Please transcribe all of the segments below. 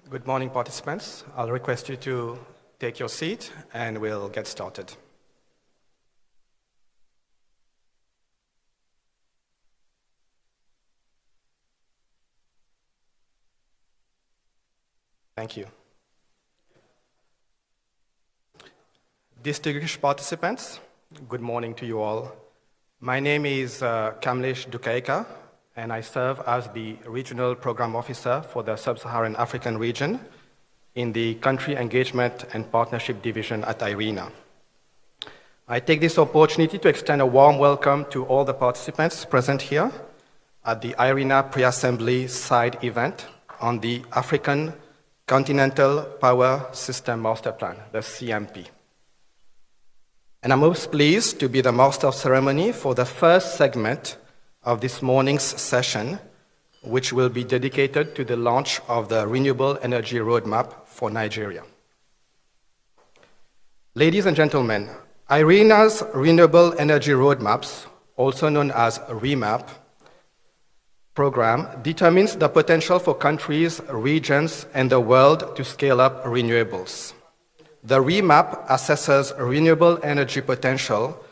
Good morning, participants. I'll request you to take your seat and we'll get started. Thank you. Distinguished participants, good morning to you all. My name is Kamlesh Dukaika, and I serve as the Regional Program Officer for the Sub-Saharan African region in the Country Engagement and Partnership Division at IRENA. I take this opportunity to extend a warm welcome to all the participants present here at the IRENA Pre-Assembly Side event on the African Continental Power System Master Plan, the CMP. And I'm most pleased to be the Master of Ceremony for the first segment of this morning's session, which will be dedicated to the launch of the Renewable Energy Roadmap for Nigeria. Ladies and gentlemen, IRENA's Renewable Energy Roadmaps, also known as REMAP, program determines the potential for countries, regions, and the world to scale up renewables. The REMAP assesses renewable energy potential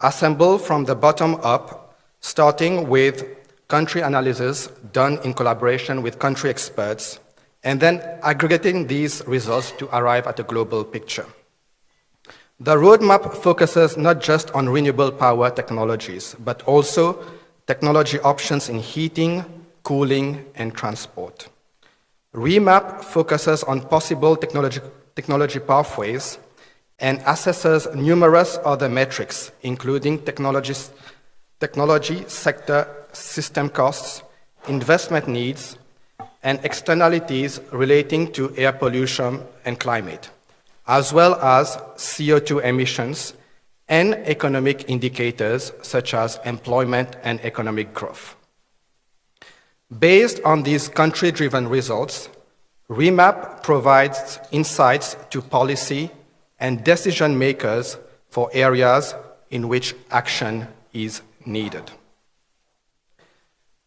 assembled from the bottom up, starting with country analysis done in collaboration with country experts, and then aggregating these results to arrive at a global picture. The roadmap focuses not just on renewable power technologies, but also technology options in heating, cooling, and transport. REMAP focuses on possible technology pathways and assesses numerous other metrics, including technology sector system costs, investment needs, and externalities relating to air pollution and climate, as well as CO2 emissions and economic indicators such as employment and economic growth. Based on these country-driven results, REMAP provides insights to policy and decision makers for areas in which action is needed.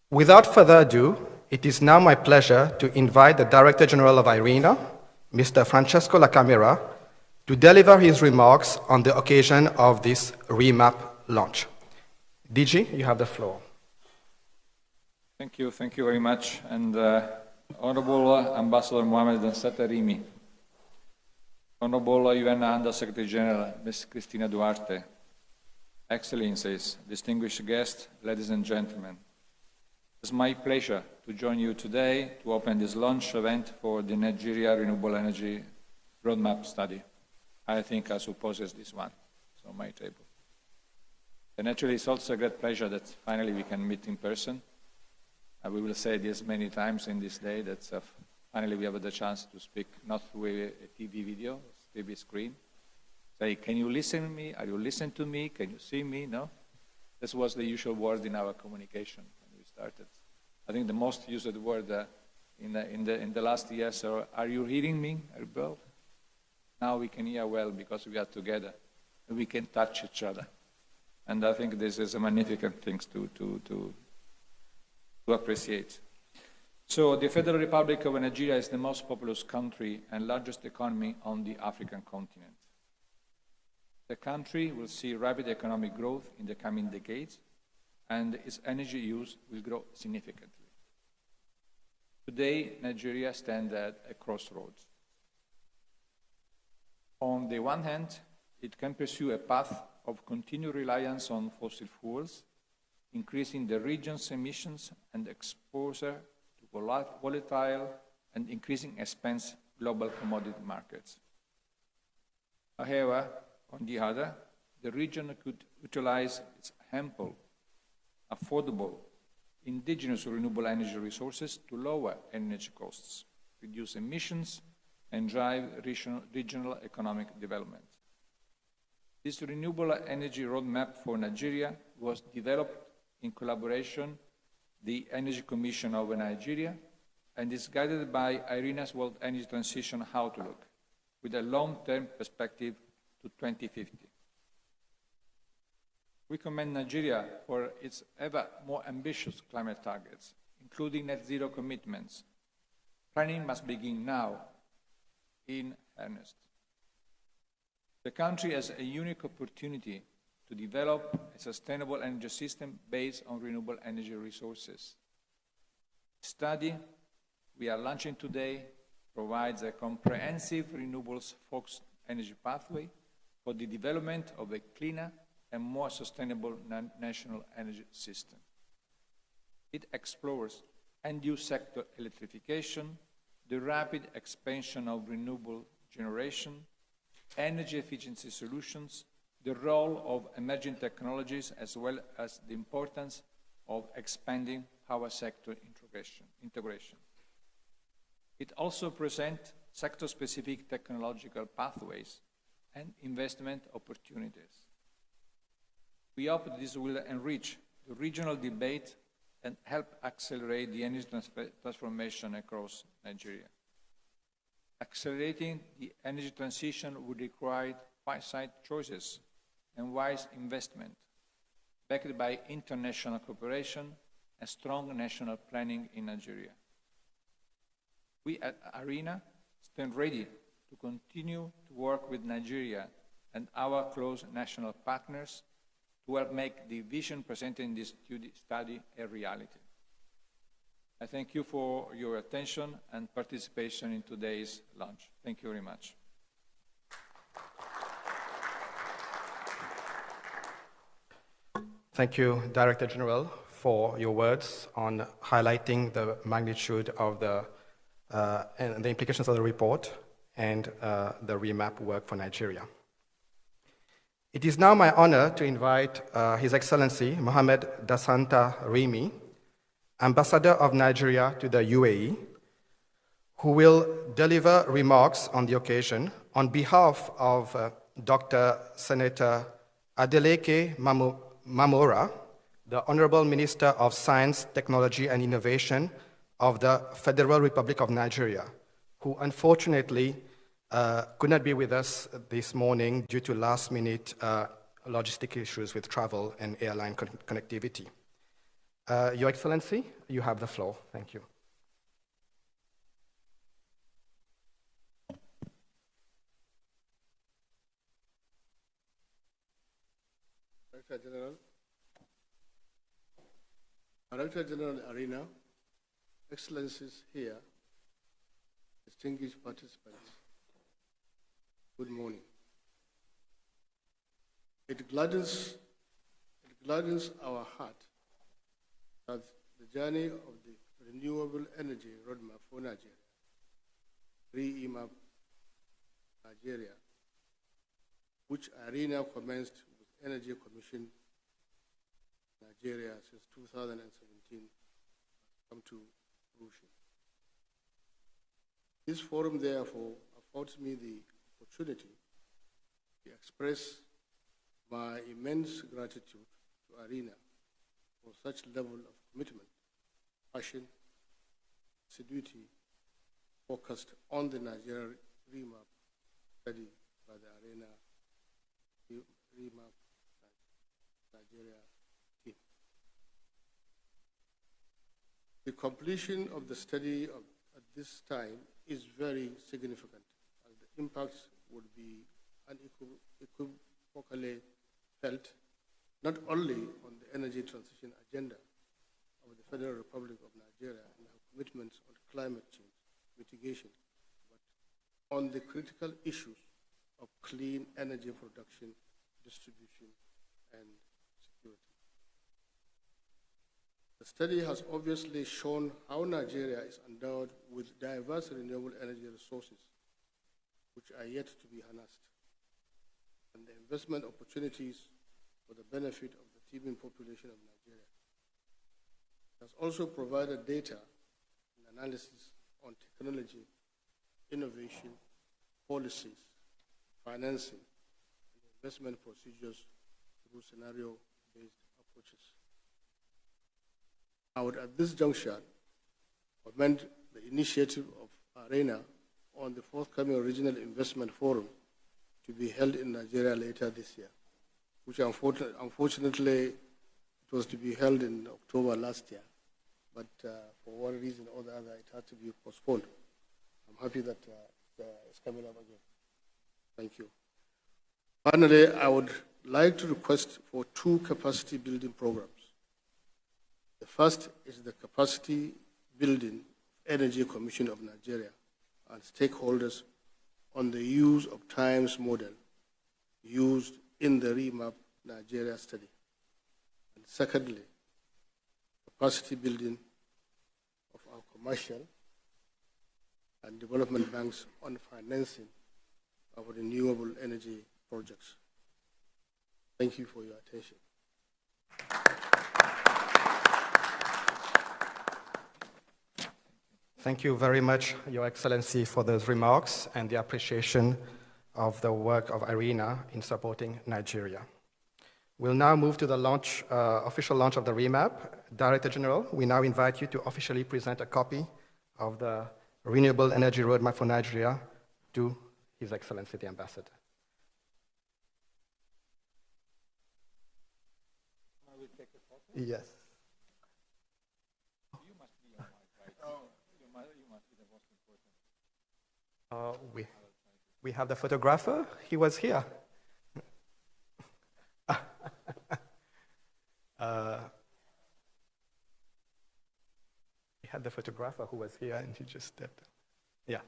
Without further ado, it is now my pleasure to invite the Director General of IRENA, Mr. Francesco La Camera, to deliver his remarks on the occasion of this REMAP launch. DG, you have the floor. Thank you very much. And Honorable Ambassador Mohamed Satarimi, Honorable UN Under Secretary General Ms. Cristina Duarte, Excellencies, distinguished guests, ladies and gentlemen. It's my pleasure to join you today to open this launch event for the Nigeria Renewable Energy Roadmap study. I think I suppose it's this one, it's on my table. And actually, it's also a great pleasure that finally we can meet in person. We will say this many times in this day that finally we have the chance to speak not through a TV video, TV screen. Say, can you listen to me? Are you listening to me? Can you see me? No? This was the usual word in our communication when we started. I think the most used word in the last years are you hearing me? Well, now we can hear well because we are together and we can touch each other. And I think this is a magnificent thing to appreciate. So the Federal Republic of Nigeria is the most populous country and largest economy on the African continent. The country will see rapid economic growth in the coming decades, and its energy use will grow significantly. Today, Nigeria stands at a crossroads. On the one hand, it can pursue a path of continued reliance on fossil fuels, increasing the region's emissions and exposure to volatile and increasing expense global commodity markets. However, on the other, the region could utilize its ample, affordable, indigenous renewable energy resources to lower energy costs, reduce emissions, and drive regional economic development. This renewable energy roadmap for Nigeria was developed in collaboration with the Energy Commission of Nigeria and is guided by IRENA's World Energy Transition Outlook with a long-term perspective to 2050. We commend Nigeria for its ever more ambitious climate targets, including net zero commitments, Planning must begin now, in earnest. The country has a unique opportunity to develop a sustainable energy system based on renewable energy resources. The study we are launching today provides a comprehensive renewables-focused energy pathway for the development of a cleaner and more sustainable national energy system. It explores end-use sector electrification, the rapid expansion of renewable generation, energy efficiency solutions, the role of emerging technologies, as well as the importance of expanding power sector integration. It also presents sector-specific technological pathways and investment opportunities. We hope this will enrich the regional debate and help accelerate the energy transformation across Nigeria. Accelerating the energy transition would require wise-side choices and wise investment, backed by international cooperation and strong national planning in Nigeria. We at ARENA stand ready to continue to work with Nigeria and our close national partners to help make the vision presented in this study a reality. I thank you for your attention and participation in today's launch. Thank you very much. Thank you, Director General, for your words on highlighting the magnitude of and the implications of the report and the remap work for Nigeria. It is now my honor to invite His Excellency Mohammed Dasanta Rimi, Ambassador of Nigeria to the UAE, who will deliver remarks on the occasion on behalf of Dr. Senator Adeleke Mamora, the Honorable Minister of Science, Technology and Innovation of the Federal Republic of Nigeria, who unfortunately could not be with us this morning due to last-minute logistic issues with travel and airline connectivity. Your Excellency, you have the floor. Thank you. Director General ARENA, Excellencies here, distinguished participants, good morning. It gladdens our heart that the journey of the Renewable Energy Roadmap for Nigeria, REMAP Nigeria, which ARENA commenced with Energy Commission Nigeria since 2017, come to fruition. This forum, therefore, affords me the opportunity to express my immense gratitude to ARENA for such level of commitment, passion, assiduity focused on the Nigeria REMAP study by the ARENA REMAP Nigeria team. The completion of the study at this time is very significant, as the impacts would be unequivocally felt not only on the energy transition agenda of the Federal Republic of Nigeria and our commitments on climate change mitigation, but on the critical issues of clean energy production, distribution, and security. The study has obviously shown how Nigeria is endowed with diverse renewable energy resources, which are yet to be harnessed, and the investment opportunities for the benefit of the teeming population of Nigeria. It has also provided data and analysis on technology, innovation, policies, financing, and investment procedures through scenario-based approaches. I would, at this juncture, commend the initiative of ARENA on the forthcoming Regional Investment Forum to be held in Nigeria later this year, which unfortunately it was to be held in October last year. but for one reason or the other, it had to be postponed. I'm happy that it's coming up again. Thank you. Finally, I would like to request for 2 capacity building programs. The first is the Capacity Building Energy Commission of Nigeria and stakeholders on the use of times model used in the REMAP Nigeria study. And secondly, capacity building of our commercial and development banks on financing of renewable energy projects. Thank you for your attention. Thank you very much, Your Excellency, for those remarks and the appreciation of the work of IRENA in supporting Nigeria. We'll now move to the official launch of the REMAP. Director General, we now invite you to officially present a copy of the Renewable Energy Roadmap for Nigeria to His Excellency the Ambassador. Yes. You must be on my right. Oh, you must be the most important. We have the photographer. He was here. We had the photographer who was here and he just stepped. Yeah.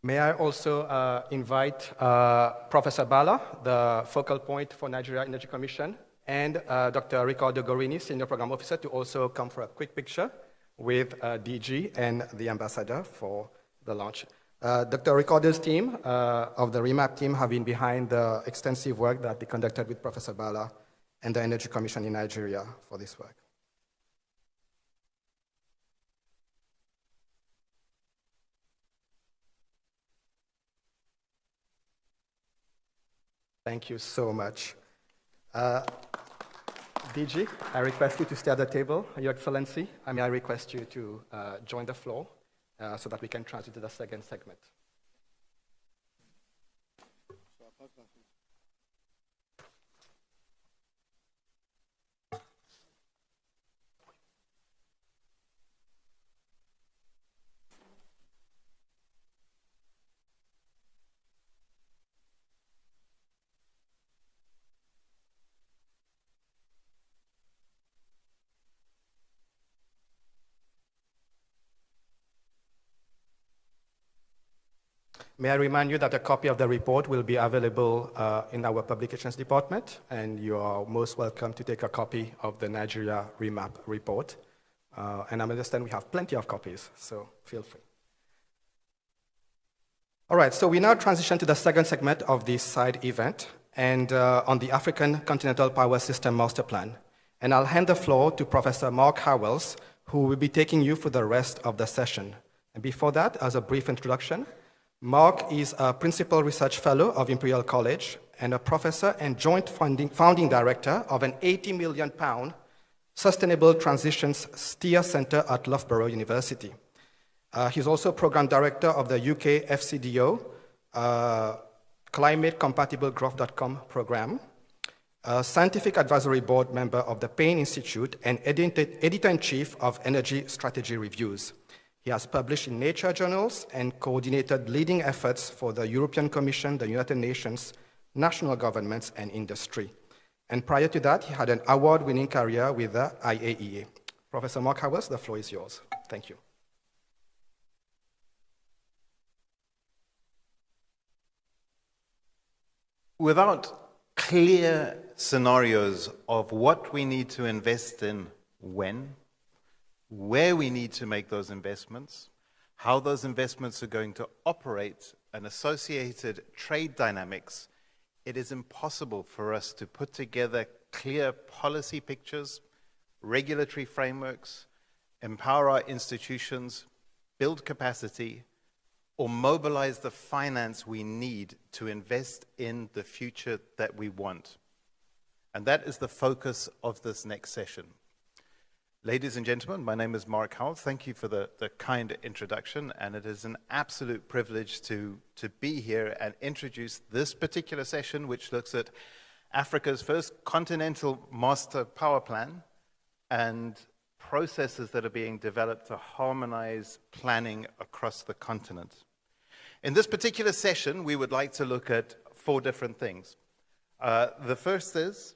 May I also invite Professor Bala, the focal point for Nigeria Energy Commission, and Dr. Ricardo Gorini, Senior Program Officer, to also come for a quick picture with DG and the Ambassador for the launch. Dr. Ricardo's team of the REMAP team have been behind the extensive work that they conducted with Professor Bala and the Energy Commission in Nigeria for this work. Thank you so much. DG, I request you to stay at the table. Your Excellency, I request you to join the floor so that we can transit to the second segment. May I remind you that a copy of the report will be available in our publications department, and you are most welcome to take a copy of the Nigeria REMAP report. And I understand we have plenty of copies, so feel free. All right, so we now transition to the second segment of this side event, and on the African Continental Power System Master Plan. And I'll hand the floor to Professor Mark Howells, who will be taking you through the rest of the session. And before that, as a brief introduction, Mark is a Principal Research Fellow of Imperial College and a professor and joint founding director of an £80 million Sustainable Transitions STEER Center at Loughborough University. He's also program director of the UK FCDO Climate Compatible Growth.com program, a scientific advisory board member of the Payne Institute, and editor-in-chief of Energy Strategy Reviews. He has published in Nature journals and coordinated leading efforts for the European Commission, the United Nations, national governments, and industry. And prior to that, he had an award-winning career with the IAEA. Professor Mark Howells, the floor is yours. Thank you. Without clear scenarios of what we need to invest in when, where we need to make those investments, how those investments are going to operate, and associated trade dynamics, it is impossible for us to put together clear policy pictures, regulatory frameworks, empower our institutions, build capacity, or mobilize the finance we need to invest in the future that we want. And that is the focus of this next session. Ladies and gentlemen, my name is Mark Howell. Thank you for the kind introduction, and it is an absolute privilege to be here and introduce this particular session, which looks at Africa's first continental master power plan and processes that are being developed to harmonize planning across the continent. In this particular session, we would like to look at 4 different things. The first is,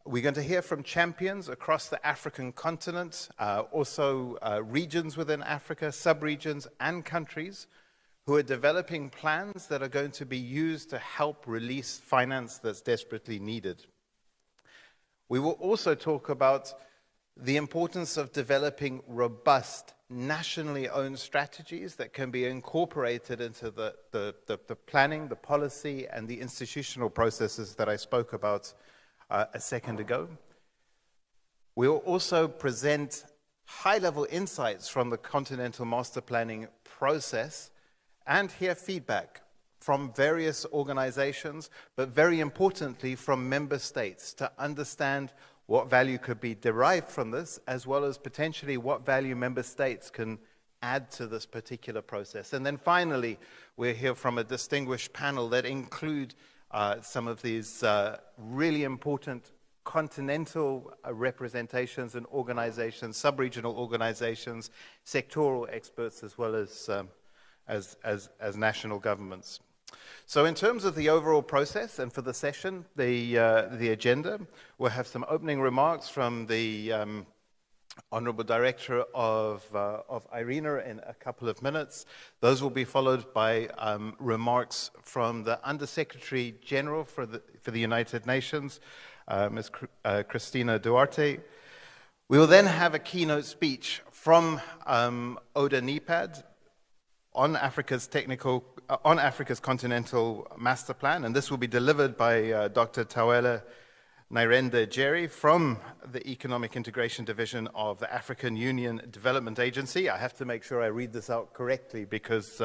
we're going to hear from champions across the African continent, also regions within Africa, sub-regions and countries who are developing plans that are going to be used to help release finance that's desperately needed. We will also talk about the importance of developing robust, nationally owned strategies that can be incorporated into the planning, the policy, and the institutional processes that I spoke about a second ago. We will also present high-level insights from the Continental Master Planning process and hear feedback from various organizations, but very importantly from member states, to understand what value could be derived from this, as well as potentially what value member states can add to this particular process. And then finally, we'll hear from a distinguished panel that include some of these really important continental representations and organizations, sub-regional organizations, sectoral experts, as well as national governments. So in terms of the overall process and for the session, the agenda, we'll have some opening remarks from the Honorable Director of IRENA in a couple of minutes. Those will be followed by remarks from the Undersecretary General for the United Nations, Ms. Cristina Duarte. We will then have a keynote speech from AUDANEPAD on Africa's Continental Master Plan, and this will be delivered by Dr. Tawela Nairenda Jerry from the Economic Integration Division of the African Union Development Agency. I have to make sure I read this out correctly because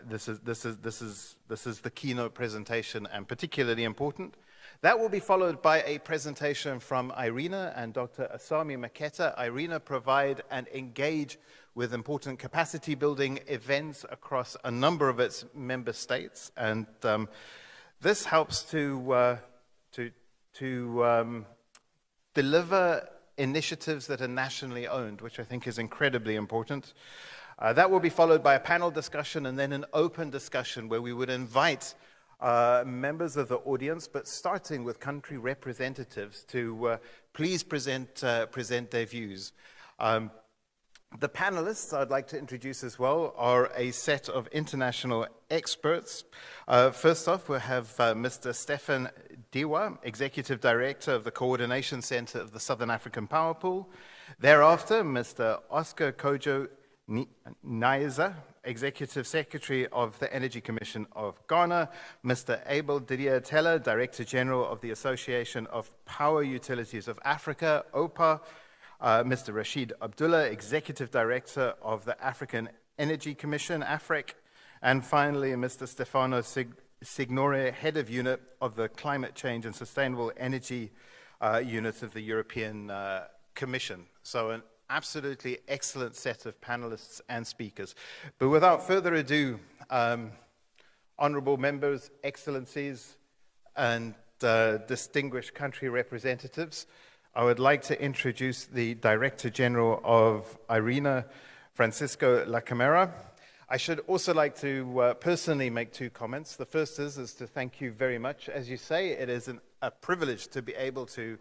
this is the keynote presentation and particularly important. That will be followed by a presentation from IRENA and Dr. Asami Maketa. IRENA provide and engage with important capacity building events across a number of its member states, and this helps to deliver initiatives that are nationally owned, which I think is incredibly important. That will be followed by a panel discussion and then an open discussion where we would invite members of the audience, but starting with country representatives, to please present their views. The panelists I'd like to introduce as well are a set of international experts. First off, we'll have Mr. Stefan Diwa, Executive Director of the Coordination Center of the Southern African Power Pool. Thereafter, Mr. Oscar Kojo Naiza, Executive Secretary of the Energy Commission of Ghana, Mr. Abel Didier Teller, Director General of the Association of Power Utilities of Africa, OPA, Mr. Rashid Abdullah, Executive Director of the African Energy Commission, AFREC, and finally, Mr. Stefano Signore, Head of Unit of the Climate Change and Sustainable Energy Unit of the European Commission. So an absolutely excellent set of panelists and speakers. But without further ado, honorable members, excellencies, and distinguished country representatives, I would like to introduce the Director General of IRENA, Francisco Lacamera. I should also like to personally make 2 comments. The first is to thank you very much. As you say, it is a privilege to be able to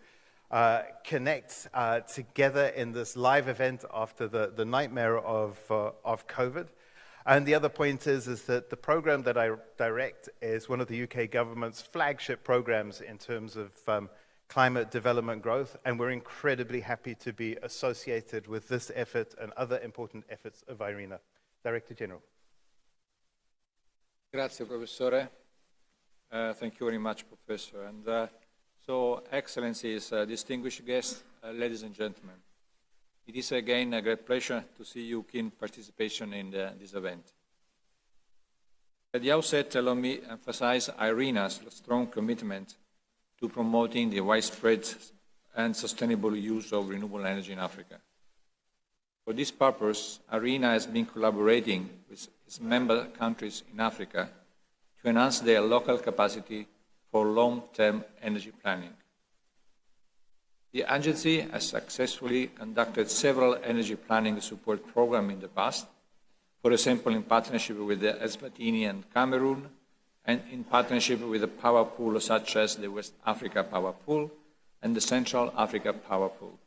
connect together in this live event after the nightmare of COVID. And the other point is that the program that I direct is one of the UK government's flagship programs in terms of climate development growth, and we're incredibly happy to be associated with this effort and other important efforts of IRENA. Director General. Grazie, Professore. Thank you very much, Professor. And so, Excellencies, distinguished guests, ladies and gentlemen, it is again a great pleasure to see you keen participation in this event. At the outset, allow me to emphasize IRENA's strong commitment to promoting the widespread and sustainable use of renewable energy in Africa. For this purpose, ARENA has been collaborating with its member countries in Africa to enhance their local capacity for long-term energy planning. The agency has successfully conducted several energy planning support programs in the past, for example, in partnership with the Eswatini and Cameroon, and in partnership with the power pool such as the West Africa Power Pool and the Central Africa Power Pool.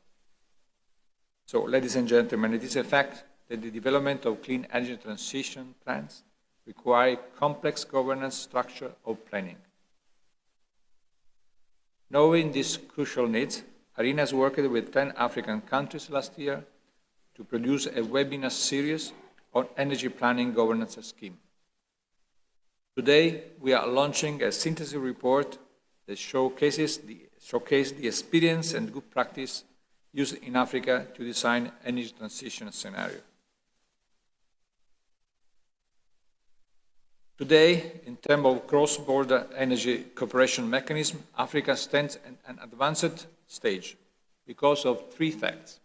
So, ladies and gentlemen, it is a fact that the development of clean energy transition plans require complex governance structure of planning. Knowing these crucial needs, ARENA has worked with 10 African countries last year to produce a webinar series on energy planning governance scheme. Today, we are launching a synthesis report that showcases the experience and good practice used in Africa to design energy transition scenario. Today, in terms of cross-border energy cooperation mechanism, Africa stands at an advanced stage because of three facts.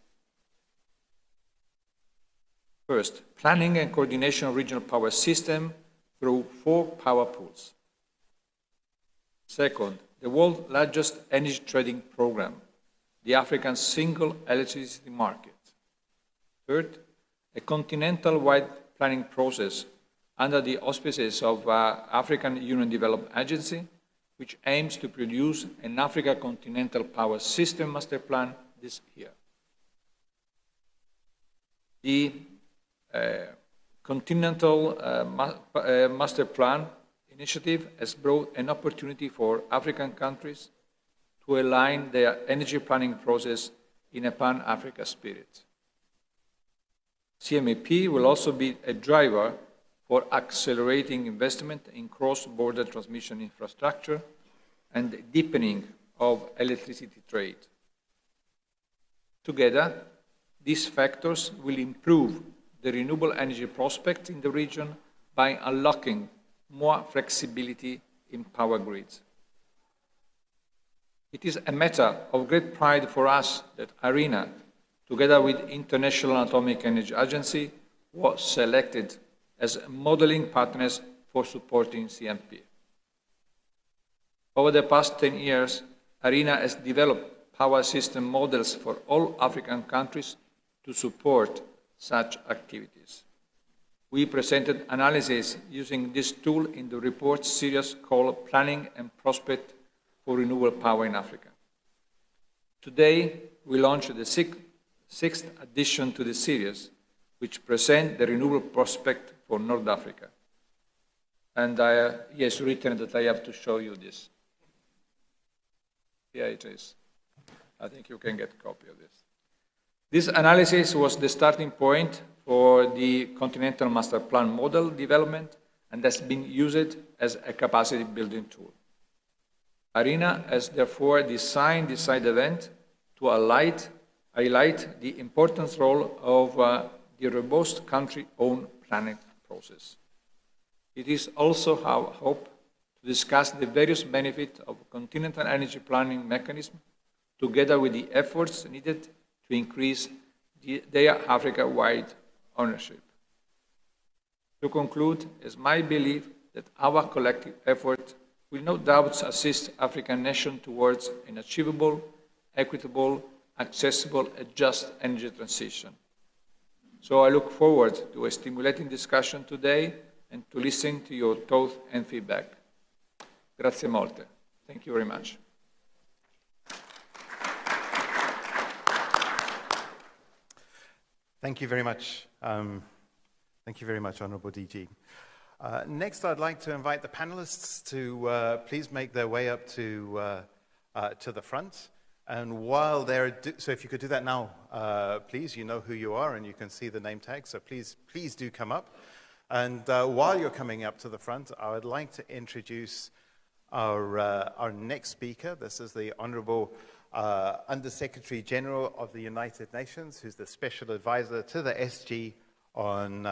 First, planning and coordination of regional power system through 4 power pools. Second, the world's largest energy trading program, the African Single Electricity Market. Third, a continental-wide planning process under the auspices of African Union Development Agency, which aims to produce an Africa Continental Power System Master Plan this year. The Continental Master Plan initiative has brought an opportunity for African countries to align their energy planning process in a Pan-Africa spirit. CMP will also be a driver for accelerating investment in cross-border transmission infrastructure and deepening of electricity trade. Together, these factors will improve the renewable energy prospects in the region by unlocking more flexibility in power grids. It is a matter of great pride for us that ARENA, together with International Atomic Energy Agency, was selected as modeling partners for supporting CMP. Over the past 10 years, ARENA has developed power system models for all African countries to support such activities. We presented analysis using this tool in the report series called Planning and Prospect for Renewable Power in Africa. Today, we launched the sixth edition to the series, which presents the renewable prospect for North Africa. And yes, written that I have to show you this. Here it is. I think you can get a copy of this. This analysis was the starting point for the Continental Master Plan model development and has been used as a capacity building tool. ARENA has therefore designed this side event to highlight the important role of the robust country-owned planning process. It is also our hope to discuss the various benefits of continental energy planning mechanism together with the efforts needed to increase their Africa-wide ownership. To conclude, it's my belief that our collective effort will no doubt assist African nations towards an achievable, equitable, accessible, and just energy transition. So I look forward to a stimulating discussion today and to listen to your thoughts and feedback. Grazie molte. Thank you very much. Thank you very much. Thank you very much, Honourable DG. Next, I'd like to invite the panelists to please make their way up to the front. And while they're, so if you could do that now, please, you know who you are and you can see the name tag, so please do come up. And while you're coming up to the front, I would like to introduce our next speaker. This is the Honourable Under-Secretary General of the United Nations, who's the Special Advisor to the SG on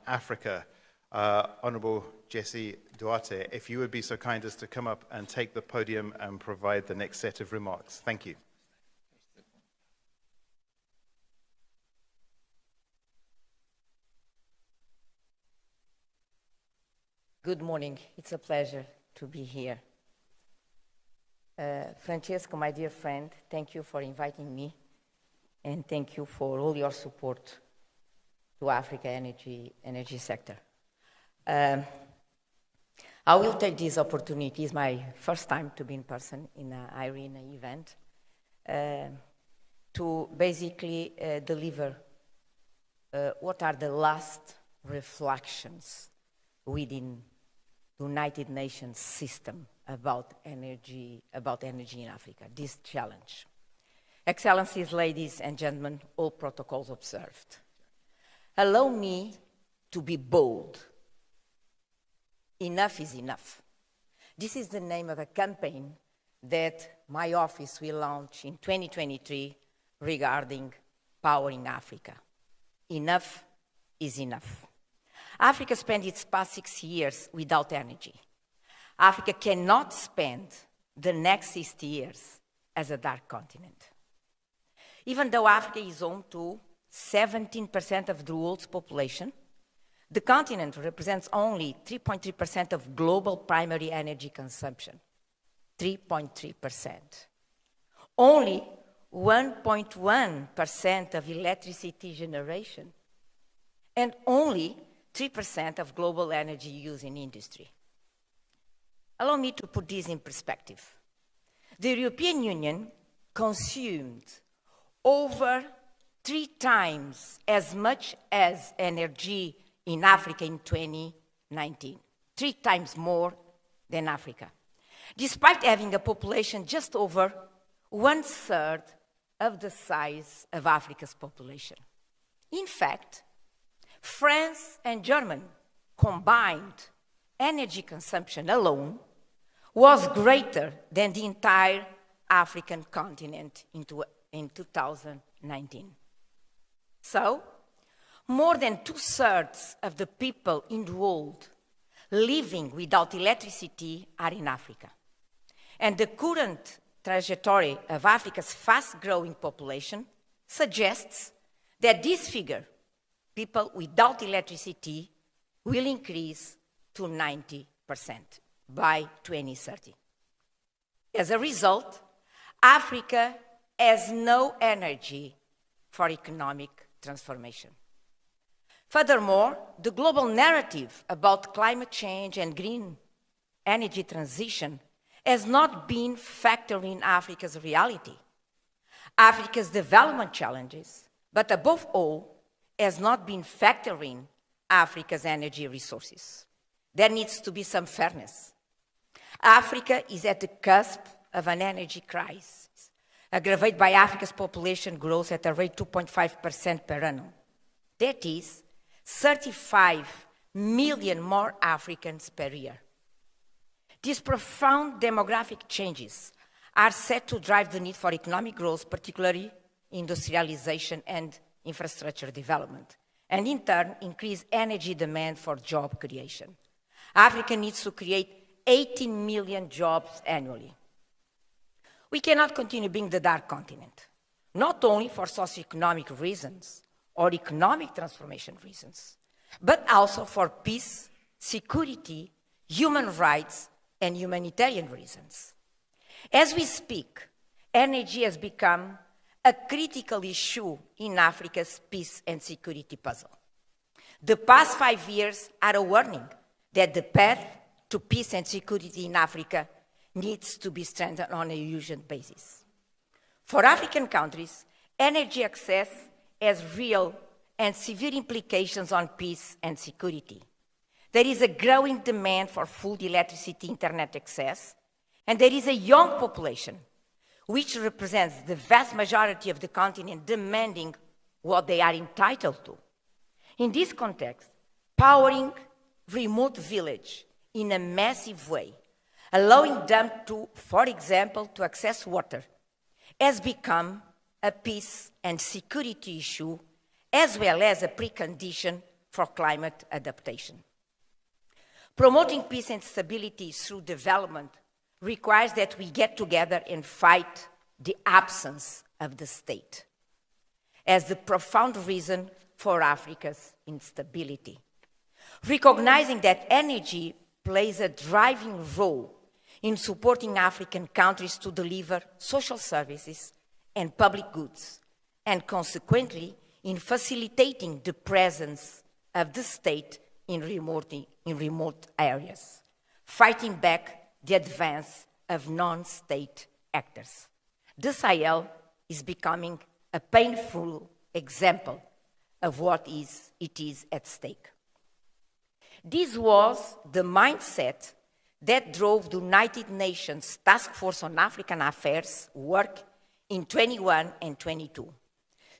Africa, Honourable Jesse Duarte, if you would be so kind as to come up and take the podium and provide the next set of remarks. Thank you. Good morning. It's a pleasure to be here. Francesco, my dear friend, thank you for inviting me, and thank you for all your support to Africa energy sector. I will take this opportunity. It's my first time to be in person in an IRENA event to basically deliver what are the last reflections within the United Nations system about energy in Africa, this challenge. Excellencies, ladies and gentlemen, all protocols observed. Allow me to be bold. Enough is enough. This is the name of a campaign that my office will launch in 2023 regarding powering Africa. Enough is enough. Africa spent its past 6 years without energy. Africa cannot spend the next 60 years as a dark continent. Even though Africa is home to 17% of the world's population, the continent represents only 3.3% of global primary energy consumption. 3.3%. Only 1.1% of electricity generation, and only 3% of global energy use in industry. Allow me to put this in perspective. The European Union consumed over 3 times as much as energy in Africa in 2019. 3 times more than Africa, despite having a population just over 1/3 of the size of Africa's population. In fact, France and Germany combined energy consumption alone was greater than the entire African continent in 2019. So, more than 2/3 of the people in the world living without electricity are in Africa. And the current trajectory of Africa's fast-growing population suggests that this figure, people without electricity, will increase to 90% by 2030. As a result, Africa has no energy for economic transformation. Furthermore, the global narrative about climate change and green energy transition has not been factored in Africa's reality. Africa's development challenges, but above all, has not been factoring Africa's energy resources. There needs to be some fairness. Africa is at the cusp of an energy crisis, aggravated by Africa's population growth at a rate 2.5% per annum. That is 35 million more Africans per year. These profound demographic changes are set to drive the need for economic growth, particularly industrialization and infrastructure development, and in turn, increase energy demand for job creation. Africa needs to create 18 million jobs annually. We cannot continue being the dark continent, not only for socioeconomic reasons or economic transformation reasons, but also for peace, security, human rights, and humanitarian reasons. As we speak, energy has become a critical issue in Africa's peace and security puzzle. The past 5 years are a warning that the path to peace and security in Africa needs to be strengthened on a urgent basis. For African countries, energy access has real and severe implications on peace and security. There is a growing demand for full electricity internet access, and there is a young population, which represents the vast majority of the continent, demanding what they are entitled to. In this context, powering remote village in a massive way, allowing them to, for example, to access water, has become a peace and security issue, as well as a precondition for climate adaptation. Promoting peace and stability through development requires that we get together and fight the absence of the state as the profound reason for Africa's instability. Recognizing that energy plays a driving role in supporting African countries to deliver social services and public goods, and consequently in facilitating the presence of the state in remote areas, fighting back the advance of non-state actors. The Sahel is becoming a painful example of what it is at stake. This was the mindset that drove the United Nations Task Force on African Affairs work in 21 and 22.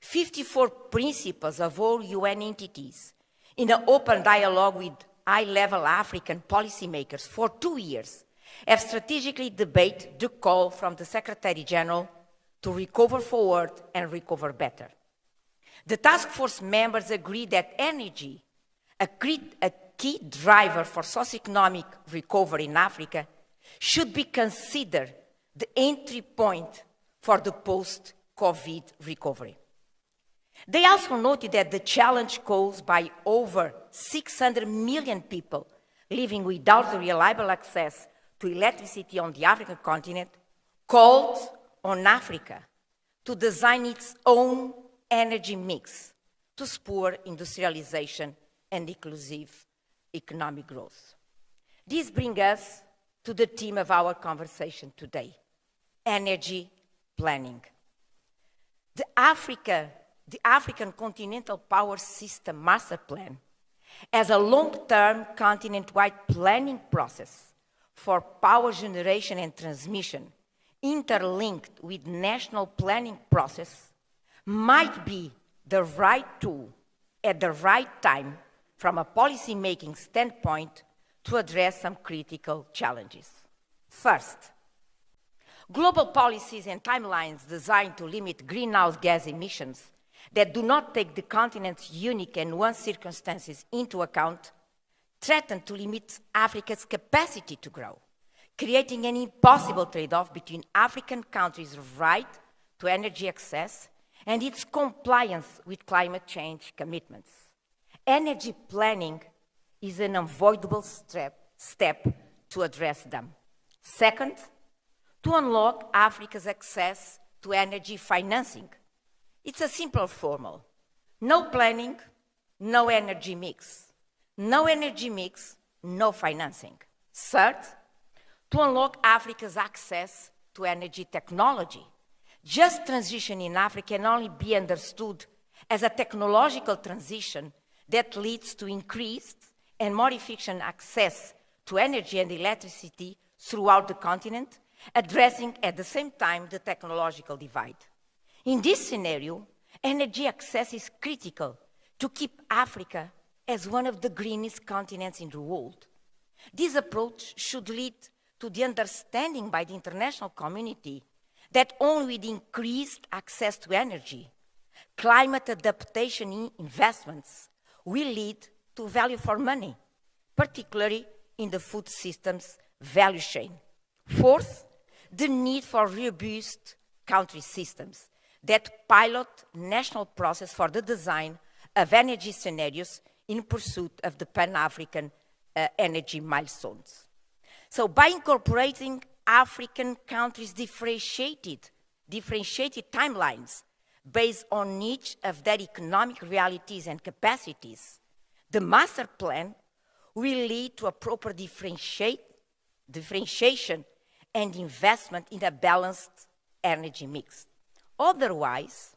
54 principles of all UN entities in an open dialogue with high-level African policymakers for 2 years have strategically debated the call from the Secretary General to recover forward and recover better. The task force members agreed that energy, a key driver for socioeconomic recovery in Africa, should be considered the entry point for the post-COVID recovery. They also noted that the challenge caused by over 600 million people living without reliable access to electricity on the African continent called on Africa to design its own energy mix to spur industrialization and inclusive economic growth. This brings us to the theme of our conversation today, energy planning. The African Continental Power System Master Plan as a long-term continent-wide planning process for power generation and transmission interlinked with national planning process might be the right tool at the right time from a policy-making standpoint to address some critical challenges. First, global policies and timelines designed to limit greenhouse gas emissions that do not take the continent's unique and nuanced circumstances into account threaten to limit Africa's capacity to grow, creating an impossible trade-off between African countries' right to energy access and its compliance with climate change commitments. Energy planning is an unavoidable step to address them. Second, to unlock Africa's access to energy financing. It's a simple formula. No planning, no energy mix. No energy mix, no financing. Third, to unlock Africa's access to energy technology. Just transition in Africa can only be understood as a technological transition that leads to increased and more efficient access to energy and electricity throughout the continent, addressing at the same time the technological divide. In this scenario, energy access is critical to keep Africa as one of the greenest continents in the world. This approach should lead to the understanding by the international community that only with increased access to energy, climate adaptation investments will lead to value for money, particularly in the food systems value chain. Fourth, the need for robust country systems that pilot national process for the design of energy scenarios in pursuit of the Pan-African energy milestones. So by incorporating African countries' differentiated timelines based on each of their economic realities and capacities, the master plan will lead to a proper differentiation and investment in a balanced energy mix. Otherwise,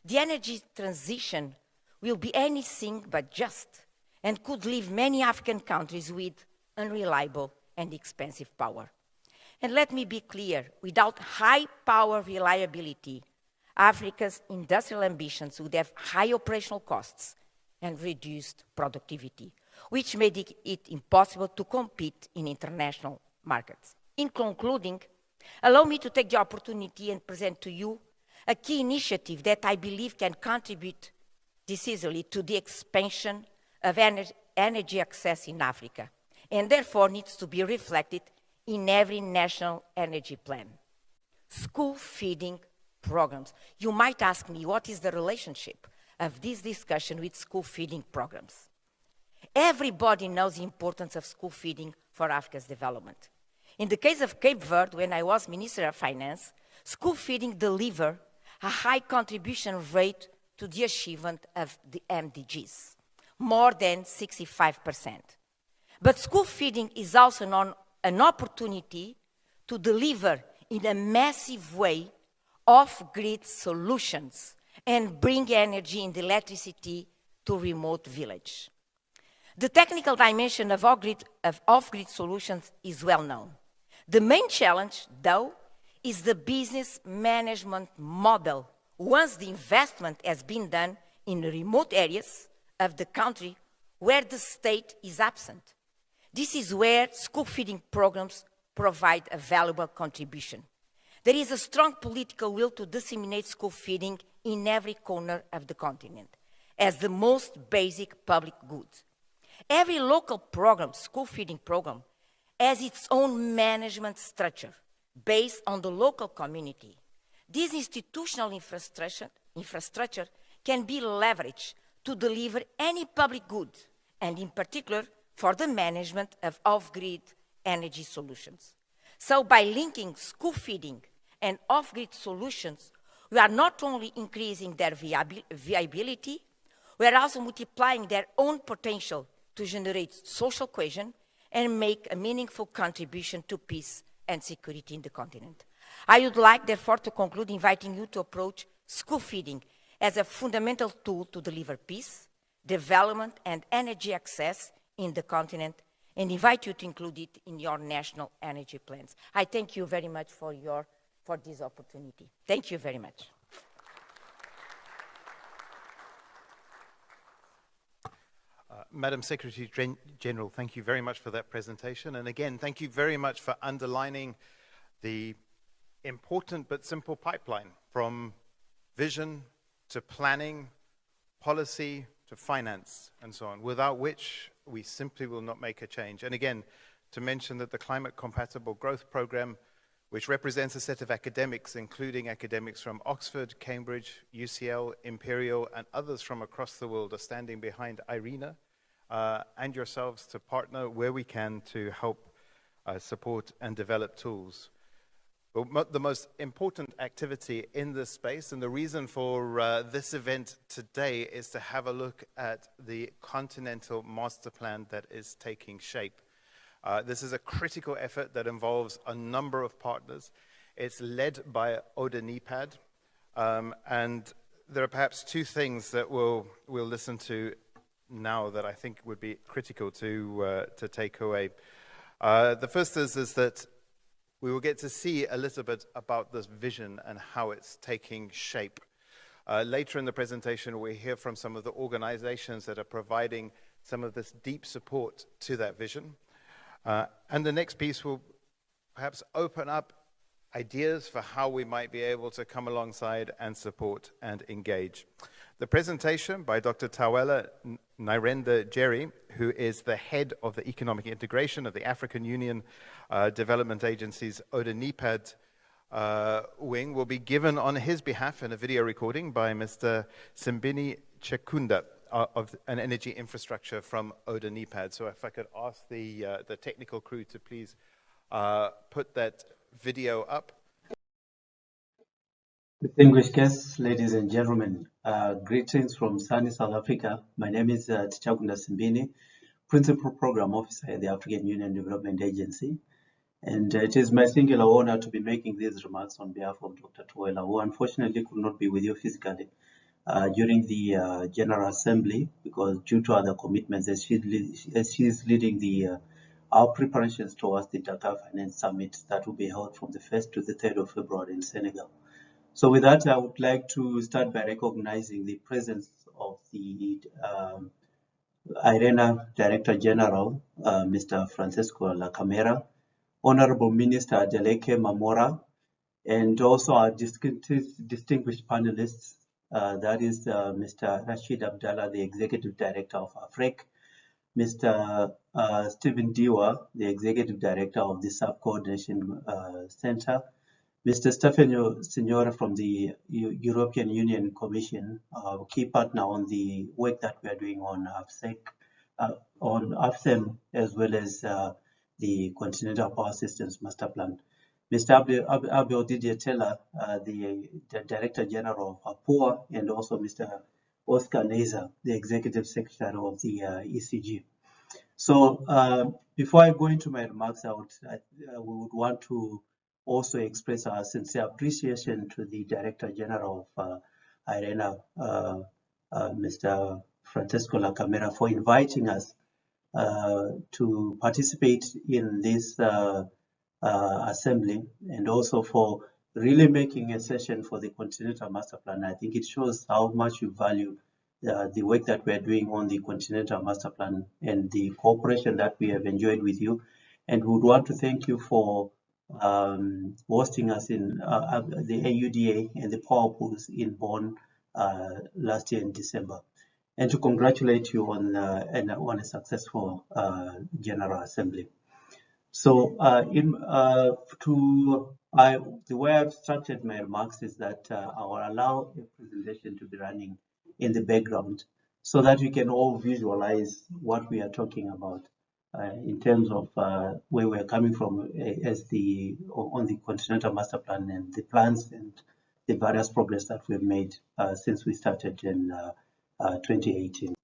the energy transition will be anything but just and could leave many African countries with unreliable and expensive power. And let me be clear, without high power reliability, Africa's industrial ambitions would have high operational costs and reduced productivity, which made it impossible to compete in international markets. In concluding, allow me to take the opportunity and present to you a key initiative that I believe can contribute decisively to the expansion of energy access in Africa and therefore needs to be reflected in every national energy plan. School feeding programs. You might ask me, what is the relationship of this discussion with school feeding programs? Everybody knows the importance of school feeding for Africa's development. In the case of Cape Verde, when I was Minister of Finance, school feeding delivered a high contribution rate to the achievement of the MDGs, more than 65%. But school feeding is also an opportunity to deliver in a massive way off-grid solutions and bring energy and electricity to remote villages. The technical dimension of off-grid solutions is well known. The main challenge, though, is the business management model once the investment has been done in remote areas of the country where the state is absent. This is where school feeding programs provide a valuable contribution. There is a strong political will to disseminate school feeding in every corner of the continent as the most basic public good. Every local program, school feeding program, has its own management structure based on the local community. This institutional infrastructure can be leveraged to deliver any public good, and in particular for the management of off-grid energy solutions. So by linking school feeding and off-grid solutions, we are not only increasing their viability, we are also multiplying their own potential to generate social cohesion and make a meaningful contribution to peace and security in the continent. I would like, therefore, to conclude inviting you to approach school feeding as a fundamental tool to deliver peace, development, and energy access in the continent, and invite you to include it in your national energy plans. I thank you very much for this opportunity. Thank you very much. Madam Secretary General, thank you very much for that presentation. And again, thank you very much for underlining the important but simple pipeline from vision to planning, policy to finance, and so on, without which we simply will not make a change. And again, to mention that the Climate Compatible Growth Program, which represents a set of academics, including academics from Oxford, Cambridge, UCL, Imperial, and others from across the world, are standing behind IRENA and yourselves to partner where we can to help support and develop tools. But the most important activity in this space, and the reason for this event today, is to have a look at the Continental Master Plan that is taking shape. This is a critical effort that involves a number of partners. It's led by AUDANEPAD, and there are perhaps two things that we'll listen to now that I think would be critical to take away. The first is that we will get to see a little bit about this vision and how it's taking shape. Later in the presentation, we'll hear from some of the organizations that are providing some of this deep support to that vision. And the next piece will perhaps open up ideas for how we might be able to come alongside and support and engage. The presentation by Dr. Tawela Nairenda Jerry, who is the head of the economic integration of the African Union Development Agency's AUDANEPAD wing, will be given on his behalf in a video recording by Mr. Simbini Chekunda of an energy infrastructure from AUDANEPAD. So if I could ask the technical crew to please put that video up. Distinguished guests, ladies and gentlemen, greetings from sunny South Africa. My name is Chekunda Simbini, Principal Program Officer at the African Union Development Agency. And it is my singular honor to be making these remarks on behalf of Dr. Tawela, who unfortunately could not be with you physically during the General Assembly, because due to other commitments, as she is leading our preparations towards the Dakar Finance Summit that will be held from the 1st to the 3rd of February in Senegal. So with that, I would like to start by recognizing the presence of the IRENA Director General, Mr. Francisco Lacamera, Honorable Minister Adeleke Mamora, and also our distinguished panelists, that is Mr. Rashid Abdallah, the Executive Director of AFREC, Mr. Stephen Diwa, the Executive Director of the Sub-Coordination Center, Mr. Stefano Signore from the European Union Commission, our key partner on the work that we are doing on AFSEM, as well as the Continental Power Systems Master Plan. Mr. Abel Didier Teller, the Director General of APOA, and also Mr. Oscar Neza, the Executive Secretary of the ECG. So before I go into my remarks, we would want to also express our sincere appreciation to the Director General of IRENA, Mr. Francesco Lacamera, for inviting us to participate in this assembly, and also for really making a session for the Continental Master Plan. I think it shows how much you value the work that we are doing on the Continental Master Plan and the cooperation that we have enjoyed with you. And we would want to thank you for hosting us in the AUDA and the power pools in Bonn last year in December, and to congratulate you on a successful General Assembly. So the way I've structured my remarks is that I will allow a presentation to be running in the background so that we can all visualize what we are talking about in terms of where we're coming from on the Continental Master Plan and the plans and the various progress that we've made since we started in 2018.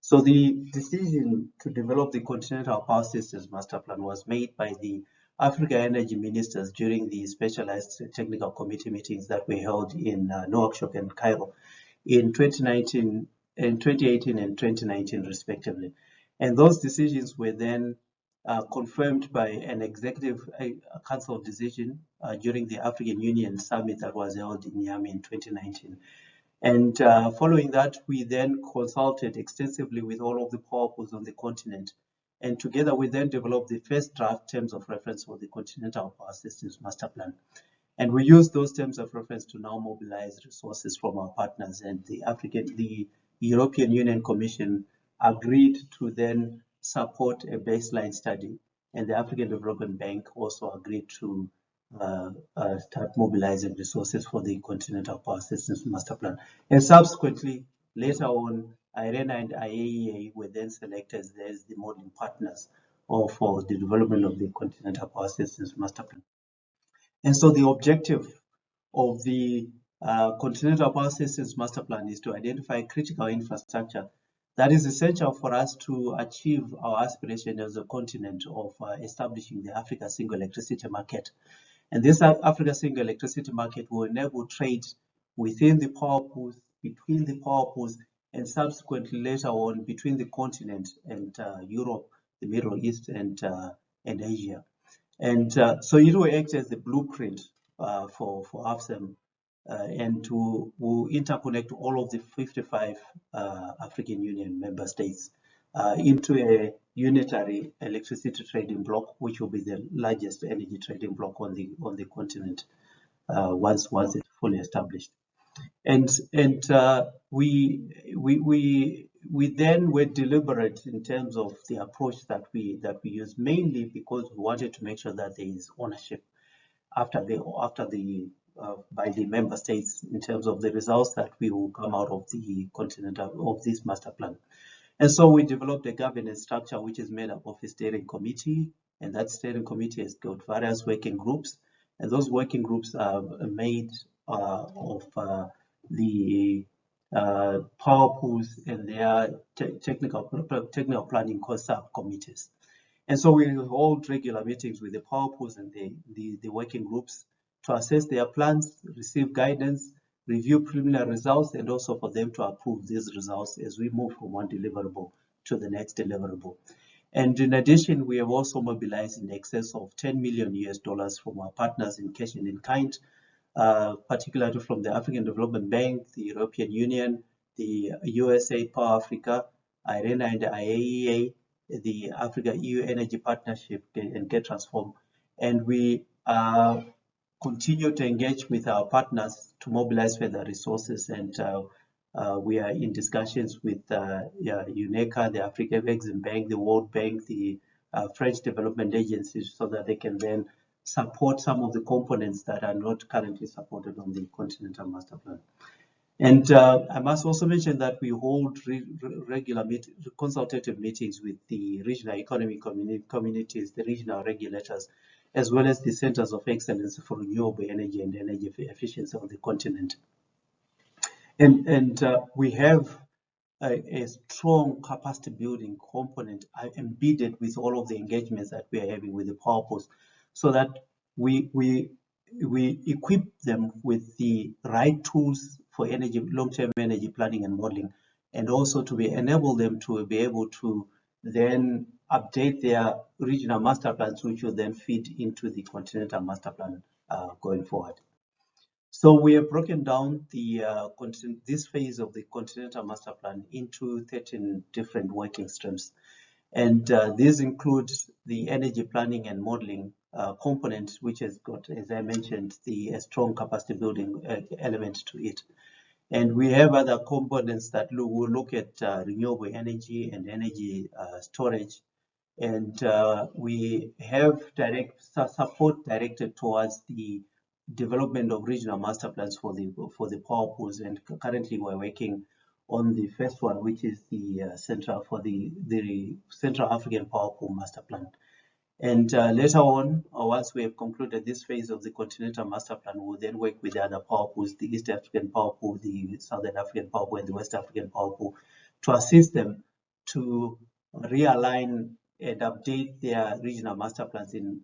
So the decision to develop the Continental Power Systems Master Plan was made by the Africa Energy Ministers during the specialized technical committee meetings that we held in Nouakchott and Cairo in 2018 and 2019 respectively. And those decisions were then confirmed by an executive council decision during the African Union summit that was held in Niamey in 2019. And following that, we then consulted extensively with all of the power pools on the continent. And together we then developed the first draft terms of reference for the Continental Power Systems Master Plan. And we used those terms of reference to now mobilize resources from our partners. And the European Union Commission agreed to then support a baseline study. And the African Development Bank also agreed to start mobilizing resources for the Continental Power Systems Master Plan. And subsequently, later on, IRENA and IAEA were then selected as the modeling partners for the development of the Continental Power Systems Master Plan. And so the objective of the Continental Power Systems Master Plan is to identify critical infrastructure that is essential for us to achieve our aspiration as a continent of establishing the Africa Single Electricity Market. And this Africa Single Electricity Market will enable trade within the power pools, between the power pools, and subsequently later on between the continent and Europe, the Middle East, and Asia. And so it will act as the blueprint for AFSEM and will interconnect all of the 55 African Union member states into a unitary electricity trading bloc, which will be the largest energy trading bloc on the continent once it's fully established. And we then were deliberate in terms of the approach that we used, mainly because we wanted to make sure that there is ownership by the member states in terms of the results that we will come out of the Continental of this master plan. And so we developed a governance structure which is made up of a steering committee, and that steering committee has got various working groups, and those working groups are made of the power pools and their technical planning sub-committees. And so we hold regular meetings with the power pools and the working groups to assess their plans, receive guidance, review preliminary results, and also for them to approve these results as we move from one deliverable to the next deliverable. And in addition, we have also mobilized in excess of $10 million from our partners in cash and in kind, particularly from the African Development Bank, the European Union, the USA Power Africa, IRENA and IAEA, the Africa EU Energy Partnership, and Get Transform. And we continue to engage with our partners to mobilize further resources. And We are in discussions with UNECA, the African Exim Bank, the World Bank, the French development agencies, so that they can then support some of the components that are not currently supported on the Continental Master Plan. And I must also mention that we hold regular consultative meetings with the regional economic communities, the regional regulators, as well as the centers of excellence for renewable energy and energy efficiency on the continent. And we have a strong capacity building component embedded with all of the engagements that we are having with the power pools, so that we equip them with the right tools for energy, long-term energy planning and modeling, and also to enable them to be able to then update their regional master plans, which will then feed into the continental master plan going forward. So we have broken down this phase of the Continental Master Plan into 13 different working streams. And these include the energy planning and modeling component, which has got, as I mentioned, the strong capacity building element to it. And we have other components that will look at renewable energy and energy storage. And we have direct support directed towards the development of regional master plans for the power pools, and currently we're working on the first one, which is the Central African Power Pool Master Plan. And later on, once we have concluded this phase of the Continental Master Plan, we'll then work with the other power pools, the East African Power Pool, the Southern African Power Pool, and the West African Power Pool, to assist them to realign and update their regional master plans in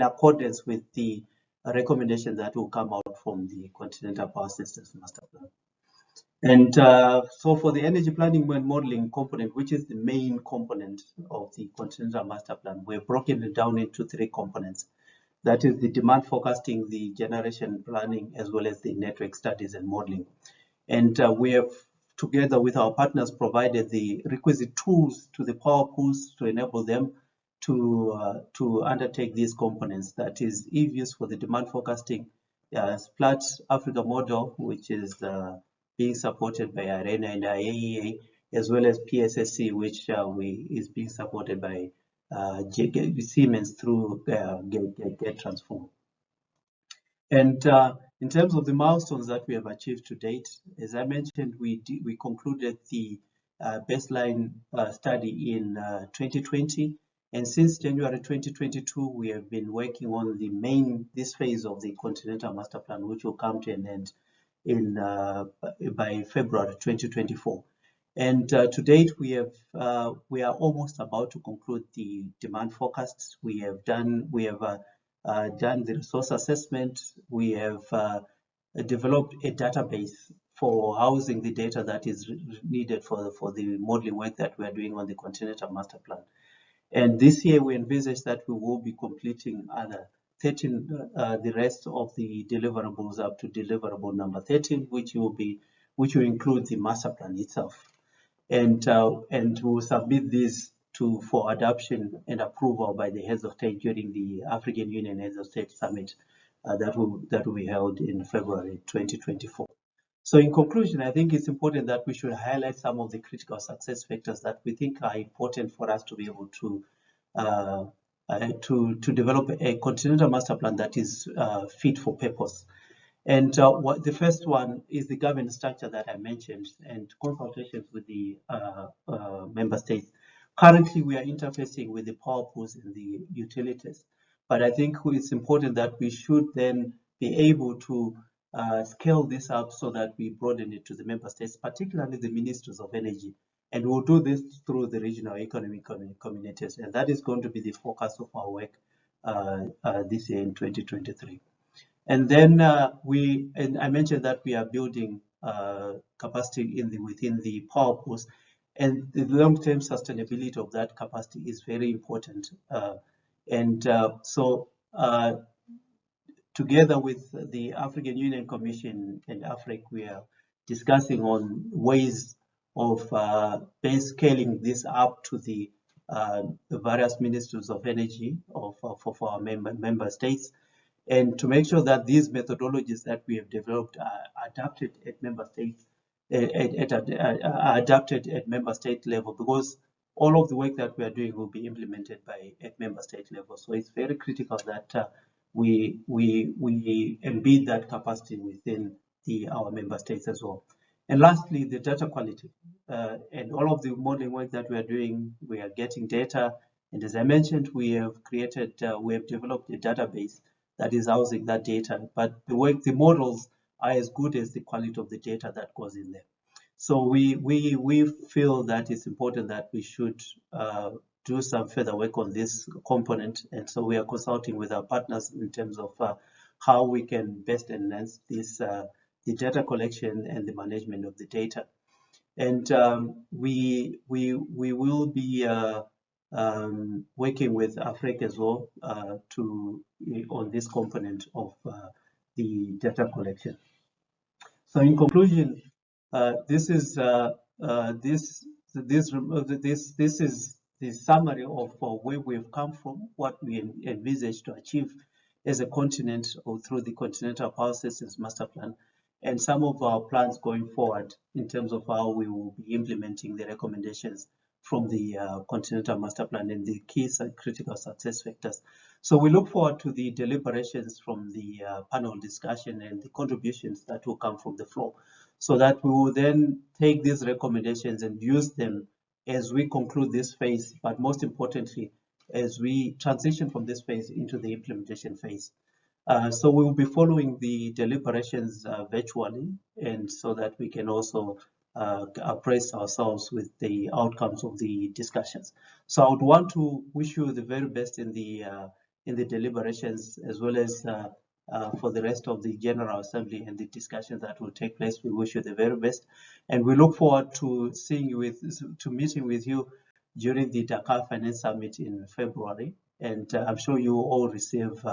accordance with the recommendation that will come out from the Continental Power Systems Master Plan. And so for the energy planning and modeling component, which is the main component of the Continental Master Plan, we've broken it down into 3 components. That is the demand forecasting, the generation planning, as well as the network studies and modeling. And we have, together with our partners, provided the requisite tools to the power pools to enable them to undertake these components. That is EViews for the demand forecasting, Flat Africa model, which is being supported by ARENA and IAEA, as well as PSSC, which is being supported by Siemens through Get Transform. And in terms of the milestones that we have achieved to date, as I mentioned, we concluded the baseline study in 2020. And since January 2022, we have been working on this phase of the Continental Master Plan, which will come to an end by February 2024. And to date, we are almost about to conclude the demand forecasts. We have done the resource assessment. We have developed a database for housing the data that is needed for the modeling work that we are doing on the Continental Master Plan. And this year we envisage that we will be completing the rest of the deliverables up to deliverable number 13, which will include the master plan itself. And we'll submit this for adoption and approval by the heads of state during the African Union Heads of State Summit that will be held in February 2024. So in conclusion, I think it's important that we should highlight some of the critical success factors that we think are important for us to be able to develop a Continental Master Plan that is fit for purpose. And the first one is the governance structure that I mentioned and consultations with the member states. Currently, we are interfacing with the power pools and the utilities, but I think it's important that we should then be able to scale this up so that we broaden it to the member states, particularly the ministers of energy. And we'll do this through the regional economic communities. And that is going to be the focus of our work this year in 2023. And then I mentioned that we are building capacity within the power pools, and the long-term sustainability of that capacity is very important. So together with the African Union Commission and AFRIC, we are discussing on ways of scaling this up to the various ministers of energy for our member states. and to make sure that these methodologies that we have developed are adapted at member states, adapted at member state level, because all of the work that we are doing will be implemented at member state level. So it's very critical that we embed that capacity within our member states as well. And lastly, the data quality. And all of the modeling work that we are doing, we are getting data. And as I mentioned, we have developed a database that is housing that data. But the models are as good as the quality of the data that goes in there. So we feel that it's important that we should do some further work on this component. And so we are consulting with our partners in terms of how we can best enhance this the data collection and the management of the data. And we will be working with Africa as well on this component of the data collection. So in conclusion, this is the summary of where we've come from, what we envisage to achieve as a continent or through the Continental Power Systems Master Plan, and some of our plans going forward in terms of how we will be implementing the recommendations from the Continental Master Plan and the key critical success factors. So we look forward to the deliberations from the panel discussion and the contributions that will come from the floor, so that we will then take these recommendations and use them as we conclude this phase, but most importantly, as we transition from this phase into the implementation phase. So we will be following the deliberations virtually, and so that we can also appraise ourselves with the outcomes of the discussions. So I would want to wish you the very best in the deliberations, as well as for the rest of the General Assembly and the discussions that will take place. We wish you the very best, and we look forward to meeting with you during the Dakar Finance Summit in February. And I'm sure you will all receive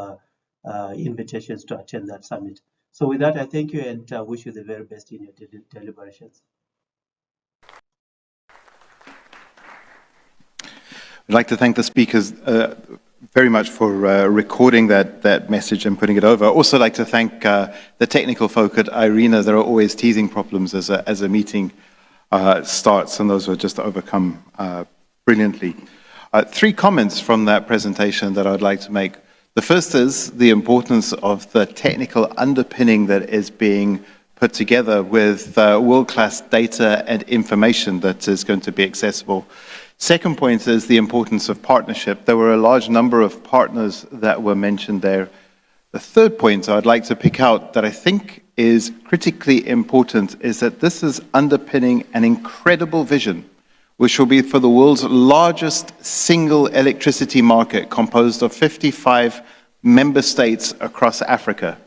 invitations to attend that summit. So with that, I thank you and wish you the very best in your deliberations. I'd like to thank the speakers very much for recording that message and putting it over. I'd also like to thank the technical folk at IRENA. There are always teething problems as a meeting starts, and those were just overcome brilliantly. 3 comments from that presentation that I'd like to make. The first is the importance of the technical underpinning that is being put together with world-class data and information that is going to be accessible. Second point is the importance of partnership. There were a large number of partners that were mentioned there. The third point I'd like to pick out that I think is critically important is that this is underpinning an incredible vision, which will be for the world's largest single electricity market, composed of 55 member states across Africa.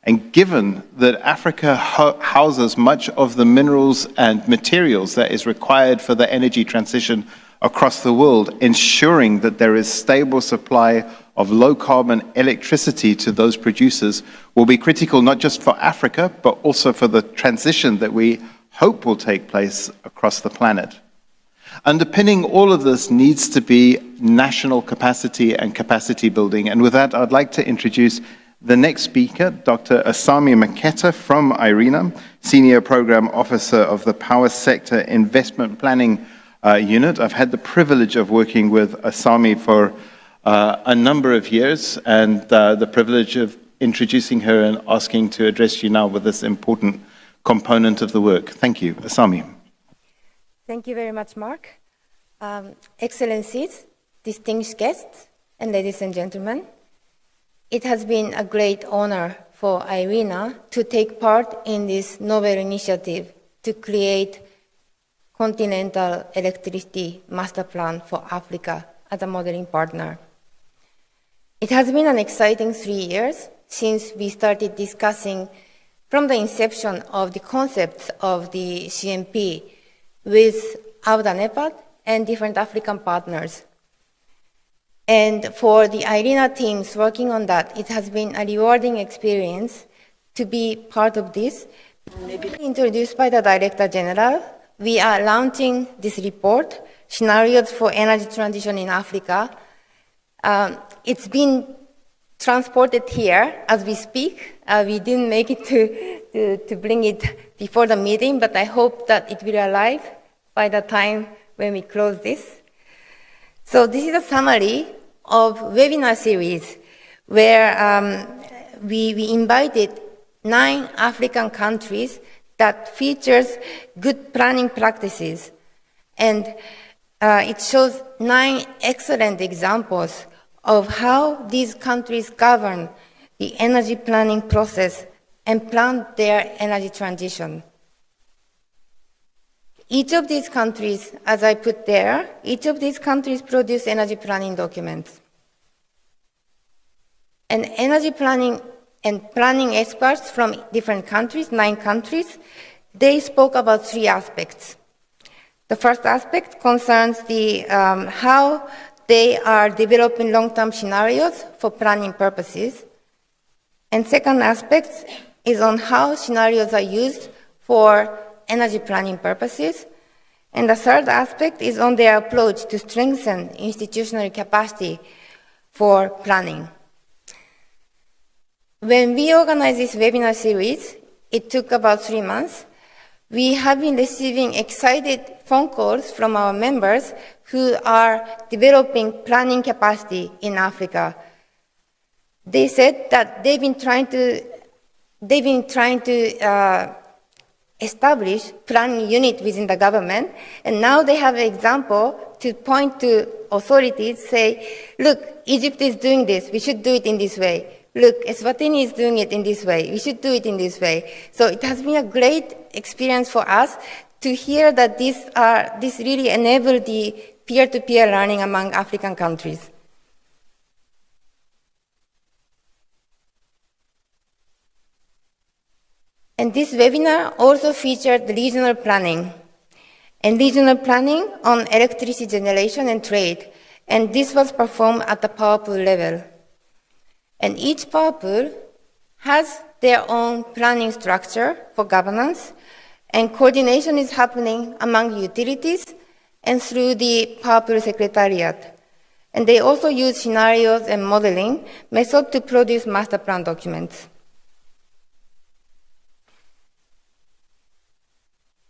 And given that Africa houses much of the minerals and materials that is required for the energy transition across the world, ensuring that there is stable supply of low-carbon electricity to those producers will be critical not just for Africa, but also for the transition that we hope will take place across the planet. Underpinning all of this needs to be national capacity and capacity building. And with that, I'd like to introduce the next speaker, Dr. Asami Maketa from IRENA, Senior Program Officer of the Power Sector Investment Planning Unit. I've had the privilege of working with Asami for a number of years, and the privilege of introducing her and asking to address you now with this important component of the work. Thank you. Asami. Thank you very much, Mark. Excellencies, distinguished guests, and ladies and gentlemen, it has been a great honor for IRENA to take part in this novel initiative to create Continental Electricity Master Plan for Africa as a modeling partner. It has been an exciting 3 years since we started discussing from the inception of the concepts of the CMP with AUDANEPAD and different African partners. And for the IRENA teams working on that, it has been a rewarding experience to be part of this. Introduced by the Director General, we are launching this report, Scenarios for Energy Transition in Africa. It's been transported here as we speak. We didn't make it to bring it before the meeting, but I hope that it will arrive by the time when we close this. So this is a summary of webinar series where we invited 9 African countries that features good planning practices. And it shows 9 excellent examples of how these countries govern the energy planning process and plan their energy transition. Each of these countries, as I put there, each of these countries produce energy planning documents. And energy planning and planning experts from different countries, 9 countries, they spoke about 3 aspects. The first aspect concerns how they are developing long-term scenarios for planning purposes. And second aspect is on how scenarios are used for energy planning purposes. And the third aspect is on their approach to strengthen institutional capacity for planning. When we organized this webinar series, it took about 3 months. We have been receiving excited phone calls from our members who are developing planning capacity in Africa. They said that they've been trying to establish planning unit within the government, and now they have an example to point to authorities, say, look, Egypt is doing this, we should do it in this way. Look, Eswatini is doing it in this way, we should do it in this way. So it has been a great experience for us to hear that this really enabled the peer-to-peer learning among African countries. And this webinar also featured regional planning, and regional planning on electricity generation and trade. And this was performed at the power pool level. And each power pool has their own planning structure for governance, and coordination is happening among utilities and through the power pool secretariat. And they also use scenarios and modeling method to produce master plan documents.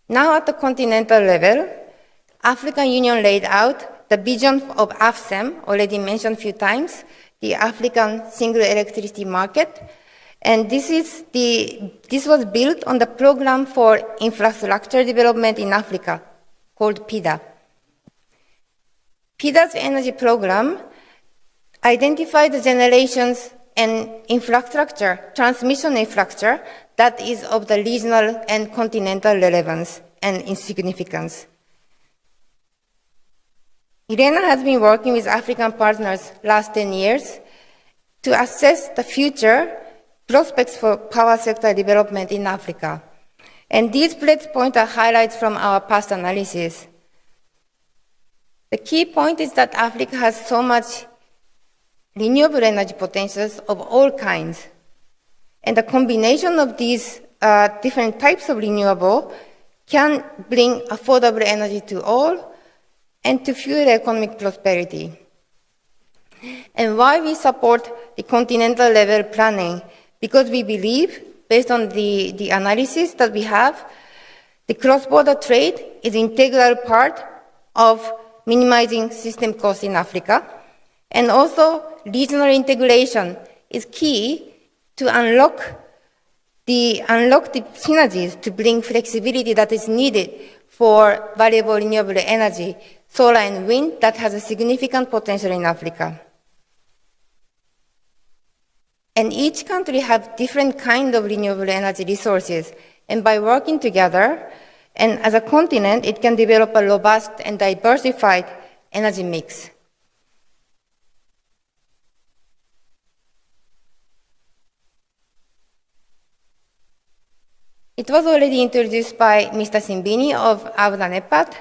Now at the continental level, African Union laid out the vision of AFSEM, already mentioned a few times, the African Single Electricity Market. And this was built on the Program for Infrastructure Development in Africa, called PIDA. PIDA's energy program identified the generations and infrastructure, transmission infrastructure, that is of the regional and continental relevance and significance. IRENA has been working with African partners last 10 years to assess the future prospects for power sector development in Africa. And these bullets point are highlights from our past analysis. The key point is that Africa has so much renewable energy potentials of all kinds. And the combination of these different types of renewable can bring affordable energy to all and to fuel economic prosperity. And why we support the continental level planning? Because we believe, based on the analysis that we have, the cross-border trade is an integral part of minimizing system costs in Africa. And also, regional integration is key to unlock the synergies to bring flexibility that is needed for valuable renewable energy, solar and wind, that has a significant potential in Africa. And each country has different kinds of renewable energy resources. And by working together, and as a continent, it can develop a robust and diversified energy mix. It was already introduced by Mr. Simbini of AUDANEPAD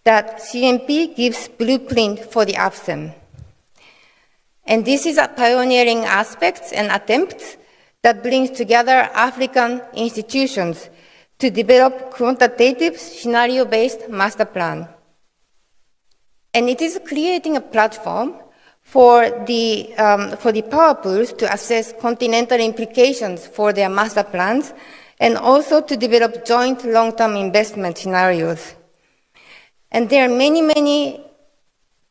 that CMP gives blueprint for the AFSEM. And this is a pioneering aspect and attempt that brings together African institutions to develop quantitative scenario-based master plan. And it is creating a platform for the power pools to assess continental implications for their master plans, and also to develop joint long-term investment scenarios. And there are many, many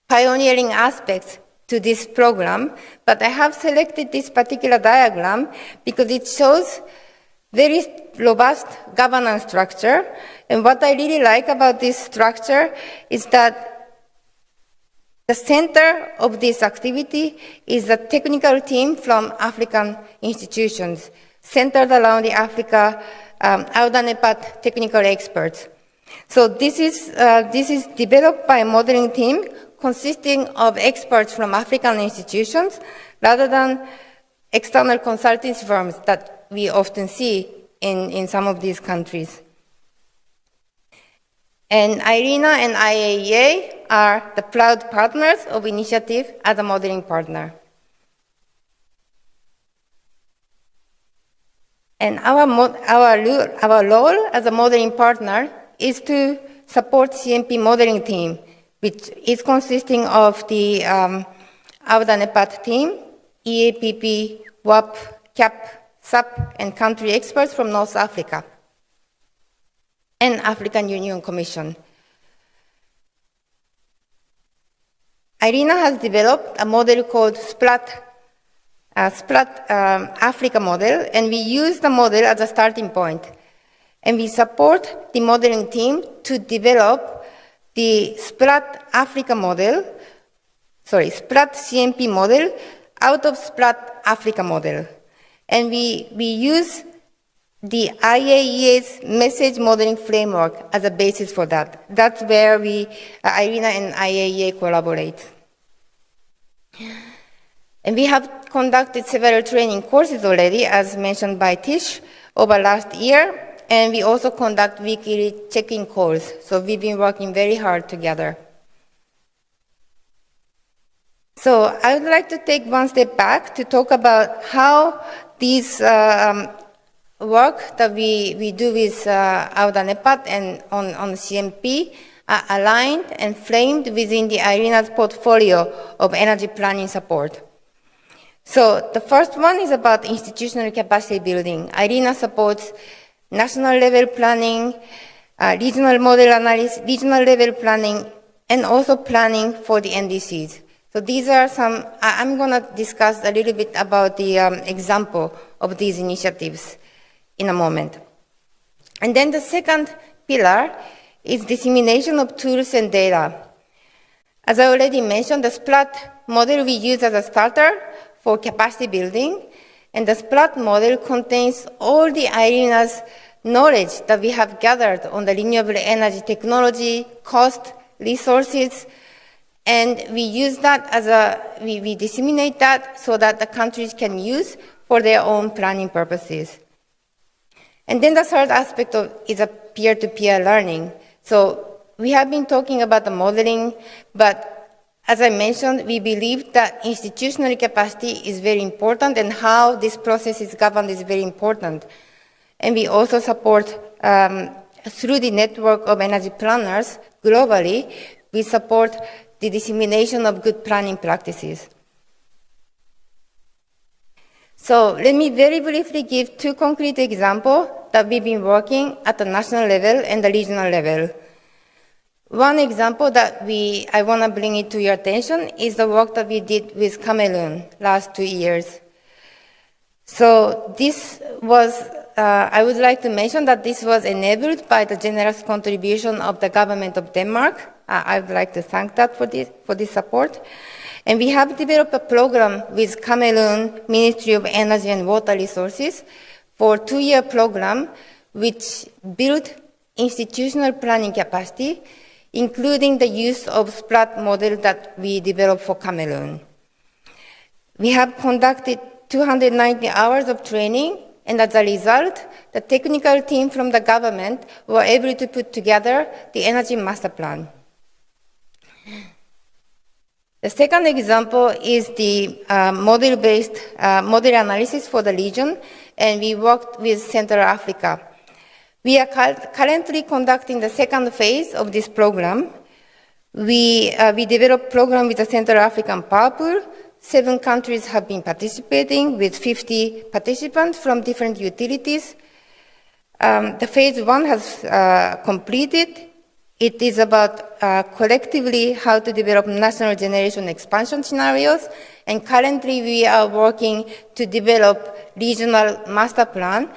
pioneering aspects to this program, but I have selected this particular diagram because it shows very robust governance structure. And what I really like about this structure is that the center of this activity is a technical team from African institutions, centered around the Africa AUDANEPAD technical experts. So this is developed by a modeling team consisting of experts from African institutions rather than external consultancy firms that we often see in some of these countries. And IRENA and IAEA are the proud partners of initiative as a modeling partner. And our role as a modeling partner is to support CMP modeling team, which is consisting of the AUDANEPAD team, EAPP, WAP, CAP, SAP, and country experts from North Africa, and African Union Commission. IRENA has developed a model called SPLAT Africa model, and we use the model as a starting point. And we support the modeling team to develop the SPLAT Africa model, SPLAT CMP model out of SPLAT Africa model. And we use the IAEA's message modeling framework as a basis for that. That's where IRENA and IAEA collaborate. And we have conducted several training courses already, as mentioned by Tish, over last year. And we also conduct weekly check-in calls. So we've been working very hard together. So I would like to take one step back to talk about how these work that we do with AUDANEPAD and on CMP are aligned and framed within the IRENA's portfolio of energy planning support. So the first one is about institutional capacity building. IRENA supports national level planning, regional model analysis, regional level planning, and also planning for the NDCs. So these are some, I'm going to discuss a little bit about the example of these initiatives in a moment. And then the second pillar is dissemination of tools and data. As I already mentioned, the SPLAT model we use as a starter for capacity building, and the SPLAT model contains all the IRENA's knowledge that we have gathered on the renewable energy technology, cost, resources, and we use that we disseminate that so that the countries can use for their own planning purposes. And then the third aspect is a peer-to-peer learning. So we have been talking about the modeling, but as I mentioned, we believe that institutional capacity is very important, and how this process is governed is very important. And we also support, through the network of energy planners globally, we support the dissemination of good planning practices. So let me very briefly give two concrete examples that we've been working at the national level and the regional level. One example that I want to bring it to your attention is the work that we did with Cameroon last 2 years. So this was, I would like to mention that this was enabled by the generous contribution of the government of Denmark. I would like to thank that for this support. And we have developed a program with Cameroon Ministry of Energy and Water Resources for a 2-year program which built institutional planning capacity, including the use of SPLAT model that we developed for Cameroon. We have conducted 290 hours of training, and as a result, the technical team from the government were able to put together the energy master plan. The second example is the model-based model analysis for the region, and we worked with Central Africa. We are currently conducting the second phase of this program, We developed a program with the Central African Power Pool. 7 countries have been participating with 50 participants from different utilities. The phase 1 has completed. It is about collectively how to develop national generation expansion scenarios. And currently we are working to develop regional master plan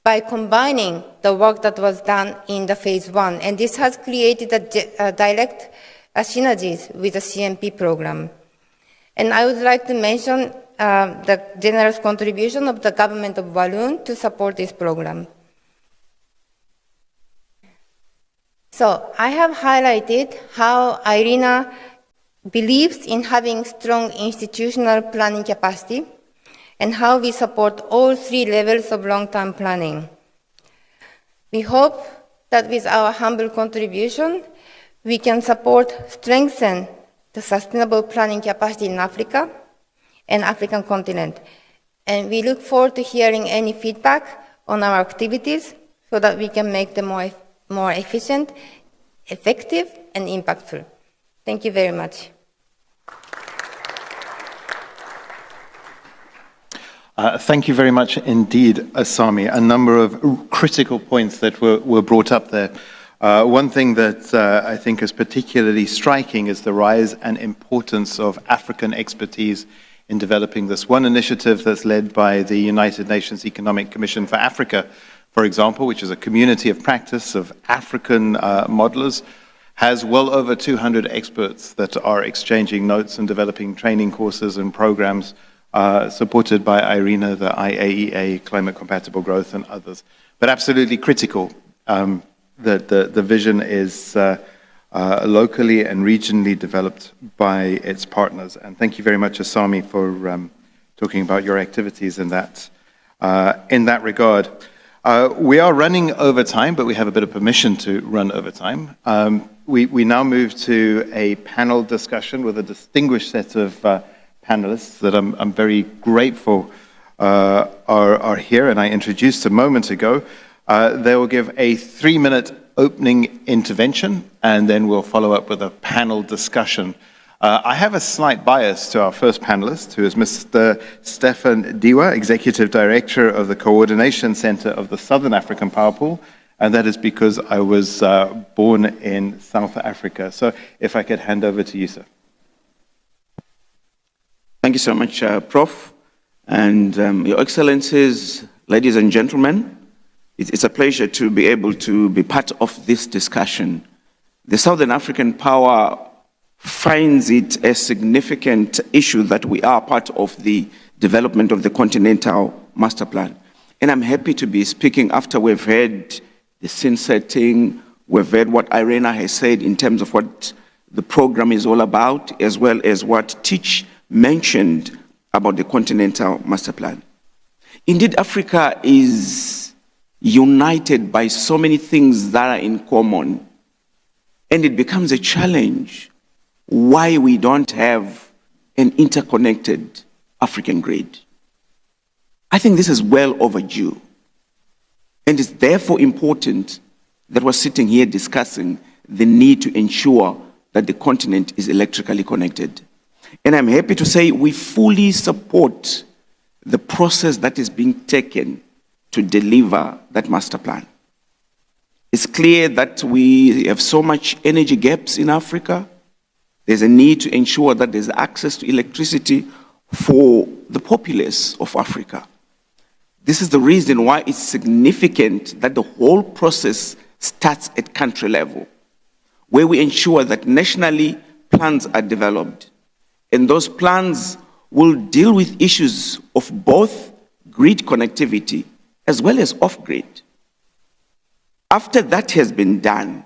by combining the work that was done in the phase 1. And this has created a direct synergies with the CMP program. And I would like to mention the generous contribution of the government of Walloon to support this program. So I have highlighted how IRENA believes in having strong institutional planning capacity and how we support all 3 levels of long-term planning. We hope that with our humble contribution, we can strengthen the sustainable planning capacity in Africa and African continent. And we look forward to hearing any feedback on our activities so that we can make them more efficient, effective, and impactful. Thank you very much. Thank you very much indeed, Asami. A number of critical points that were brought up there. One thing that I think is particularly striking is the rise and importance of African expertise in developing this. One initiative that's led by the United Nations Economic Commission for Africa, for example, which is a community of practice of African modelers, has well over 200 experts that are exchanging notes and developing training courses and programs supported by IRENA, the IAEA, Climate Compatible Growth, and others. But absolutely critical that the vision is locally and regionally developed by its partners. And thank you very much, Asami, for talking about your activities in that regard. We are running over time, but we have a bit of permission to run over time. We now move to a panel discussion with a distinguished set of panelists that I'm very grateful are here, and I introduced a moment ago. They will give a 3-minute opening intervention, and then we'll follow up with a panel discussion. I have a slight bias to our first panelist, who is Mr. Stefan Diwa, Executive Director of the Coordination Center of the Southern African Power Pool, and that is because I was born in South Africa. So if I could hand over to you, sir. Thank you so much, Prof. And Your Excellencies, ladies and gentlemen, it's a pleasure to be able to be part of this discussion. The Southern African Power finds it a significant issue that we are part of the development of the Continental Master Plan. And I'm happy to be speaking after we've heard the scene setting, we've heard what IRENA has said in terms of what the program is all about, as well as what Teach mentioned about the Continental Master Plan. Indeed, Africa is united by so many things that are in common, and it becomes a challenge why we don't have an interconnected African grid. I think this is well overdue, and it's therefore important that we're sitting here discussing the need to ensure that the continent is electrically connected. And I'm happy to say we fully support the process that is being taken to deliver that master plan. It's clear that we have so much energy gaps in Africa. There's a need to ensure that there's access to electricity for the populace of Africa. This is the reason why it's significant that the whole process starts at country level, where we ensure that nationally plans are developed. And those plans will deal with issues of both grid connectivity as well as off-grid. After that has been done,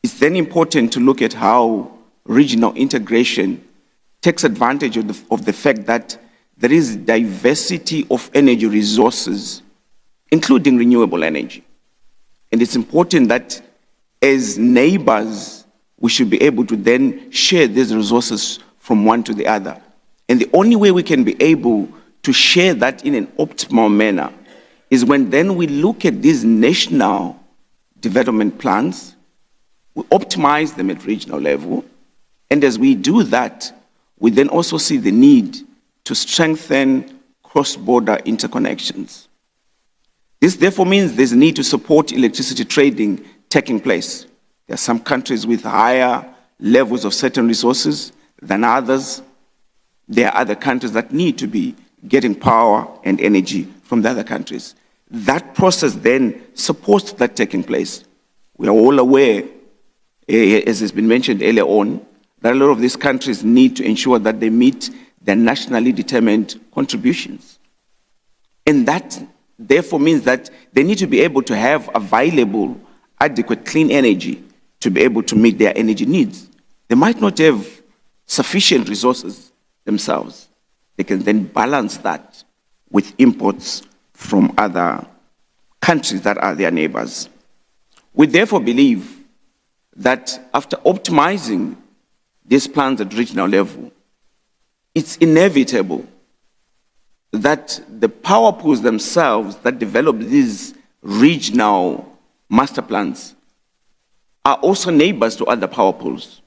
it's then important to look at how regional integration takes advantage of the fact that there is diversity of energy resources, including renewable energy. And it's important that as neighbors, we should be able to then share these resources from one to the other. And the only way we can be able to share that in an optimal manner is when then we look at these national development plans, we optimize them at regional level. And as we do that, we then also see the need to strengthen cross-border interconnections. This therefore means there's a need to support electricity trading taking place. There are some countries with higher levels of certain resources than others. There are other countries that need to be getting power and energy from the other countries. That process then supports that taking place. We are all aware, as has been mentioned earlier on, that a lot of these countries need to ensure that they meet their nationally determined contributions. And that therefore means that they need to be able to have available, adequate, clean energy to be able to meet their energy needs. They might not have sufficient resources themselves. They can then balance that with imports from other countries that are their neighbors. We therefore believe that after optimizing these plans at regional level, it's inevitable that the power pools themselves that develop these regional master plans are also neighbors to other power pools.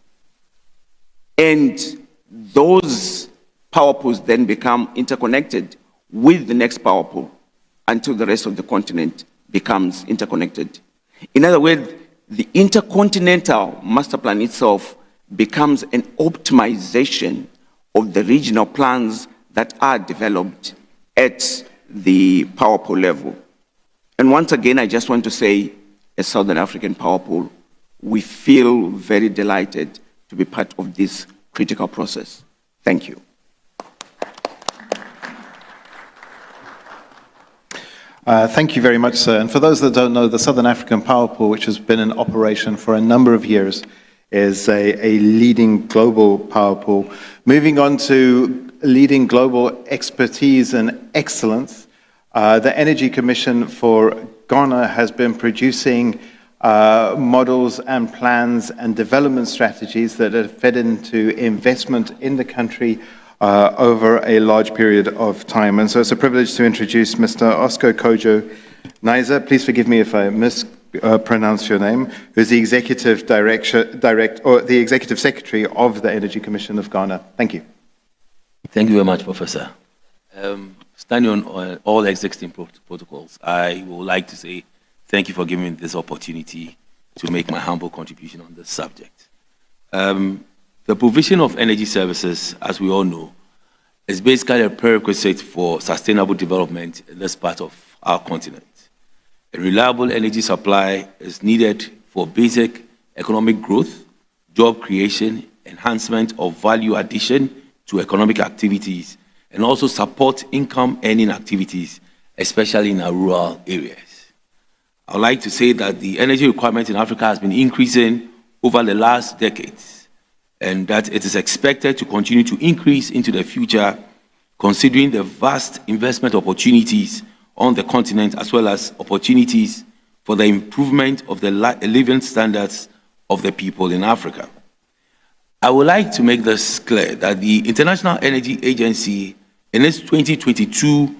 And those power pools then become interconnected with the next power pool until the rest of the continent becomes interconnected. In other words, the intercontinental master plan itself becomes an optimization of the regional plans that are developed at the power pool level. And once again, I just want to say, as Southern African Power Pool, we feel very delighted to be part of this critical process. Thank you. Thank you very much, sir. And for those that don't know, the Southern African Power Pool, which has been in operation for a number of years, is a leading global power pool. Moving on to leading global expertise and excellence, the Energy Commission for Ghana has been producing models and plans and development strategies that have fed into investment in the country over a large period of time. And so it's a privilege to introduce Mr. Oscar Kojo Niza. Please forgive me if I mispronounce your name, who's the Executive the Executive Secretary of the Energy Commission of Ghana. Thank you. Thank you very much, Professor. Standing on all existing protocols, I would like to say thank you for giving me this opportunity to make my humble contribution on this subject. The provision of energy services, as we all know, is basically a prerequisite for sustainable development in this part of our continent. A reliable energy supply is needed for basic economic growth, job creation, enhancement of value addition to economic activities, and also support income-earning activities, especially in our rural areas. I would like to say that the energy requirement in Africa has been increasing over the last decades, and that it is expected to continue to increase into the future, considering the vast investment opportunities on the continent, as well as opportunities for the improvement of the living standards of the people in Africa. I would like to make this clear that the International Energy Agency, in its 2022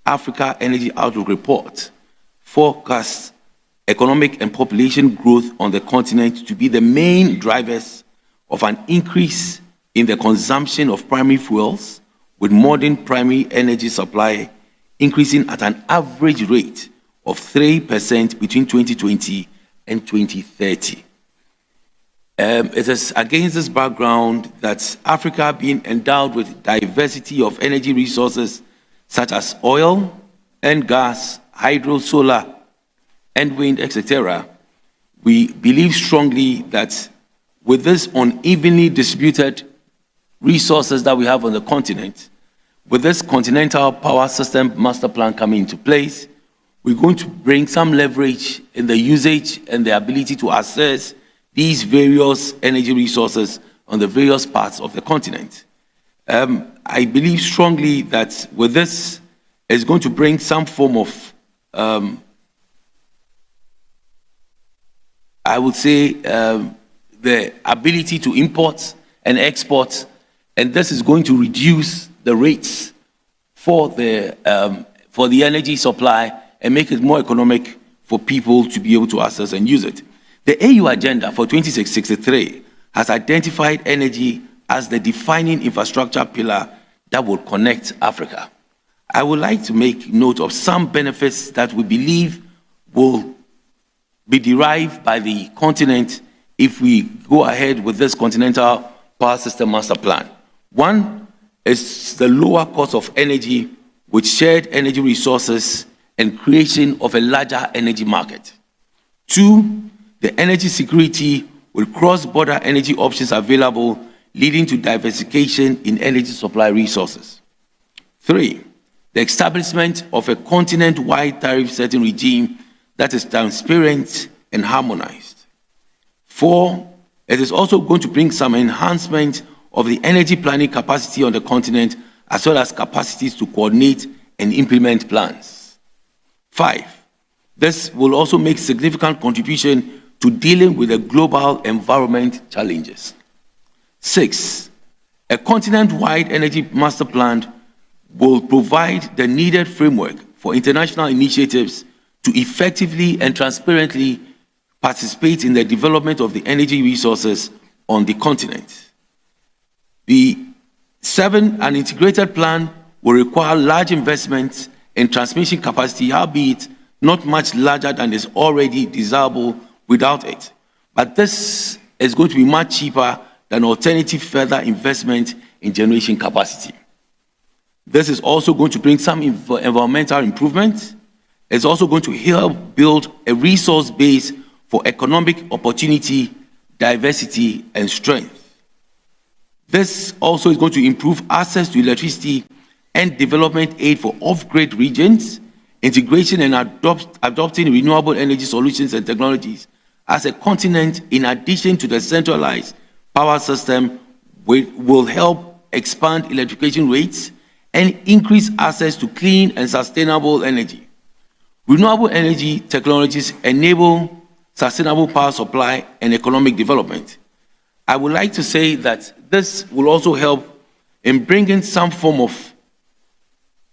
Africa Energy Outlook Report, forecasts economic and population growth on the continent to be the main drivers of an increase in the consumption of primary fuels, with modern primary energy supply increasing at an average rate of 3% between 2020 and 2030. It is against this background that Africa, being endowed with diversity of energy resources such as oil and gas, hydro, solar, and wind, etc., we believe strongly that with this unevenly distributed resources that we have on the continent, with this continental power system master plan coming into place, we're going to bring some leverage in the usage and the ability to access these various energy resources on the various parts of the continent. I believe strongly that with this, it's going to bring some form of, I would say, the ability to import and export, and this is going to reduce the rates for the energy supply and make it more economic for people to be able to access and use it. The AU Agenda for 2063 has identified energy as the defining infrastructure pillar that will connect Africa. I would like to make note of some benefits that we believe will be derived by the continent if we go ahead with this Continental Power System Master Plan. One is the lower cost of energy with shared energy resources and creation of a larger energy market. Two, the energy security with cross-border energy options available, leading to diversification in energy supply resources. Three, the establishment of a continent-wide tariff setting regime that is transparent and harmonized. Four, it is also going to bring some enhancement of the energy planning capacity on the continent, as well as capacities to coordinate and implement plans. Five, this will also make significant contribution to dealing with the global environment challenges. Six, a continent-wide energy master plan will provide the needed framework for international initiatives to effectively and transparently participate in the development of the energy resources on the continent. Seven, an integrated plan will require large investments in transmission capacity, albeit not much larger than is already desirable without it. But this is going to be much cheaper than alternative further investment in generation capacity. This is also going to bring some environmental improvements. It's also going to help build a resource base for economic opportunity, diversity, and strength. This also is going to improve access to electricity and development aid for off-grid regions, integration and adopting renewable energy solutions and technologies as a continent, in addition to the centralized power system, will help expand electrification rates and increase access to clean and sustainable energy. Renewable energy technologies enable sustainable power supply and economic development. I would like to say that this will also help in bringing some form of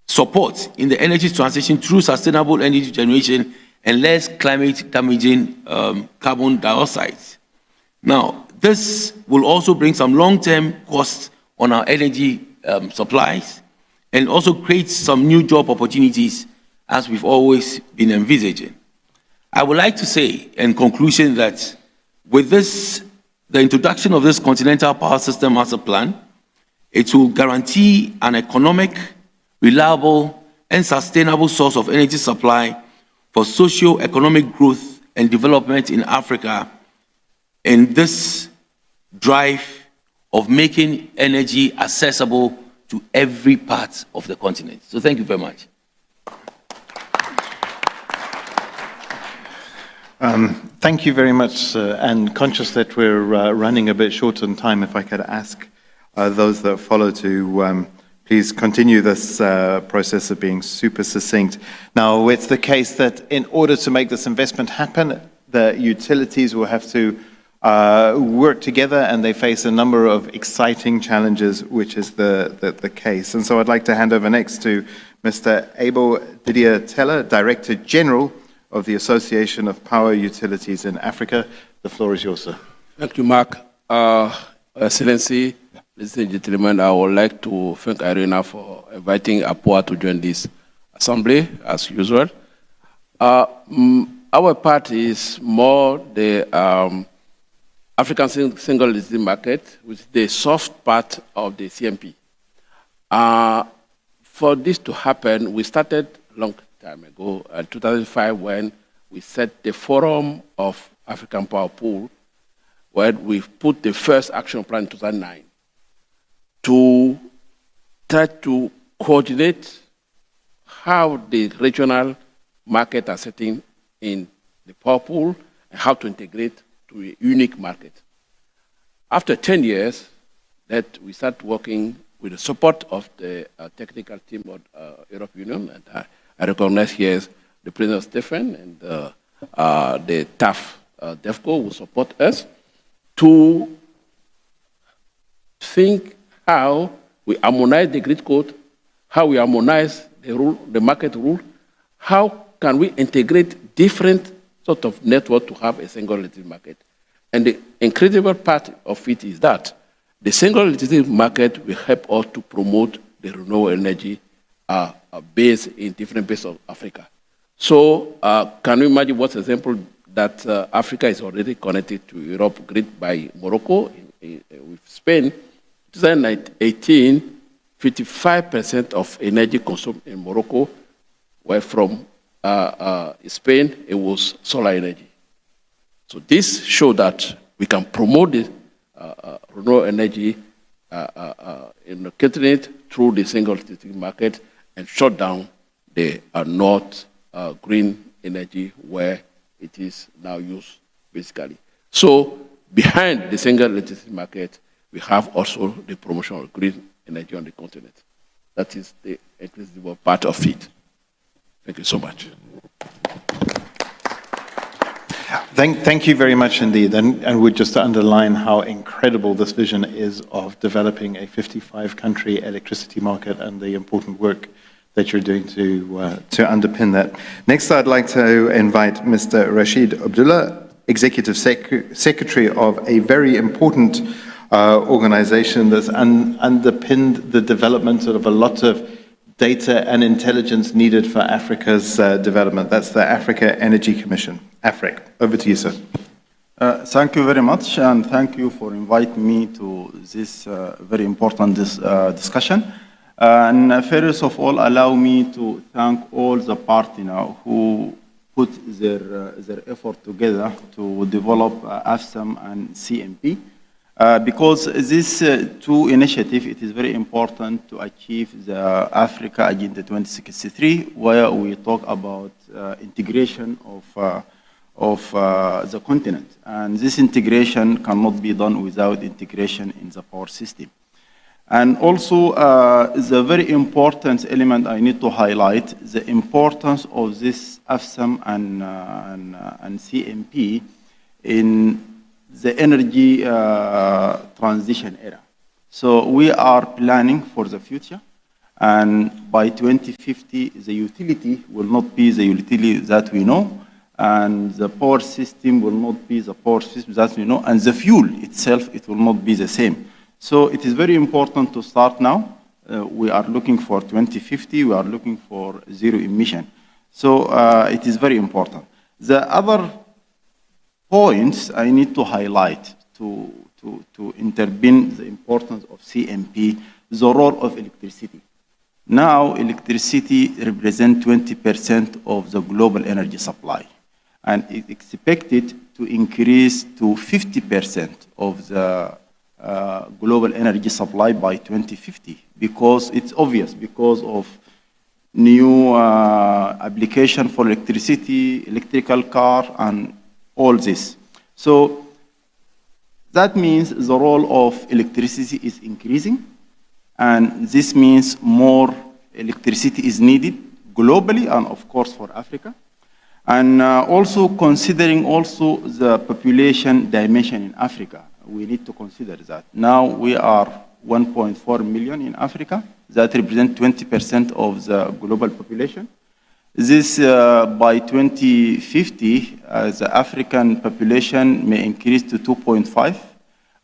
support in the energy transition through sustainable energy generation and less climate-damaging carbon dioxide. Now, this will also bring some long-term costs on our energy supplies and also create some new job opportunities, as we've always been envisaging. I would like to say, in conclusion, that with this, the introduction of this Continental Power System Master Plan, it will guarantee an economic, reliable, and sustainable source of energy supply for socio-economic growth and development in Africa in this drive of making energy accessible to every part of the continent. So thank you very much. Thank you very much, and conscious that we're running a bit short on time, if I could ask those that follow to please continue this process of being super succinct. Now, it's the case that in order to make this investment happen, the utilities will have to work together, and they face a number of exciting challenges, which is the case. And so I'd like to hand over next to Mr. Abel Didier Teller, Director General of the Association of Power Utilities in Africa. The floor is yours, sir. Thank you, Mark. Excellency, ladies and gentlemen, I would like to thank IRENA for inviting APOA to join this assembly, as usual. Our part is more the African single electricity market, which is the soft part of the CMP. For this to happen, we started long time ago, 2005, when we set the Forum of African Power Pool, where we put the first action plan in 2009 to try to coordinate how the regional market are setting in the power pool and how to integrate to a unique market. After 10 years, that we start working with the support of the technical team of European Union, and I recognize here the President Stephen and the TAF DEFCO will support us to think how we harmonize the grid code, how we harmonize the market rule, how can we integrate different sort of network to have a single electricity market. And the incredible part of it is that the single electricity market will help us to promote the renewable energy based in different parts of Africa. So can you imagine what's the example that Africa is already connected to Europe grid by Morocco with Spain? 2018, 55% of energy consumed in Morocco were from Spain. It was solar energy. So this shows that we can promote the renewable energy in the continent through the single electricity market and shut down the not green energy where it is now used basically. So behind the single electricity market, we have also the promotion of green energy on the continent. That is the incredible part of it. Thank you so much. Thank you very much indeed. And would just to underline how incredible this vision is of developing a 55-country electricity market and the important work that you're doing to underpin that. Next, I'd like to invite Mr. Rashid Abdullah, Executive Secretary of a very important organization that's underpinned the development of a lot of data and intelligence needed for Africa's development. That's the Africa Energy Commission, AFREC. Over to you, sir. Thank you very much, and thank you for inviting me to this very important discussion. And first of all, allow me to thank all the partners who put their effort together to develop AFSAM and CMP. Because these two initiatives, it is very important to achieve the Africa Agenda 2063, where we talk about integration of the continent. And this integration cannot be done without integration in the power system. And also, the very important element I need to highlight, the importance of this AFSAM and CMP in the energy transition era. So we are planning for the future, and by 2050, the utility will not be the utility that we know, and the power system will not be the power system that we know, and the fuel itself, it will not be the same. So it is very important to start now. We are looking for 2050, we are looking for zero emission. So it is very important. The other points I need to highlight to intervene the importance of CMP, the role of electricity. Now, electricity represents 20% of the global energy supply, and it's expected to increase to 50% of the global energy supply by 2050, because it's obvious, because of new application for electricity, electrical car, and all this. So that means the role of electricity is increasing, and this means more electricity is needed globally and of course for Africa. And also considering also the population dimension in Africa, we need to consider that. Now we are 1.4 million in Africa, that represents 20% of the global population. This, by 2050, the African population may increase to 2.5,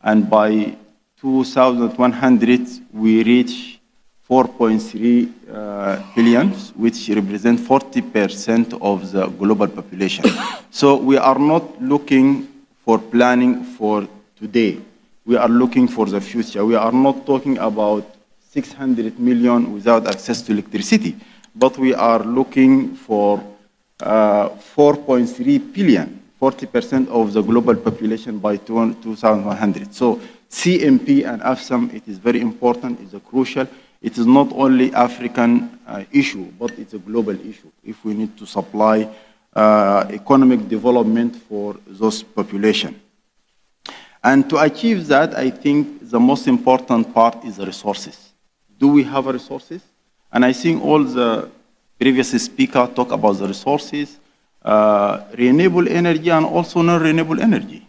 and by 2100, we reach 4.3 billion, which represents 40% of the global population. So we are not looking for planning for today. We are looking for the future. We are not talking about 600 million without access to electricity, but we are looking for 4.3 billion, 40% of the global population by 2100. So CMP and AFSAM, it is very important, it's a crucial. It is not only African issue, but it's a global issue if we need to supply economic development for those population. And to achieve that, I think the most important part is the resources. Do we have resources? And I think all the previous speakers talk about the resources, renewable energy and also non-renewable energy.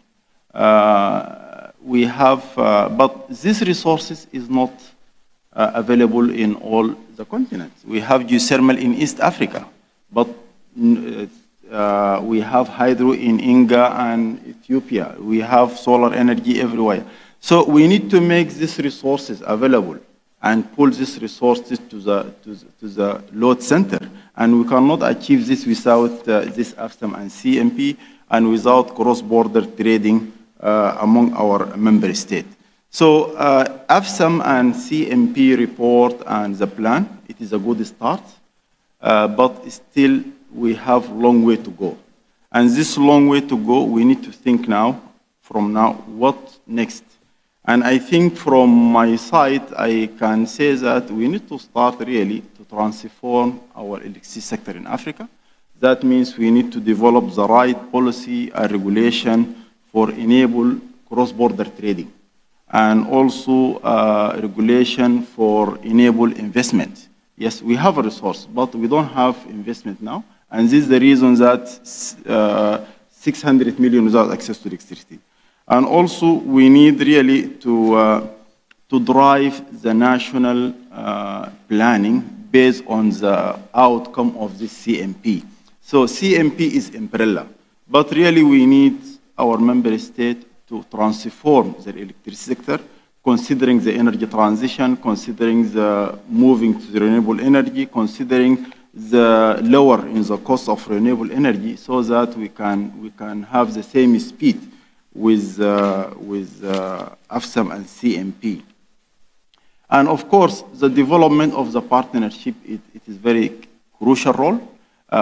We have, but these resources is not available in all the continents. We have geothermal in East Africa, but We have hydro in Inga and Ethiopia. We have solar energy everywhere. So we need to make these resources available and pull these resources to the load center. And we cannot achieve this without this AFSAM and CMP and without cross-border trading among our member states. So AFSAM and CMP report and the plan, it is a good start, but still we have a long way to go. And this long way to go, we need to think now, from now, what next? And I think from my side, I can say that we need to start really to transform our electricity sector in Africa. That means we need to develop the right policy and regulation for enable cross-border trading, and also regulation for enable investment. Yes, we have a resource, but we don't have investment now, and this is the reason that 600 million without access to electricity. And also, we need really to drive the national planning based on the outcome of this CMP. So CMP is umbrella, but really we need our member state to transform the electricity sector, considering the energy transition, considering the moving to the renewable energy, considering the lower in the cost of renewable energy, so that we can have the same speed with AFSAM and CMP. And of course, the development of the partnership, it is very crucial role.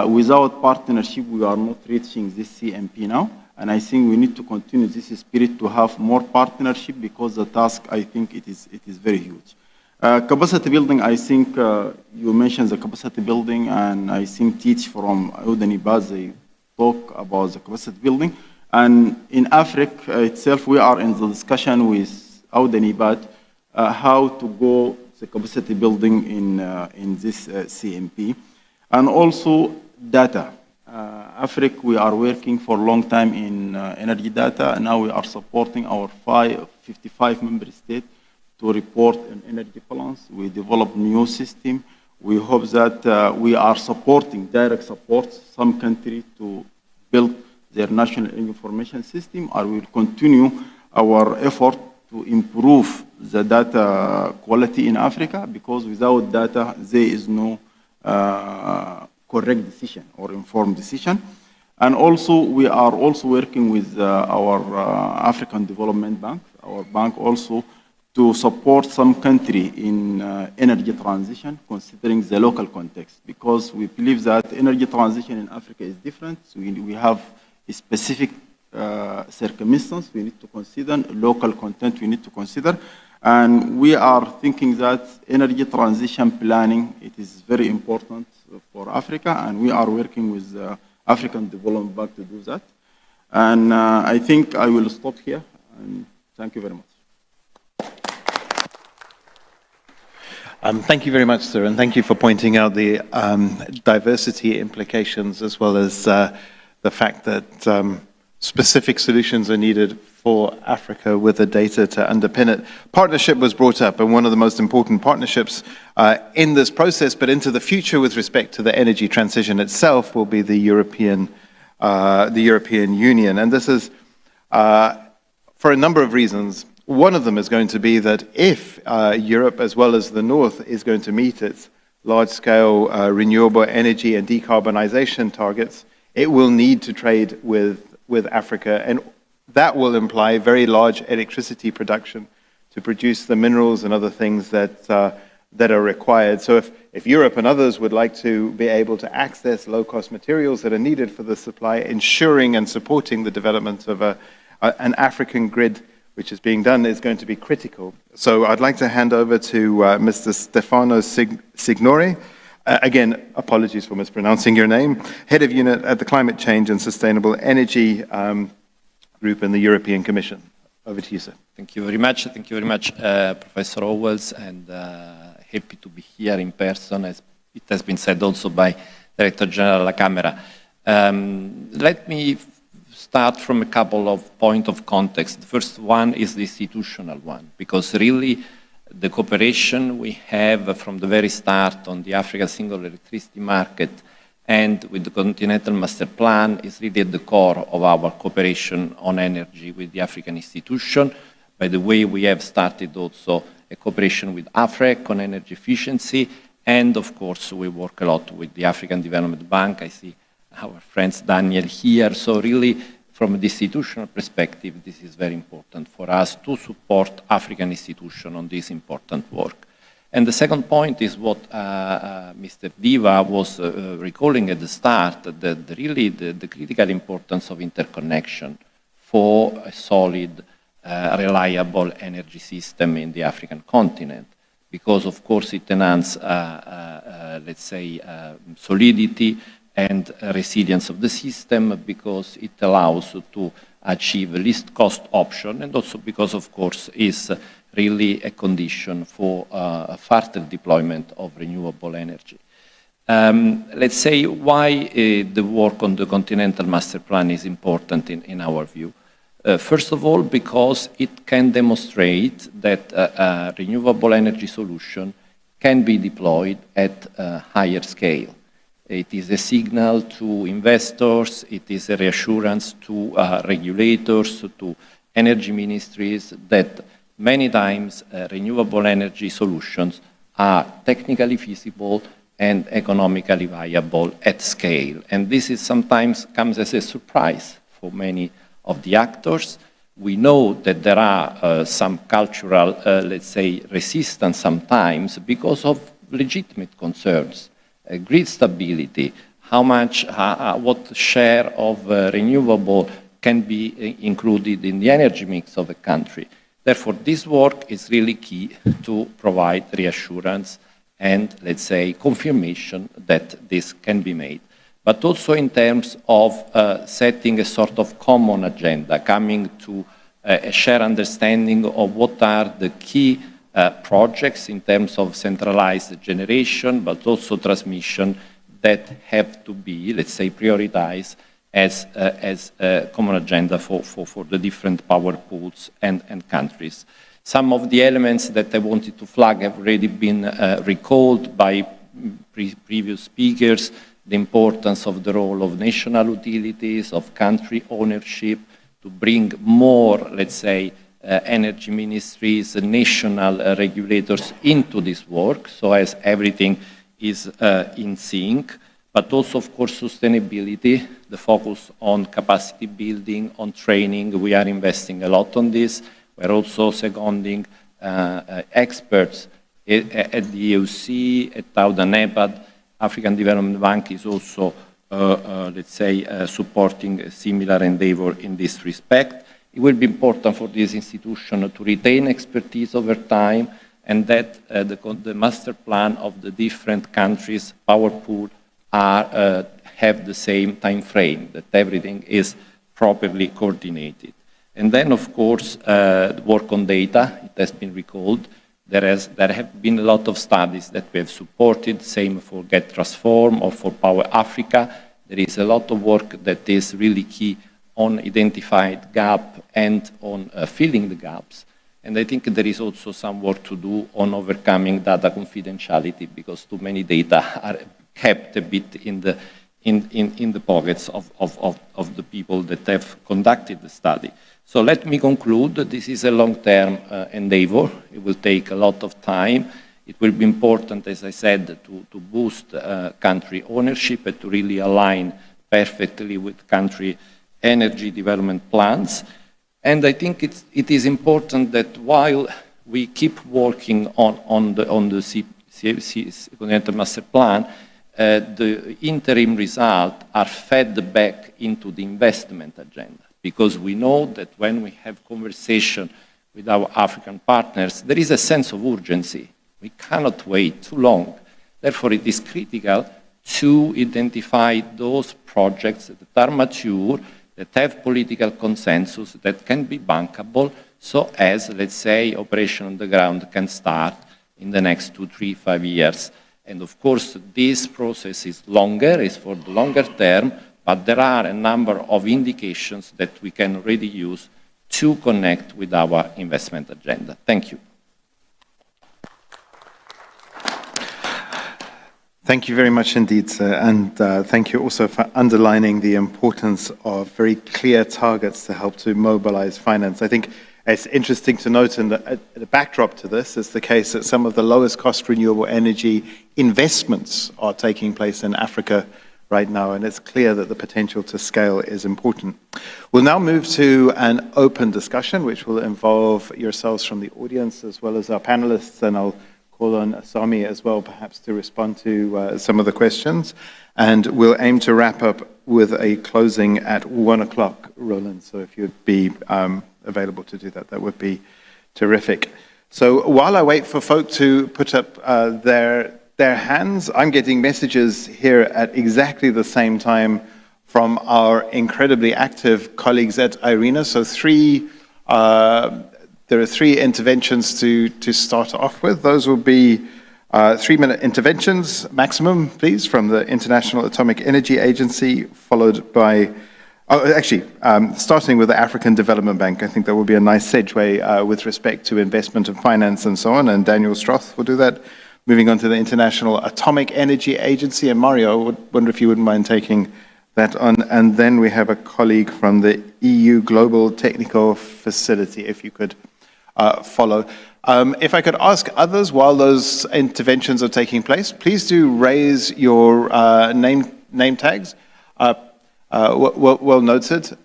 Without partnership, we are not reaching this CMP now. And I think we need to continue this spirit to have more partnership, because the task, I think it is very huge. Capacity building, I think you mentioned the capacity building, and I think Teach from AUDANEPAD, they talk about the capacity building. And in Africa itself, we are in the discussion with AUDANEPAD how to go the capacity building in this CMP. And also data. Africa, we are working for a long time in energy data, and now we are supporting our 55 member states to report on energy balance. We develop new system. We hope that we are supporting, direct support, some country to build their national information system, or we will continue our effort to improve the data quality in Africa, because without data, there is no correct decision or informed decision. And also, we are also working with our African Development Bank, our bank also, to support some country in energy transition, considering the local context, because we believe that energy transition in Africa is different. So we have a specific circumstance we need to consider, local content we need to consider, and we are thinking that energy transition planning, it is very important for Africa, and we are working with the African Development Bank to do that. And I think I will stop here, and thank you very much. Thank you very much, sir, and thank you for pointing out the diversity implications, as well as the fact that specific solutions are needed for Africa with the data to underpin it. Partnership was brought up, and one of the most important partnerships in this process, but into the future with respect to the energy transition itself, will be the European Union. And this is for a number of reasons. One of them is going to be that if Europe, as well as the North, is going to meet its large-scale renewable energy and decarbonization targets, it will need to trade with Africa, and that will imply very large electricity production to produce the minerals and other things that are required. So if Europe and others would like to be able to access low-cost materials that are needed for the supply, ensuring and supporting the development of an African grid, which is being done, is going to be critical. So I'd like to hand over to Mr. Stefano Signori. Again, apologies for mispronouncing your name. Head of Unit at the Climate Change and Sustainable Energy Group in the European Commission. Over to you, sir. Thank you very much. Thank you very much, Professor Owens, and happy to be here in person, as it has been said also by Director General La Camera. Let me start from a couple of points of context. The first one is the institutional one, because really the cooperation we have from the very start on the Africa single electricity market and with the Continental Master Plan is really at the core of our cooperation on energy with the African institution. By the way, we have started also a cooperation with AFREC on energy efficiency, and of course we work a lot with the African Development Bank. I see our friends Daniel here, so really from an institutional perspective this is very important for us to support African institutions on this important work. And the second point is what Mr. Diva was recalling at the start, really the critical importance of interconnection for a solid, reliable energy system in the African continent. Because of course it enhances, let's say, solidity and resilience of the system, because it allows to achieve a least cost option, and also because of course is really a condition for further deployment of renewable energy. Let's say why the work on the Continental Master Plan is important in our view. First of all, because it can demonstrate that a renewable energy solution can be deployed at a higher scale. It is a signal to investors, it is a reassurance to regulators, to energy ministries that many times renewable energy solutions are technically feasible and economically viable at scale. And this is sometimes comes as a surprise for many of the actors. We know that there are some cultural, let's say, resistance sometimes because of legitimate concerns. Grid stability, how much, what share of renewable can be included in the energy mix of a country. Therefore, this work is really key to provide reassurance and, let's say, confirmation that this can be made. But also in terms of setting a sort of common agenda, coming to a shared understanding of what are the key projects in terms of centralized generation, but also transmission that have to be, let's say, prioritized as a common agenda for the different power pools and countries. Some of the elements that I wanted to flag have already been recalled by previous speakers, the importance of the role of national utilities, of country ownership, to bring more, let's say, energy ministries, national regulators into this work, so as everything is in sync, but also, of course, sustainability, the focus on capacity building, on training. We are investing a lot on this. We're also seconding experts at the EUC, at AUDANEPAD. African Development Bank is also, let's say, supporting a similar endeavor in this respect. It will be important for this institution to retain expertise over time, and that the master plan of the different countries' power pool have the same time frame, that everything is properly coordinated. And then, of course, work on data, it has been recalled. There have been a lot of studies that we have supported, same for Get Transform or for Power Africa. There is a lot of work that is really key on identified gap and on filling the gaps. And I think there is also some work to do on overcoming data confidentiality, because too many data are kept a bit in the pockets of the people that have conducted the study. So let me conclude. This is a long-term endeavor. It will take a lot of time. It will be important, as I said, to boost country ownership and to really align perfectly with country energy development plans. And I think it is important that while we keep working on the Continental Master Plan, the interim results are fed back into the investment agenda. Because we know that when we have conversation with our African partners, there is a sense of urgency. We cannot wait too long. Therefore, it is critical to identify those projects that are mature, that have political consensus, that can be bankable, so as, let's say, operation on the ground can start in the next 2, 3, 5 years. And of course, this process is longer, is for the longer term, but there are a number of indications that we can already use to connect with our investment agenda. Thank you. Thank you very much indeed, sir. And thank you also for underlining the importance of very clear targets to help to mobilize finance. I think it's interesting to note in the backdrop to this is the case that some of the lowest cost renewable energy investments are taking place in Africa right now, and it's clear that the potential to scale is important. We'll now move to an open discussion, which will involve yourselves from the audience as well as our panelists, and I'll call on Asami as well, perhaps to respond to some of the questions. And we'll aim to wrap up with a closing at 1 o'clock, Roland. So if you'd be available to do that, that would be terrific. So while I wait for folk to put up their hands, I'm getting messages here at exactly the same time from our incredibly active colleagues at IRENA. So there are 3 interventions to start off with. Those will be 3-minute interventions maximum, please, from the International Atomic Energy Agency, followed by, starting with the African Development Bank. I think that will be a nice segue with respect to investment and finance and so on, and Daniel Stroth will do that. Moving on to the International Atomic Energy Agency, and Mario, I would wonder if you wouldn't mind taking that on. And then we have a colleague from the EU Global Technical Facility, if you could follow. If I could ask others while those interventions are taking place, please do raise your name tags. Well noted.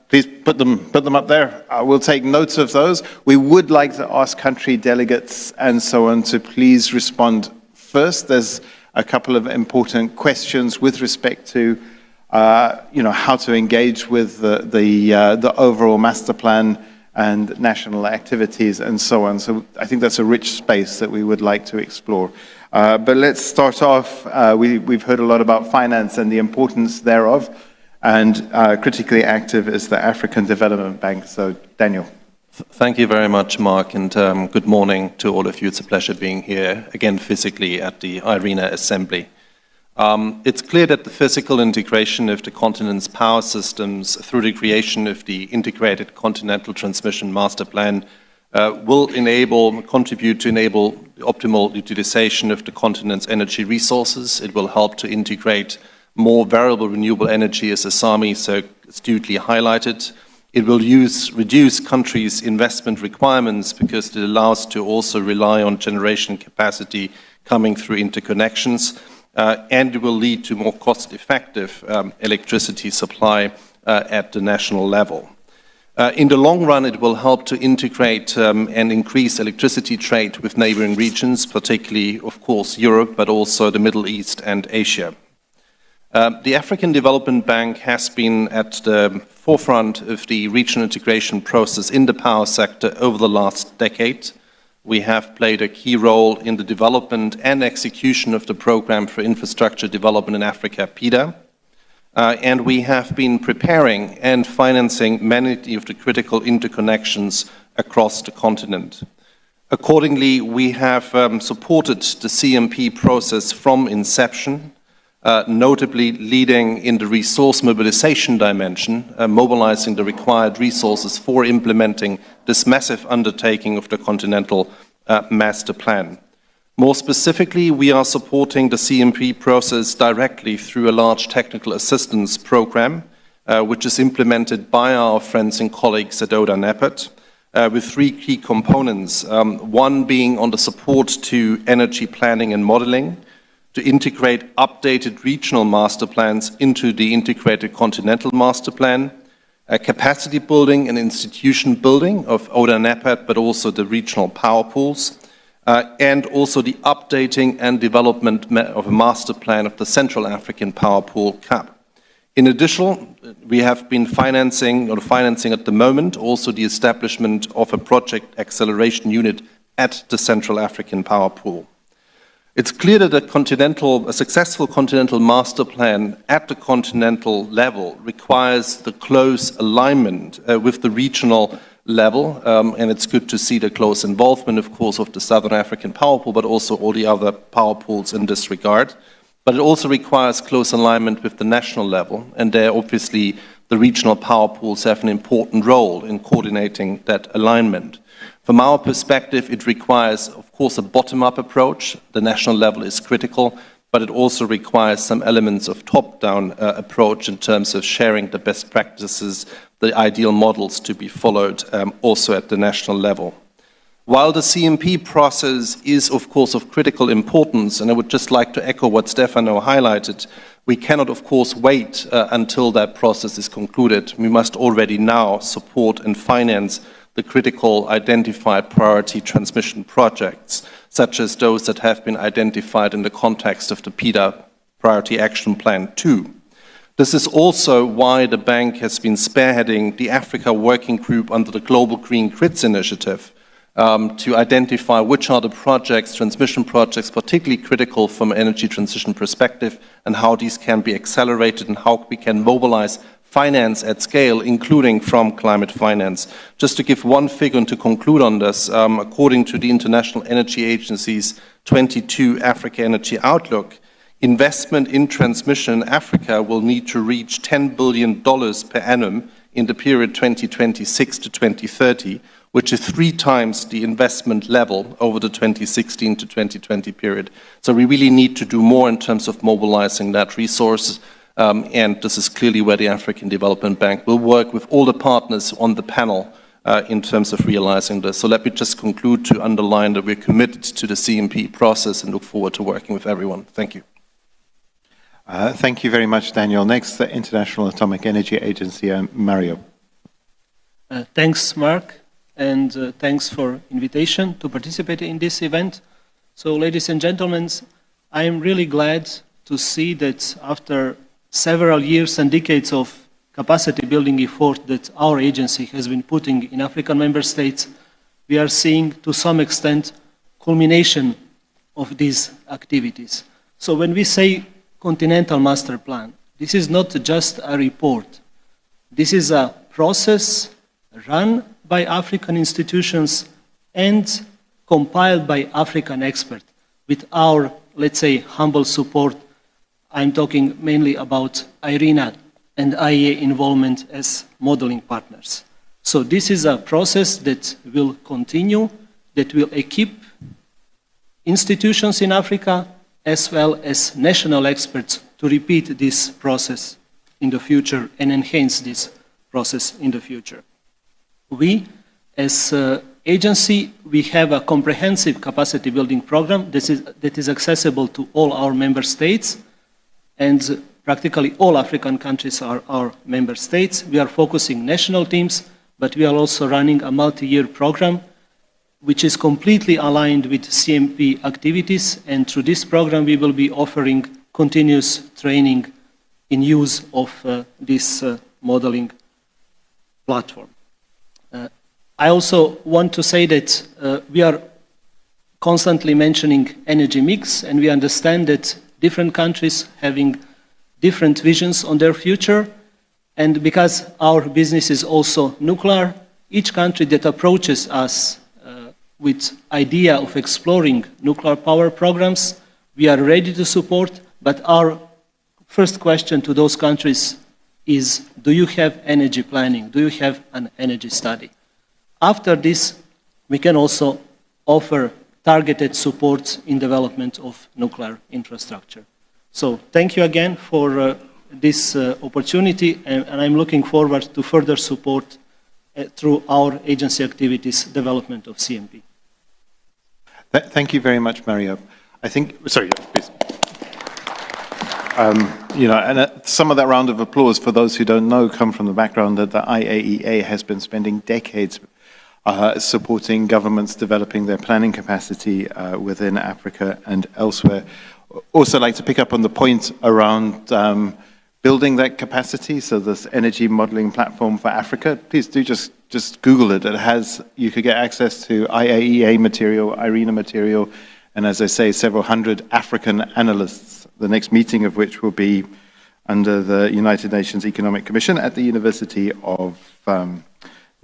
Please put them up there. We'll take notes of those. We would like to ask country delegates and so on to please respond first. There's a couple of important questions with respect to how to engage with the overall master plan and national activities and so on. So I think that's a rich space that we would like to explore. But let's start off. We've heard a lot about finance and the importance thereof, and critically active is the African Development Bank. So Daniel. Thank you very much, Mark, and good morning to all of you. It's a pleasure being here again physically at the IRENA Assembly. It's clear that the physical integration of the continent's power systems through the creation of the Integrated Continental Transmission Master Plan will contribute to enable the optimal utilization of the continent's energy resources. It will help to integrate more variable renewable energy, as Asami so astutely highlighted. It will reduce countries' investment requirements because it allows to also rely on generation capacity coming through interconnections. And it will lead to more cost-effective electricity supply at the national level. In the long run, it will help to integrate and increase electricity trade with neighboring regions, particularly, of course, Europe, but also the Middle East and Asia. The African Development Bank has been at the forefront of the regional integration process in the power sector over the last decade. We have played a key role in the development and execution of the Programme for Infrastructure Development in Africa, PIDA, and we have been preparing and financing many of the critical interconnections across the continent. Accordingly, we have supported the CMP process from inception, notably leading in the resource mobilization dimension, mobilizing the required resources for implementing this massive undertaking of the Continental Master Plan. More specifically, we are supporting the CMP process directly through a large technical assistance program, which is implemented by our friends and colleagues at AUDANEPAD, with 3 key components, one being on the support to energy planning and modeling, to integrate updated regional master plans into the integrated continental master plan, capacity building and institution building of AUDANEPAD, but also the regional power pools, and also the updating and development of a master plan of the Central African Power Pool, CAP. In addition, we have been financing at the moment also the establishment of a project acceleration unit at the Central African Power Pool. It's clear that a successful continental master plan at the continental level requires the close alignment with the regional level, and it's good to see the close involvement, of course, of the Southern African Power Pool, but also all the other power pools in this regard. But it also requires close alignment with the national level, and there obviously the regional power pools have an important role in coordinating that alignment. From our perspective, it requires, of course, a bottom-up approach. The national level is critical, but it also requires some elements of top-down approach in terms of sharing the best practices, the ideal models to be followed also at the national level. While the CMP process is, of course, of critical importance, and I would just like to echo what Stefano highlighted, we cannot, of course, wait until that process is concluded. We must already now support and finance the critical identified priority transmission projects, such as those that have been identified in the context of the PIDA Priority Action Plan 2. This is also why the bank has been spearheading the Africa Working Group under the Global Green Grids Initiative to identify which are the projects, transmission projects, particularly critical from an energy transition perspective, and how these can be accelerated and how we can mobilize finance at scale, including from climate finance. Just to give one figure and to conclude on this, according to the International Energy Agency's 22 Africa Energy Outlook, investment in transmission in Africa will need to reach $10 billion per annum in the period 2026 to 2030, which is 3 times the investment level over the 2016 to 2020 period. So we really need to do more in terms of mobilizing that resource. And this is clearly where the African Development Bank will work with all the partners on the panel in terms of realizing this. So let me just conclude to underline that we're committed to the CMP process and look forward to working with everyone. Thank you. Thank you very much, Daniel. Next, the International Atomic Energy Agency, Mario. Thanks, Mark, and thanks for invitation to participate in this event. So, ladies and gentlemen, I am really glad to see that after several years and decades of capacity building effort that our agency has been putting in African member states, we are seeing to some extent culmination of these activities. So when we say Continental Master Plan, this is not just a report. This is a process run by African institutions and compiled by African experts with our, let's say, humble support. I'm talking mainly about IRENA and IEA involvement as modeling partners. So this is a process that will continue, that will equip institutions in Africa as well as national experts to repeat this process in the future and enhance this process in the future. We, as agency, we have a comprehensive capacity building program that is accessible to all our member states, and practically all African countries are our member states. We are focusing national teams, but we are also running a multi-year program which is completely aligned with CMP activities, and through this program we will be offering continuous training in use of this modeling platform. I also want to say that we are constantly mentioning energy mix, and we understand that different countries having different visions on their future, and because our business is also nuclear, each country that approaches us with idea of exploring nuclear power programs, we are ready to support, but our first question to those countries is, do you have energy planning? Do you have an energy study? After this, we can also offer targeted support in development of nuclear infrastructure. So thank you again for this opportunity, and I'm looking forward to further support through our agency activities development of CMP. Thank you very much, Mario. I think, sorry, please. And some of that round of applause, for those who don't know, come from the background that the IAEA has been spending decades supporting governments developing their planning capacity within Africa and elsewhere. Also like to pick up on the point around building that capacity, so this energy modeling platform for Africa. Please do just Google it. It has, you could get access to IAEA material, IRENA material, and as I say, several hundred African analysts, the next meeting of which will be under the United Nations Economic Commission at the University of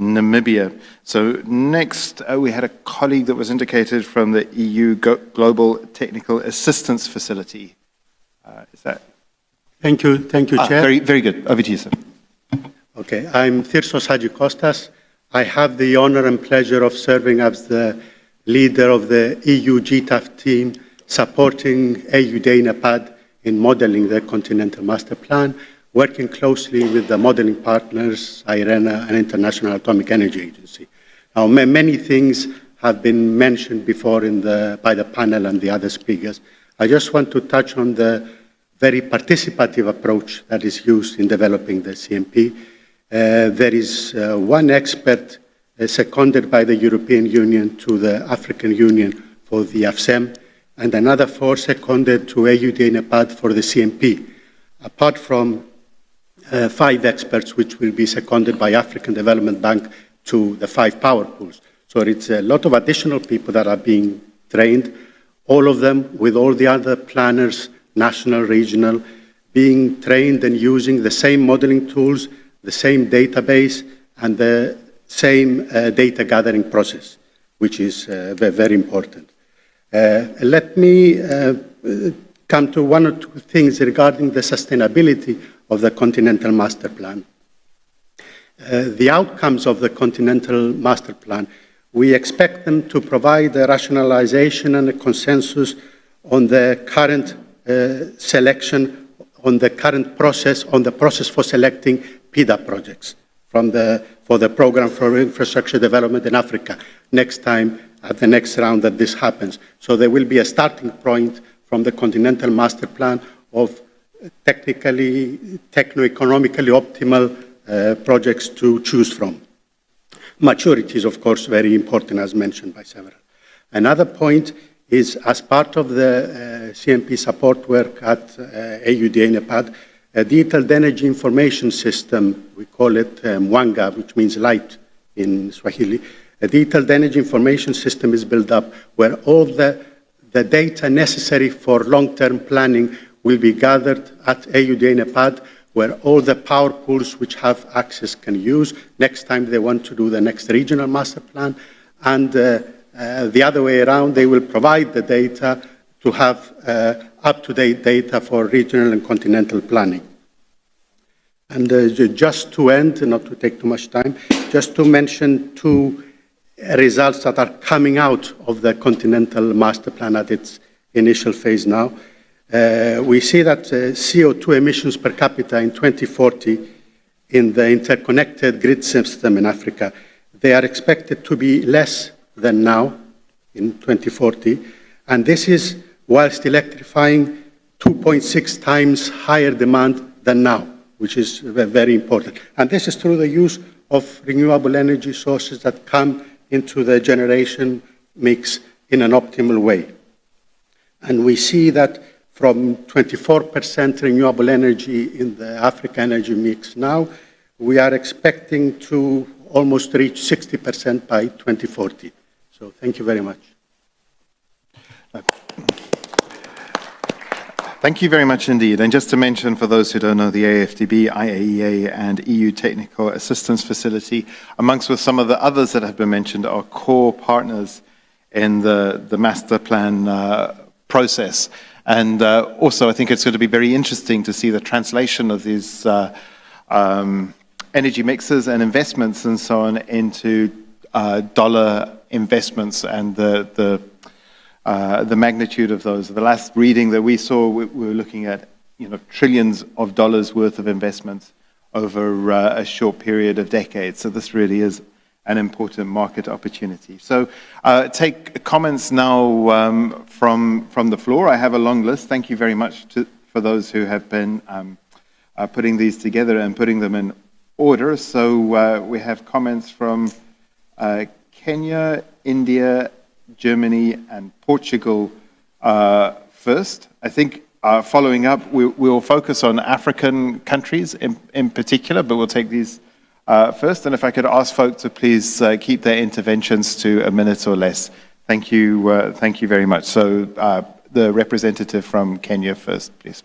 Namibia. So next, we had a colleague that was indicated from the EU Global Technical Assistance Facility. Is that? Thank you, Chair. Very, very good. Over to you, sir. Okay, I'm Thyrsos Hadjikostas. I have the honor and pleasure of serving as the leader of the EU GTAF team supporting AUDANEPAD in modeling the Continental Master Plan, working closely with the modeling partners, IRENA and International Atomic Energy Agency. Now, many things have been mentioned before by the panel and the other speakers. I just want to touch on the very participative approach that is used in developing the CMP. There is one expert seconded by the European Union to the African Union for the AFSEM, and another 4 seconded to AUDANEPAD for the CMP, apart from 5 experts which will be seconded by African Development Bank to the 5 power pools. So it's a lot of additional people that are being trained, all of them with all the other planners, national, regional, being trained and using the same modeling tools, the same database, and the same data gathering process, which is very important. Let me come to 1 or 2 things regarding the sustainability of the Continental Master Plan. The outcomes of the Continental Master Plan, we expect them to provide a rationalization and a consensus on the current selection, on the current process, on the process for selecting PIDA projects for the Program for Infrastructure Development in Africa, next time at the next round that this happens. So there will be a starting point from the Continental Master Plan of techno-economically optimal projects to choose from. Maturity is, of course, very important, as mentioned by several. Another point is, as part of the CMP support work at AUDANEPAD, a detailed energy information system, we call it Mwanga, which means light in Swahili. A detailed energy information system is built up where all the data necessary for long-term planning will be gathered at AUDANEPAD, where all the power pools which have access can use next time they want to do the next regional master plan. And the other way around, they will provide the data to have up-to-date data for regional and continental planning. And just to end, not to take too much time, just to mention 2 results that are coming out of the Continental Master Plan at its initial phase now. We see that CO2 emissions per capita in 2040 in the interconnected grid system in Africa, they are expected to be less than now in 2040. And this is whilst electrifying 2.6 times higher demand than now, which is very important. And this is through the use of renewable energy sources that come into the generation mix in an optimal way. And we see that from 24% renewable energy in the Africa energy mix now, we are expecting to almost reach 60% by 2040. So thank you very much. Thank you very much indeed. And just to mention, for those who don't know, the AFDB, IAEA, and EU Technical Assistance Facility, amongst with some of the others that have been mentioned, are core partners in the master plan process. And also, I think it's going to be very interesting to see the translation of these energy mixes and investments and so on into dollar investments and the magnitude of those. The last reading that we saw, we were looking at trillions of dollars worth of investments over a short period of decades. So this really is an important market opportunity. So take comments now from the floor. I have a long list. Thank you very much for those who have been putting these together and putting them in order. So we have comments from Kenya, India, Germany, and Portugal first. I think following up, we'll focus on African countries in particular, but we'll take these first. And if I could ask folk to please keep their interventions to a minute or less. Thank you very much. So the representative from Kenya first, please.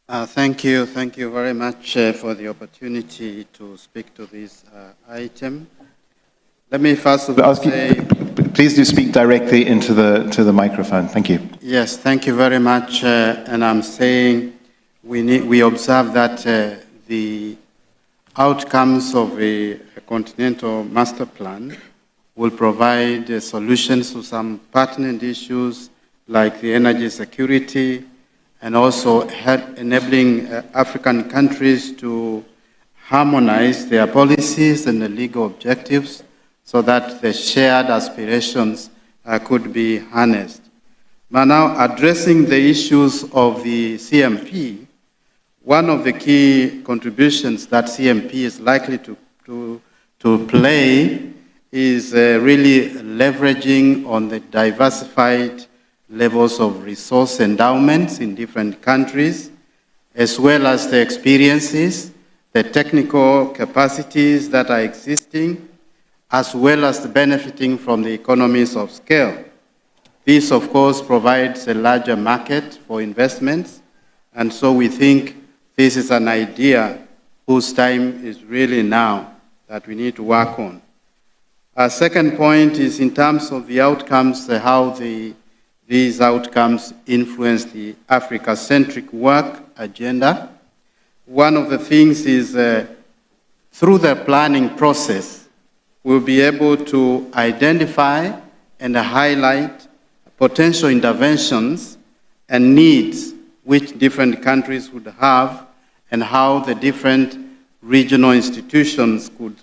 Thank you very much for the opportunity to speak to this item. Let me first of all say... Please do speak directly into the microphone. Thank you. Yes, thank you very much. And I'm saying we observe that the outcomes of a continental master plan will provide solutions to some pertinent issues like the energy security, and also help enabling African countries to harmonize their policies and the legal objectives so that the shared aspirations could be harnessed. But now, addressing the issues of the CMP, one of the key contributions that CMP is likely to play is really leveraging on the diversified levels of resource endowments in different countries, as well as the experiences, the technical capacities that are existing, as well as the benefiting from the economies of scale. This, of course, provides a larger market for investments, and so we think this is an idea whose time is really now that we need to work on. Our second point is in terms of the outcomes, how these outcomes influence the Africa-centric work agenda. One of the things is through the planning process, we'll be able to identify and highlight potential interventions and needs which different countries would have, and how the different regional institutions could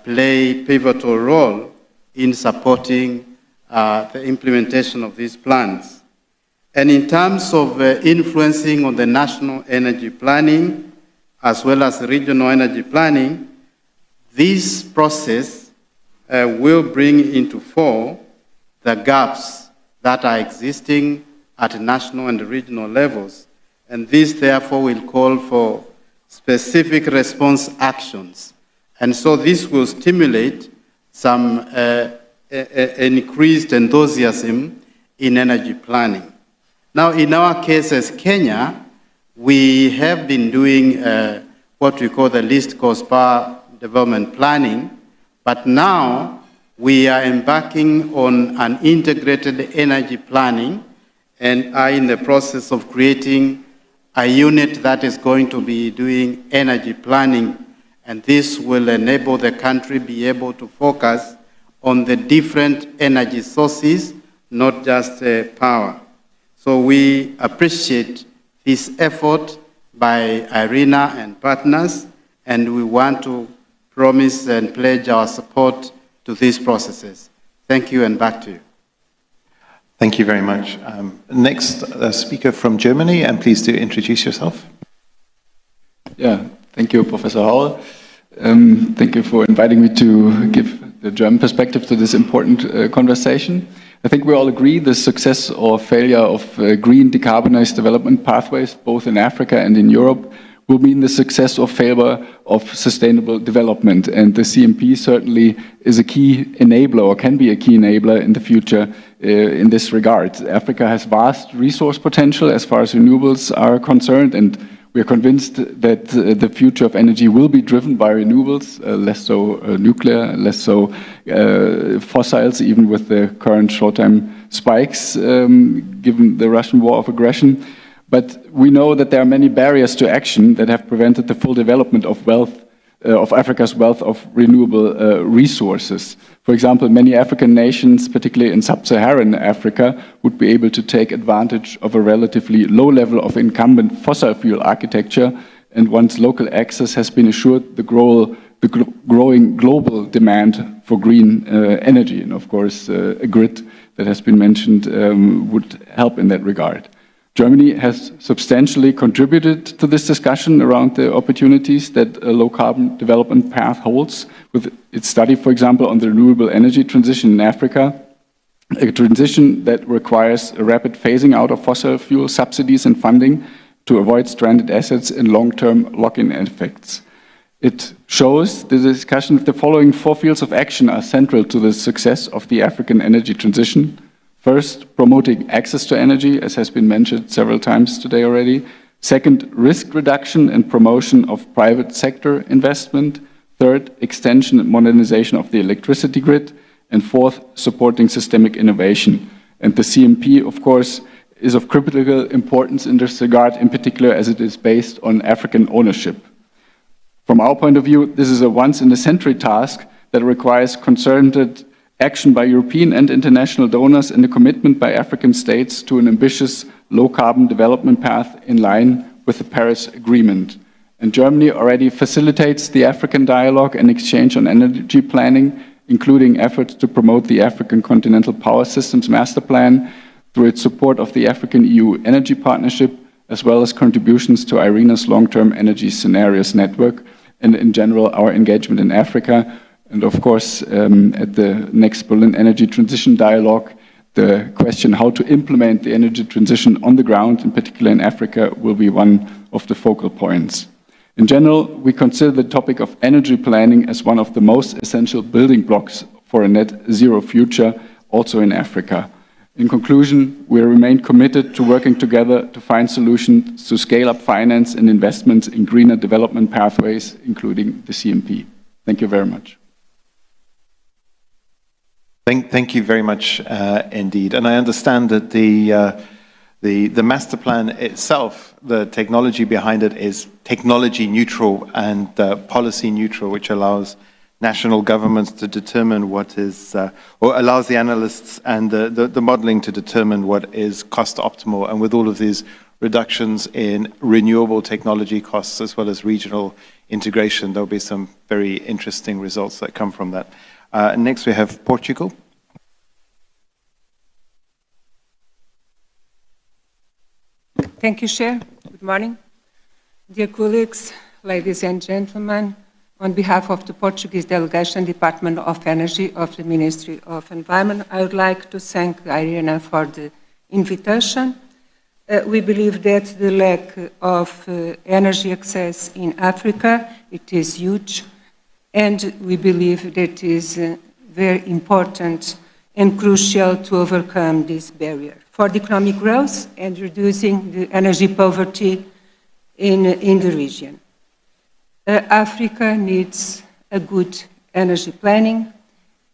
play a pivotal role in supporting the implementation of these plans. And in terms of influencing on the national energy planning, as well as regional energy planning, this process will bring into fore the gaps that are existing at national and regional levels. And this, therefore, will call for specific response actions. And so this will stimulate some increased enthusiasm in energy planning. Now, in our case as Kenya, we have been doing what we call the least cost power development planning, but now we are embarking on an integrated energy planning and are in the process of creating a unit that is going to be doing energy planning, and this will enable the country be able to focus on the different energy sources, not just power. So we appreciate this effort by IRENA and partners, and we want to promise and pledge our support to these processes. Thank you, and back to you. Thank you very much. Next speaker from Germany, and please do introduce yourself. Yeah, thank you, Professor Howell. Thank you for inviting me to give the German perspective to this important conversation. I think we all agree the success or failure of green decarbonized development pathways, both in Africa and in Europe, will mean the success or failure of sustainable development. And the CMP certainly is a key enabler, or can be a key enabler in the future in this regard. Africa has vast resource potential as far as renewables are concerned, and we are convinced that the future of energy will be driven by renewables, less so nuclear, less so fossils, even with the current short-term spikes given the Russian war of aggression. But we know that there are many barriers to action that have prevented the full development of Africa's wealth of renewable resources. For example, many African nations, particularly in sub-Saharan Africa, would be able to take advantage of a relatively low level of incumbent fossil fuel architecture, and once local access has been assured, the growing global demand for green energy. And of course, a grid that has been mentioned would help in that regard. Germany has substantially contributed to this discussion around the opportunities that a low-carbon development path holds, with its study, for example, on the renewable energy transition in Africa, a transition that requires a rapid phasing out of fossil fuel subsidies and funding to avoid stranded assets and long-term lock-in effects. It shows the discussion that the following 4 fields of action are central to the success of the African energy transition. First, promoting access to energy, as has been mentioned several times today already. Second, risk reduction and promotion of private sector investment. Third, extension and modernization of the electricity grid. And fourth, supporting systemic innovation. And the CMP, of course, is of critical importance in this regard, in particular as it is based on African ownership. From our point of view, this is a once-in-a-century task that requires concerted action by European and international donors, and a commitment by African states to an ambitious low-carbon development path in line with the Paris Agreement. And Germany already facilitates the African dialogue and exchange on energy planning, including efforts to promote the African Continental Power Systems Master Plan through its support of the African-EU Energy Partnership, as well as contributions to IRENA's long-term energy scenarios network, and in general, our engagement in Africa. And of course, at the next Berlin Energy Transition Dialogue, the question how to implement the energy transition on the ground, in particular in Africa, will be one of the focal points. In general, we consider the topic of energy planning as one of the most essential building blocks for a net zero future, also in Africa. In conclusion, we remain committed to working together to find solutions to scale up finance and investments in greener development pathways, including the CMP. Thank you very much. Thank you very much indeed. And I understand that the master plan itself, the technology behind it is technology neutral and policy neutral, which allows national governments to determine what is, or allows the analysts and the modeling to determine what is cost optimal. And with all of these reductions in renewable technology costs as well as regional integration, there'll be some very interesting results that come from that. Next we have Portugal. Thank you, Chair. Good morning. Dear colleagues, ladies and gentlemen, on behalf of the Portuguese delegation, Department of Energy of the Ministry of Environment, I would like to thank IRENA for the invitation. We believe that the lack of energy access in Africa, it is huge, and we believe that it is very important and crucial to overcome this barrier for the economic growth and reducing the energy poverty in the region. Africa needs a good energy planning.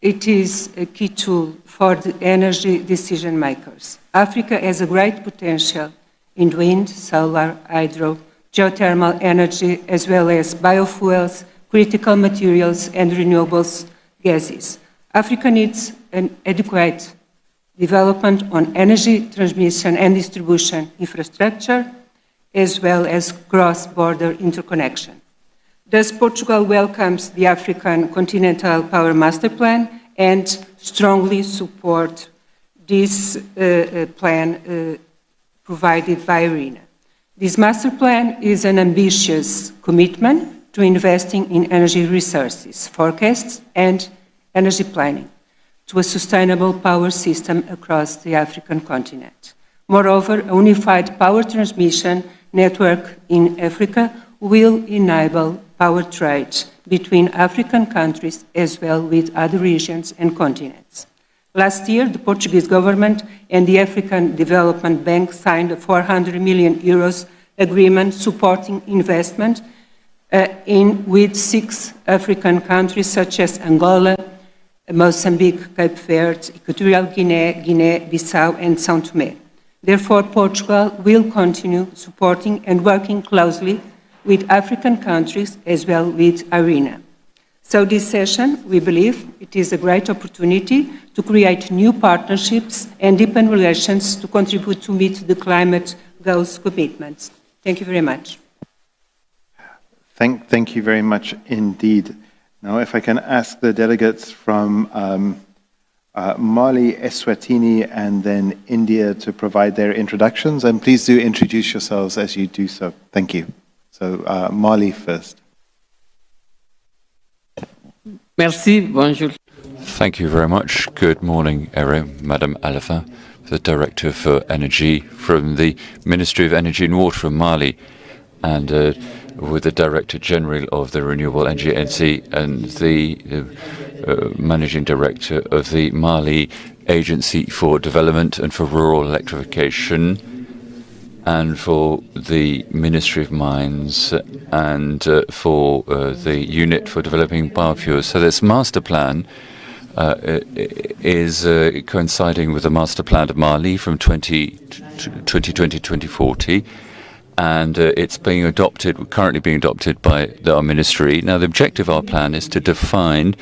It is a key tool for the energy decision makers. Africa has a great potential in wind, solar, hydro, geothermal energy, as well as biofuels, critical materials, and renewables gases. Africa needs an adequate development on energy transmission and distribution infrastructure, as well as cross-border interconnection. Thus, Portugal welcomes the African Continental Power Master Plan and strongly supports this plan provided by IRENA. This master plan is an ambitious commitment to investing in energy resources, forecasts, and energy planning to a sustainable power system across the African continent. Moreover, a unified power transmission network in Africa will enable power trade between African countries as well with other regions and continents. Last year, the Portuguese government and the African Development Bank signed a 400 million euros agreement supporting investment with 6 African countries such as Angola, Mozambique, Cape Verde, Equatorial Guinea, Guinea-Bissau, and São Tomé. Therefore, Portugal will continue supporting and working closely with African countries as well with IRENA. So this session, we believe, it is a great opportunity to create new partnerships and deepen relations to contribute to meet the climate goals commitments. Thank you very much. Thank you very much indeed. Now, if I can ask the delegates from Mali, Eswatini, and then India to provide their introductions, and please do introduce yourselves as you do so. Thank you. So, Mali first. Merci, bonjour. Thank you very much. Good morning, Madam Alifa, the Director for Energy from the Ministry of Energy and Water from Mali, and with the Director General of the Renewable Energy Agency and the Managing Director of the Mali Agency for Development and for Rural Electrification, and for the Ministry of Mines, and for the Unit for Developing Biofuels. So this master plan is coinciding with the master plan of Mali from 2020-2040, and it's being adopted, currently being adopted by our ministry. Now, the objective of our plan is to define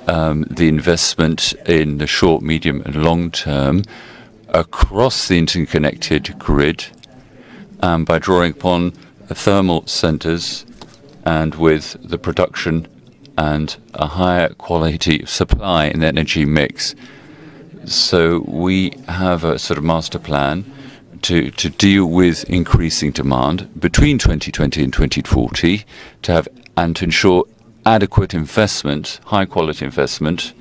the investment in the short, medium, and long term across the interconnected grid, by drawing upon thermal centers and with the production and a higher quality of supply in the energy mix. So we have a sort of master plan to deal with increasing demand between 2020 and 2040 to ensure adequate investment, high quality investment,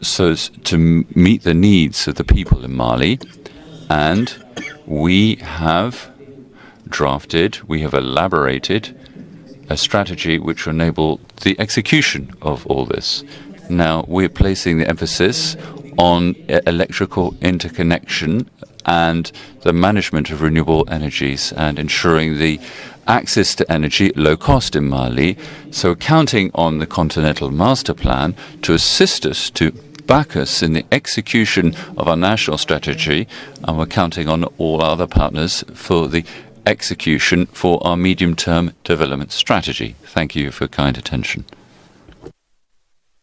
so as to meet the needs of the people in Mali. And we have elaborated a strategy which will enable the execution of all this. Now, we're placing the emphasis on electrical interconnection and the management of renewable energies and ensuring the access to energy at low cost in Mali. So counting on the Continental Master Plan to assist us, to back us in the execution of our national strategy, and we're counting on all our other partners for the execution for our medium-term development strategy. Thank you for kind attention.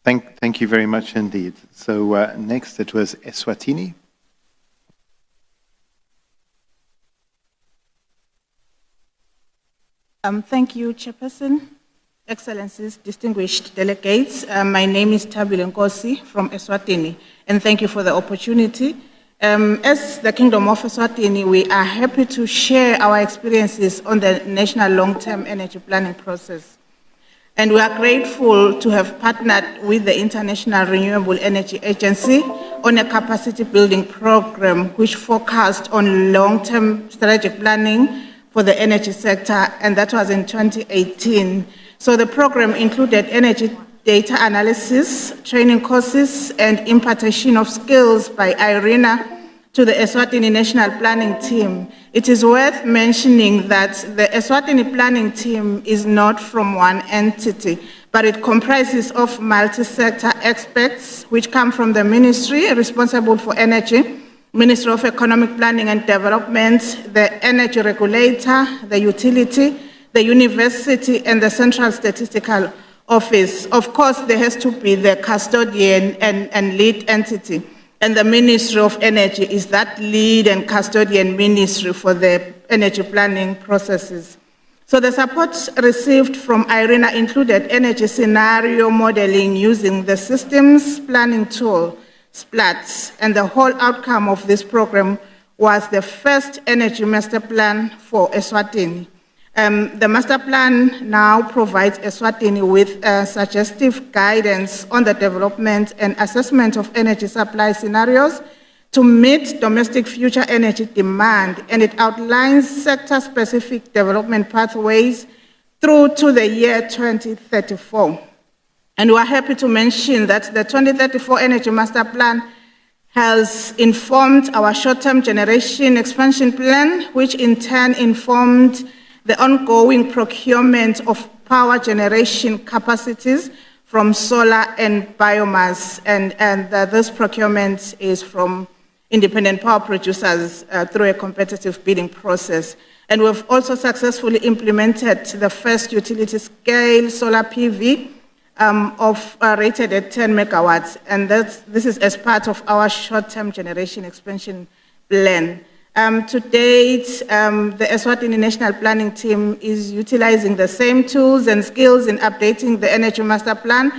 Thank you very much indeed. So next it was Eswatini. Thank you, Chairperson, Excellencies, distinguished delegates. My name is Tabile Nkosi from Eswatini, and thank you for the opportunity. As the Kingdom of Eswatini, we are happy to share our experiences on the National Long-Term Energy Planning process. And we are grateful to have partnered with the International Renewable Energy Agency on a capacity building program which focused on long-term strategic planning for the energy sector, and that was in 2018. So the program included energy data analysis, training courses, and impartation of skills by IRENA to the Eswatini National Planning Team. It is worth mentioning that the Eswatini Planning Team is not from one entity, but it comprises of multi-sector experts which come from the ministry responsible for energy, Ministry of Economic Planning and Development, the energy regulator, the utility, the university, and the Central Statistical Office. Of course, there has to be the custodian and lead entity. And the Ministry of Energy is that lead and custodian ministry for the energy planning processes. So the support received from IRENA included energy scenario modeling using the systems planning tool, SPLATS, and the whole outcome of this program was the first energy master plan for Eswatini. The master plan now provides Eswatini with suggestive guidance on the development and assessment of energy supply scenarios to meet domestic future energy demand, and it outlines sector-specific development pathways through to the year 2034. And we are happy to mention that the 2034 Energy Master Plan has informed our short-term generation expansion plan, which in turn informed the ongoing procurement of power generation capacities from solar and biomass. And this procurement is from independent power producers through a competitive bidding process. And we've also successfully implemented the first utility-scale solar PV rated at 10 megawatts, and this is as part of our short-term generation expansion plan. To date, the Eswatini National Planning Team is utilizing the same tools and skills in updating the Energy Master Plan,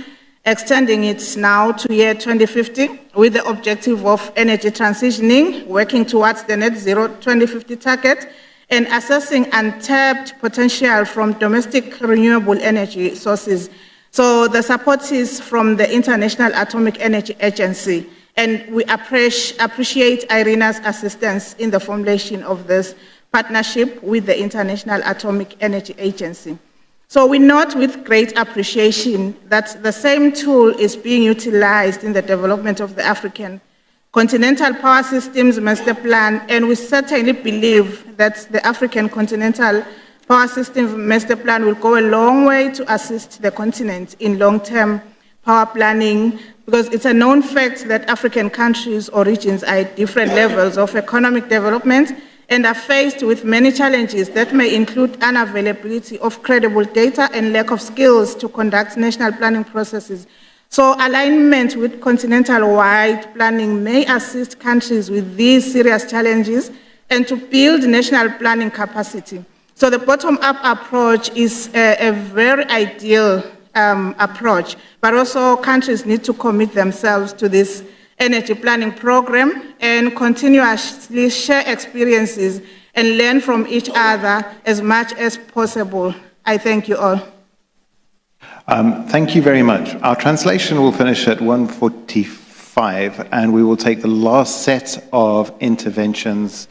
extending it now to year 2050 with the objective of energy transitioning, working towards the net zero 2050 target, and assessing untapped potential from domestic renewable energy sources. So the support is from the International Atomic Energy Agency, and we appreciate IRENA's assistance in the formulation of this partnership with the International Atomic Energy Agency. So we note with great appreciation that the same tool is being utilized in the development of the African Continental Power Systems Master Plan, and we certainly believe that the African Continental Power System Master Plan will go a long way to assist the continent in long-term power planning, because it's a known fact that African countries or regions are at different levels of economic development and are faced with many challenges that may include unavailability of credible data and lack of skills to conduct national planning processes. So alignment with continental-wide planning may assist countries with these serious challenges and to build national planning capacity. So the bottom-up approach is a very ideal approach, but also countries need to commit themselves to this energy planning program and continuously share experiences and learn from each other as much as possible. I thank you all. Thank you very much. Our translation will finish at 1:45, and we will take the last set of interventions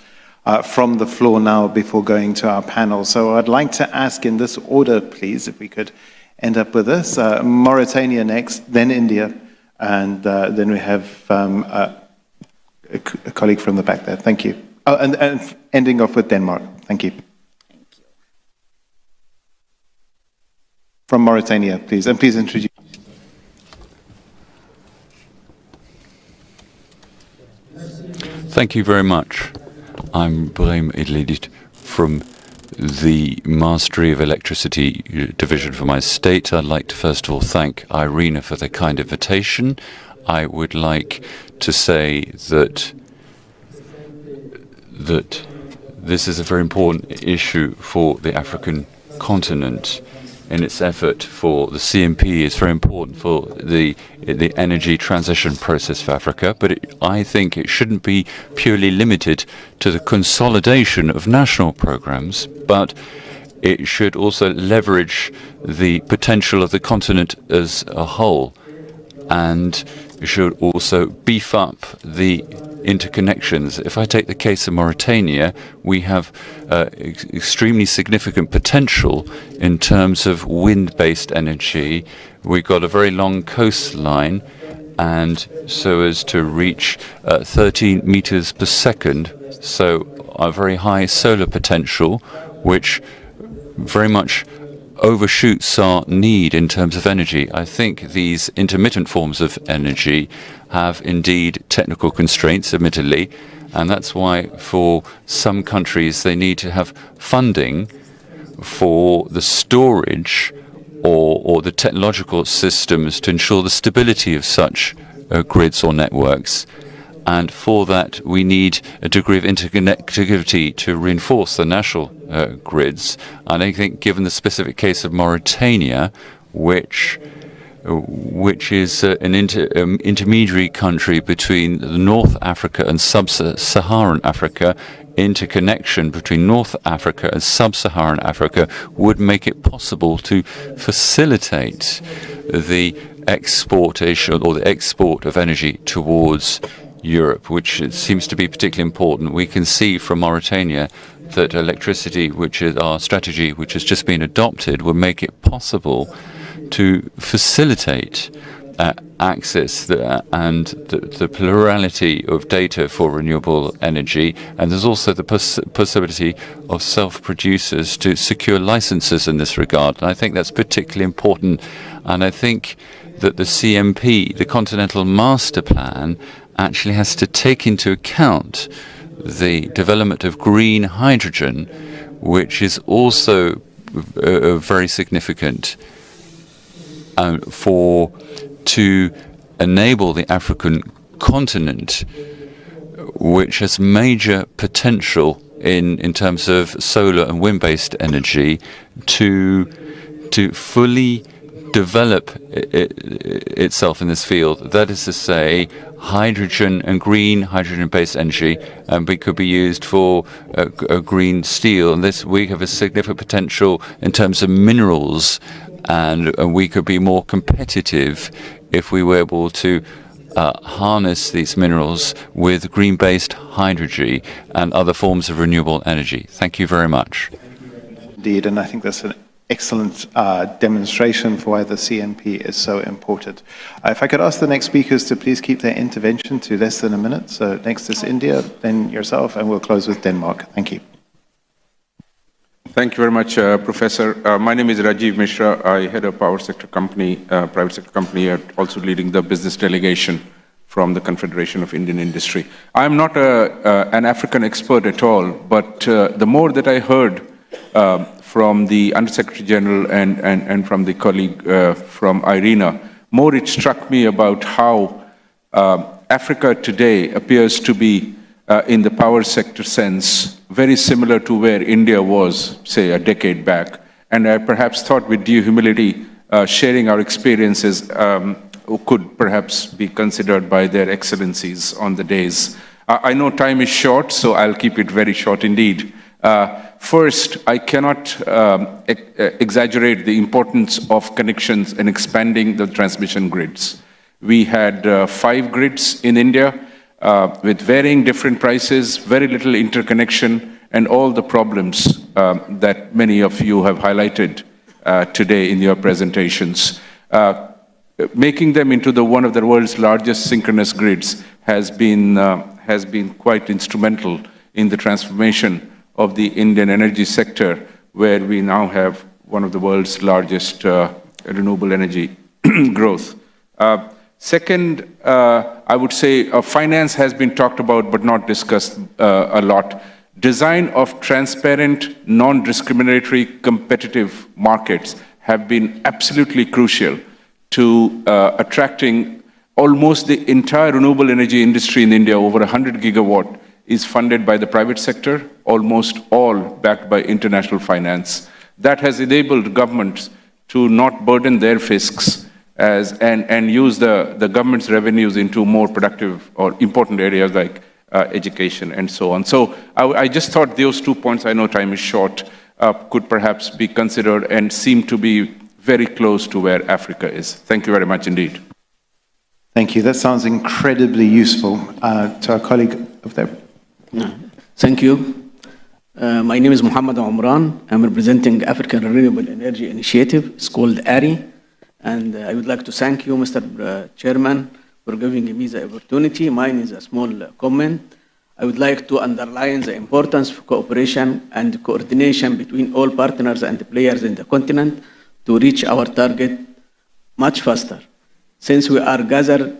from the floor now before going to our panel. So I'd like to ask in this order, please, if we could end up with this. Mauritania next, then India, and then we have a colleague from the back there. Thank you. Oh, and ending off with Denmark. Thank you. From Mauritania, please, and please introduce. Thank you very much. I'm Brahim Idlidit from the Mastery of Electricity Division for my state. I'd like to first of all thank Irina for the kind invitation. I would like to say that this is a very important issue for the African continent. In its effort for the CMP is very important for the energy transition process for Africa, but I think it shouldn't be purely limited to the consolidation of national programs, but it should also leverage the potential of the continent as a whole, and should also beef up the interconnections. If I take the case of Mauritania, we have extremely significant potential in terms of wind-based energy. We've got a very long coastline, and so as to reach 13 meters per second, so a very high solar potential, which very much overshoots our need in terms of energy. I think these intermittent forms of energy have indeed technical constraints, admittedly, and that's why for some countries they need to have funding for the storage or the technological systems to ensure the stability of such grids or networks. And for that, we need a degree of interconnectivity to reinforce the national grids. And I think, given the specific case of Mauritania, which is an intermediary country between North Africa and Sub-Saharan Africa, interconnection between North Africa and Sub-Saharan Africa would make it possible to facilitate the exportation or the export of energy towards Europe, which seems to be particularly important. We can see from Mauritania that electricity, which is our strategy, which has just been adopted, will make it possible to facilitate access and the plurality of data for renewable energy. And there's also the possibility of self-producers to secure licenses in this regard. And I think that's particularly important. And I think that the CMP, the Continental Master Plan, actually has to take into account the development of green hydrogen, which is also very significant to enable the African continent, which has major potential in terms of solar and wind-based energy, to fully develop itself in this field. That is to say, hydrogen and green hydrogen-based energy, and it could be used for green steel. And this, we have a significant potential in terms of minerals, and we could be more competitive if we were able to harness these minerals with green-based hydrogen and other forms of renewable energy. Thank you very much. Indeed, and I think that's an excellent demonstration for why the CMP is so important. If I could ask the next speakers to please keep their intervention to less than a minute. So next is India, then yourself, and we'll close with Denmark. Thank you. Thank you very much, Professor. My name is Rajiv Mishra. I head a power sector company, private sector company, also leading the business delegation from the Confederation of Indian Industry. I'm not an African expert at all, but the more that I heard from the Undersecretary General and from the colleague from Irina, more it struck me about how Africa today appears to be, in the power sector sense, very similar to where India was, say, a decade back. And I perhaps thought with due humility, sharing our experiences could perhaps be considered by their excellencies on the days. I know time is short, so I'll keep it very short indeed. First, I cannot exaggerate the importance of connections and expanding the transmission grids. We had 5 grids in India with varying different prices, very little interconnection, and all the problems that many of you have highlighted today in your presentations. Making them into one of the world's largest synchronous grids has been quite instrumental in the transformation of the Indian energy sector, where we now have one of the world's largest renewable energy growth. Second, I would say finance has been talked about but not discussed a lot. Design of transparent, non-discriminatory, competitive markets have been absolutely crucial to attracting almost the entire renewable energy industry in India. Over 100 gigawatt is funded by the private sector, almost all backed by international finance. That has enabled governments to not burden their fiscs and use the government's revenues into more productive or important areas like education and so on. So I just thought those 2 points, I know time is short, could perhaps be considered and seem to be very close to where Africa is. Thank you very much indeed. Thank you. That sounds incredibly useful. To our colleague over there. Thank you. My name is Muhammad Omran. I'm representing African Renewable Energy Initiative. It's called ARI. And I would like to thank you, Mr. Chairman, for giving me the opportunity. Mine is a small comment. I would like to underline the importance of cooperation and coordination between all partners and players in the continent to reach our target much faster. Since we are gathered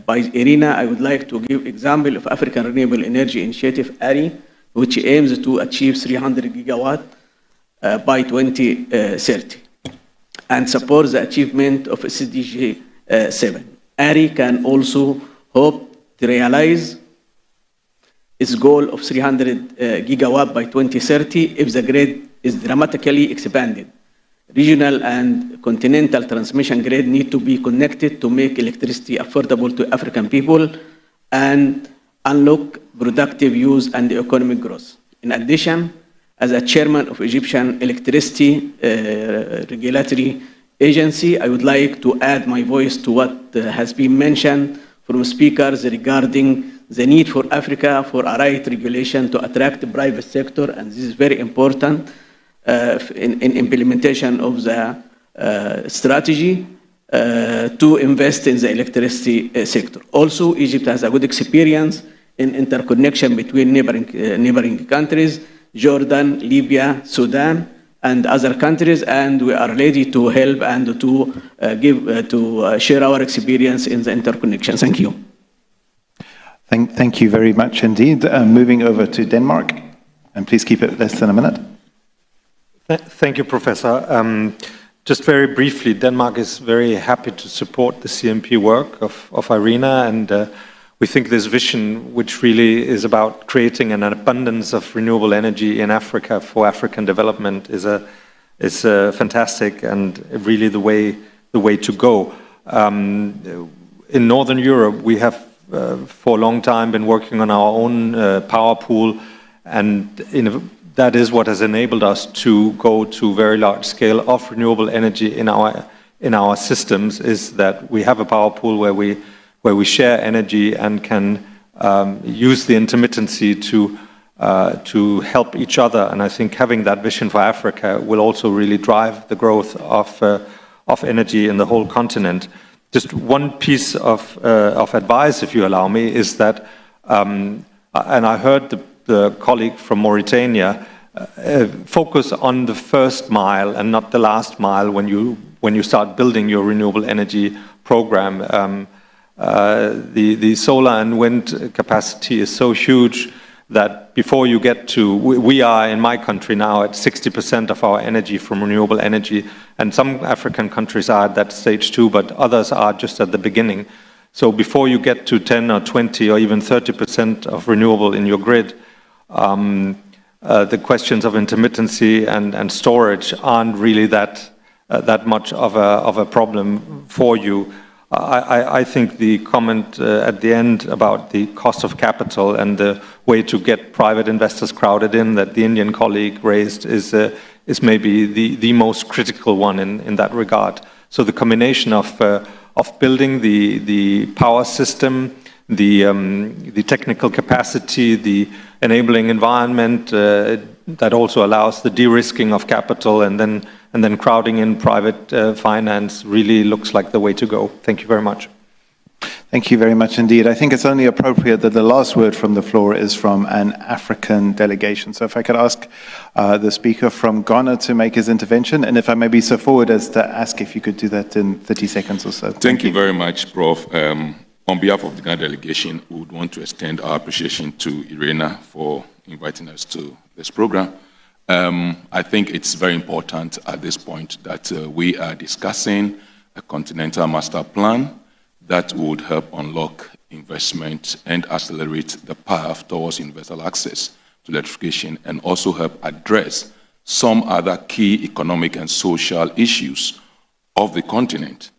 by IRENA, I would like to give example of African Renewable Energy Initiative, ARI, which aims to achieve 300 gigawatt by 2030 and support the achievement of SDG 7. ARI can also hope to realize its goal of 300 gigawatt by 2030 if the grid is dramatically expanded. Regional and continental transmission grid need to be connected to make electricity affordable to African people and unlock productive use and economic growth. In addition, as a chairman of Egyptian Electricity Regulatory Agency, I would like to add my voice to what has been mentioned from speakers regarding the need for Africa for a right regulation to attract the private sector, and this is very important in implementation of the strategy to invest in the electricity sector. Also, Egypt has a good experience in interconnection between neighboring countries, Jordan, Libya, Sudan, and other countries, and we are ready to help and to share our experience in the interconnection. Thank you. Thank you very much indeed. Moving over to Denmark, and please keep it less than a minute. Thank you, Professor. Just very briefly, Denmark is very happy to support the CMP work of IRENA, and we think this vision, which really is about creating an abundance of renewable energy in Africa for African development, is fantastic and really the way to go. In Northern Europe, we have for a long time been working on our own power pool, and that is what has enabled us to go to very large scale of renewable energy in our systems. Is that we have a power pool where we share energy and can use the intermittency to help each other. And I think having that vision for Africa will also really drive the growth of energy in the whole continent. Just one piece of advice, if you allow me, is that, and I heard the colleague from Mauritania, focus on the first mile and not the last mile when you start building your renewable energy program. The solar and wind capacity is so huge, that before you get to, we are in my country now at 60% of our energy from renewable energy, and some African countries are at that stage too, but others are just at the beginning. So before you get to 10 or 20 or even 30% of renewable in your grid, the questions of intermittency and storage aren't really that much of a problem for you. I think the comment at the end about the cost of capital and the way to get private investors crowded in that the Indian colleague raised is maybe the most critical one in that regard. So the combination of building the power system, the technical capacity, the enabling environment that also allows the de-risking of capital, and then crowding in private finance really looks like the way to go. Thank you very much. Thank you very much indeed. I think it's only appropriate that the last word from the floor is from an African delegation. So if I could ask the speaker from Ghana to make his intervention, and if I may be so forward as to ask if you could do that in 30 seconds or so. Thank you very much, Prof. On behalf of the Ghana delegation, we would want to extend our appreciation to Irena for inviting us to this program. I think it's very important at this point that we are discussing a Continental Master Plan that would help unlock investment and accelerate the path towards universal access to electrification, and also help address some other key economic and social issues of the continent.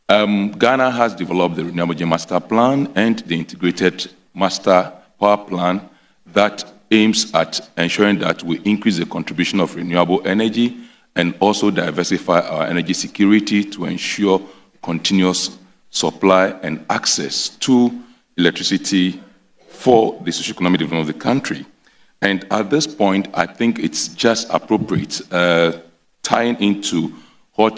Ghana has developed the Renewable Energy Master Plan and the Integrated Master Power Plan that aims at ensuring that we increase the contribution of renewable energy and also diversify our energy security to ensure continuous supply and access to electricity for the socio-economic development of the country. And at this point, I think it's just appropriate, tying into what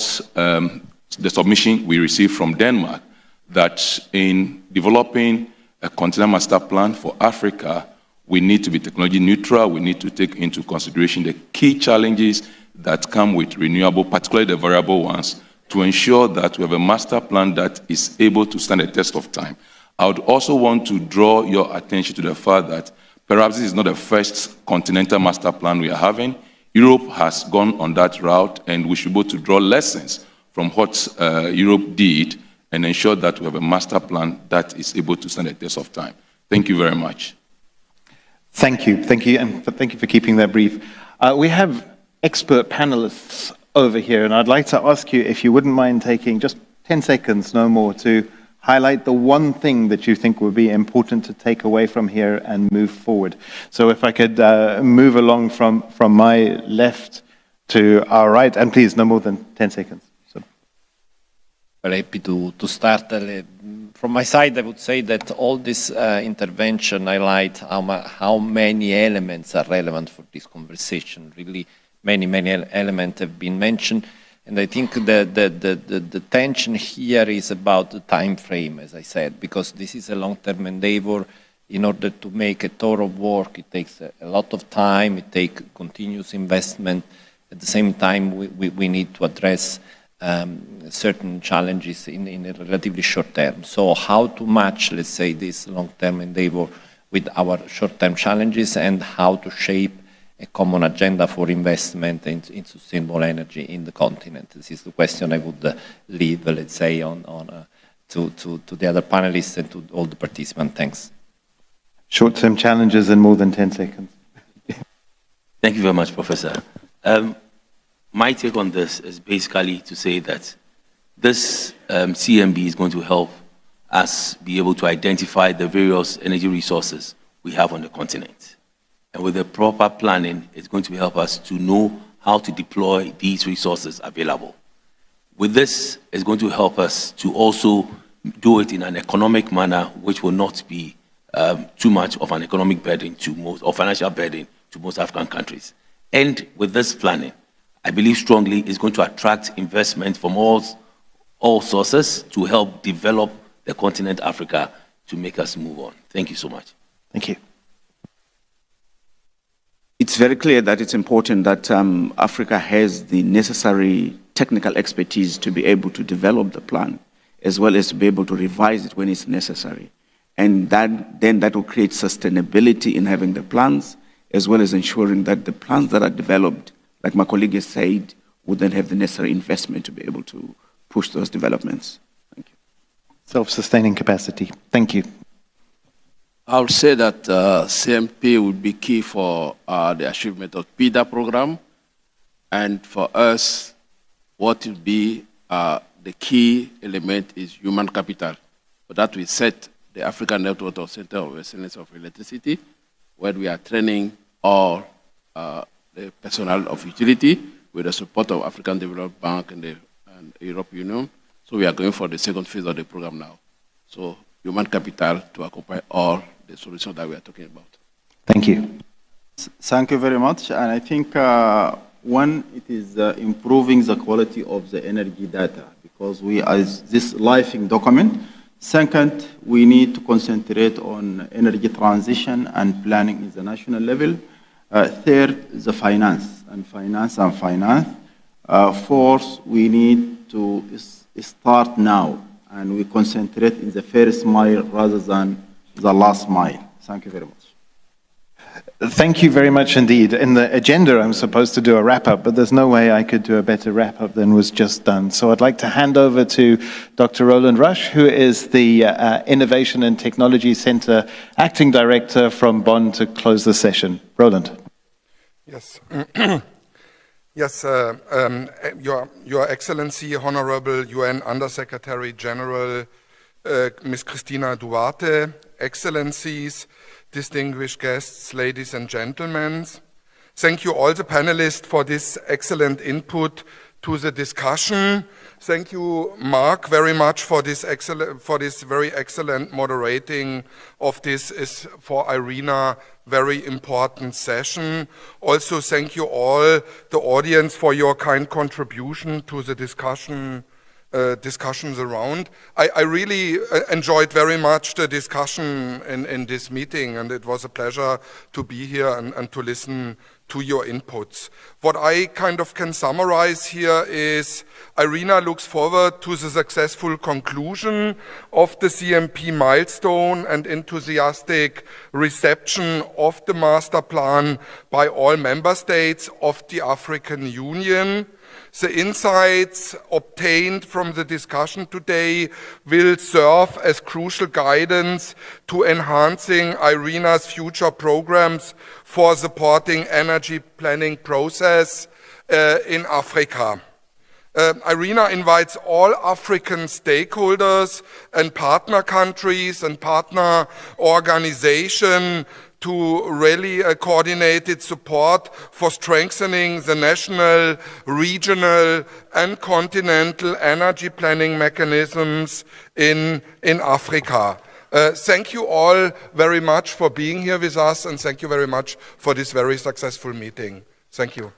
the submission we received from Denmark, that in developing a Continental Master Plan for Africa, we need to be technology neutral. We need to take into consideration the key challenges that come with renewable, particularly the variable ones, to ensure that we have a master plan that is able to stand the test of time. I would also want to draw your attention to the fact that perhaps this is not the first Continental Master Plan we are having. Europe has gone on that route, and we should be able to draw lessons from what Europe did and ensure that we have a master plan that is able to stand the test of time. Thank you very much. Thank you, and thank you for keeping that brief. We have expert panelists over here, and I'd like to ask you if you wouldn't mind taking just 10 seconds, no more, to highlight the one thing that you think would be important to take away from here and move forward. So if I could move along from my left to our right, and please, no more than 10 seconds. Well, happy to start. From my side, I would say that all this intervention highlight how many elements are relevant for this conversation. Really, many elements have been mentioned, and I think the tension here is about the time frame, as I said, because this is a long-term endeavor. In order to make a thorough work, it takes a lot of time. It takes continuous investment. At the same time, we need to address certain challenges in a relatively short term. So how to match, let's say, this long-term endeavor with our short-term challenges, and how to shape a common agenda for investment in sustainable energy in the continent. This is the question I would leave, let's say, to the other panelists and to all the participants. Thanks. Short-term challenges in more than 10 seconds. Thank you very much, Professor. My take on this is basically to say that this CMB is going to help us be able to identify the various energy resources we have on the continent. And with the proper planning, it's going to help us to know how to deploy these resources available. With this, it's going to help us to also do it in an economic manner, which will not be too much of an economic burden to most, or financial burden to most African countries. And with this planning, I believe strongly it's going to attract investment from all sources to help develop the continent Africa to make us move on. Thank you so much. Thank you. It's very clear that it's important that Africa has the necessary technical expertise to be able to develop the plan, as well as to be able to revise it when it's necessary. And then that will create sustainability in having the plans, as well as ensuring that the plans that are developed, like my colleague has said, would then have the necessary investment to be able to push those developments. Thank you. Self-sustaining capacity. Thank you. I would say that CMP would be key for the achievement of PIDA program. And for us, what will be the key element is human capital. For that, we set the African Network of Center of Excellence of Electricity, where we are training all the personnel of utility with the support of African Development Bank and the European Union. So we are going for the second phase of the program now. So human capital to accompany all the solutions that we are talking about. Thank you. Thank you very much. And I think one, it is improving the quality of the energy data, because we, as this living document. Second, we need to concentrate on energy transition and planning at the national level. Third, the finance. Fourth, we need to start now, and we concentrate in the first mile rather than the last mile. Thank you very much. Thank you very much indeed. In the agenda, I'm supposed to do a wrap-up, but there's no way I could do a better wrap-up than was just done. So I'd like to hand over to Dr. Roland Rush, who is the Innovation and Technology Center Acting Director from Bonn, to close the session. Roland. Yes. Yes, Your Excellency, Honorable UN Undersecretary General, Ms. Cristina Duarte, Excellencies, distinguished guests, ladies and gentlemen. Thank you all the panelists for this excellent input to the discussion. Thank you, Mark, very much for this very excellent moderating of this is for IRENA very important session. Also, thank you all, the audience, for your kind contribution to the discussions around. I really enjoyed very much the discussion in this meeting, and it was a pleasure to be here and to listen to your inputs. What I kind of can summarize here is IRENA looks forward to the successful conclusion of the CMP milestone and enthusiastic reception of the master plan by all member states of the African Union. The insights obtained from the discussion today will serve as crucial guidance to enhancing IRENA's future programs for supporting energy planning process in Africa. IRENA invites all African stakeholders and partner countries and partner organizations to rally a coordinated support for strengthening the national, regional, and continental energy planning mechanisms in Africa. Thank you all very much for being here with us, and thank you very much for this very successful meeting. Thank you.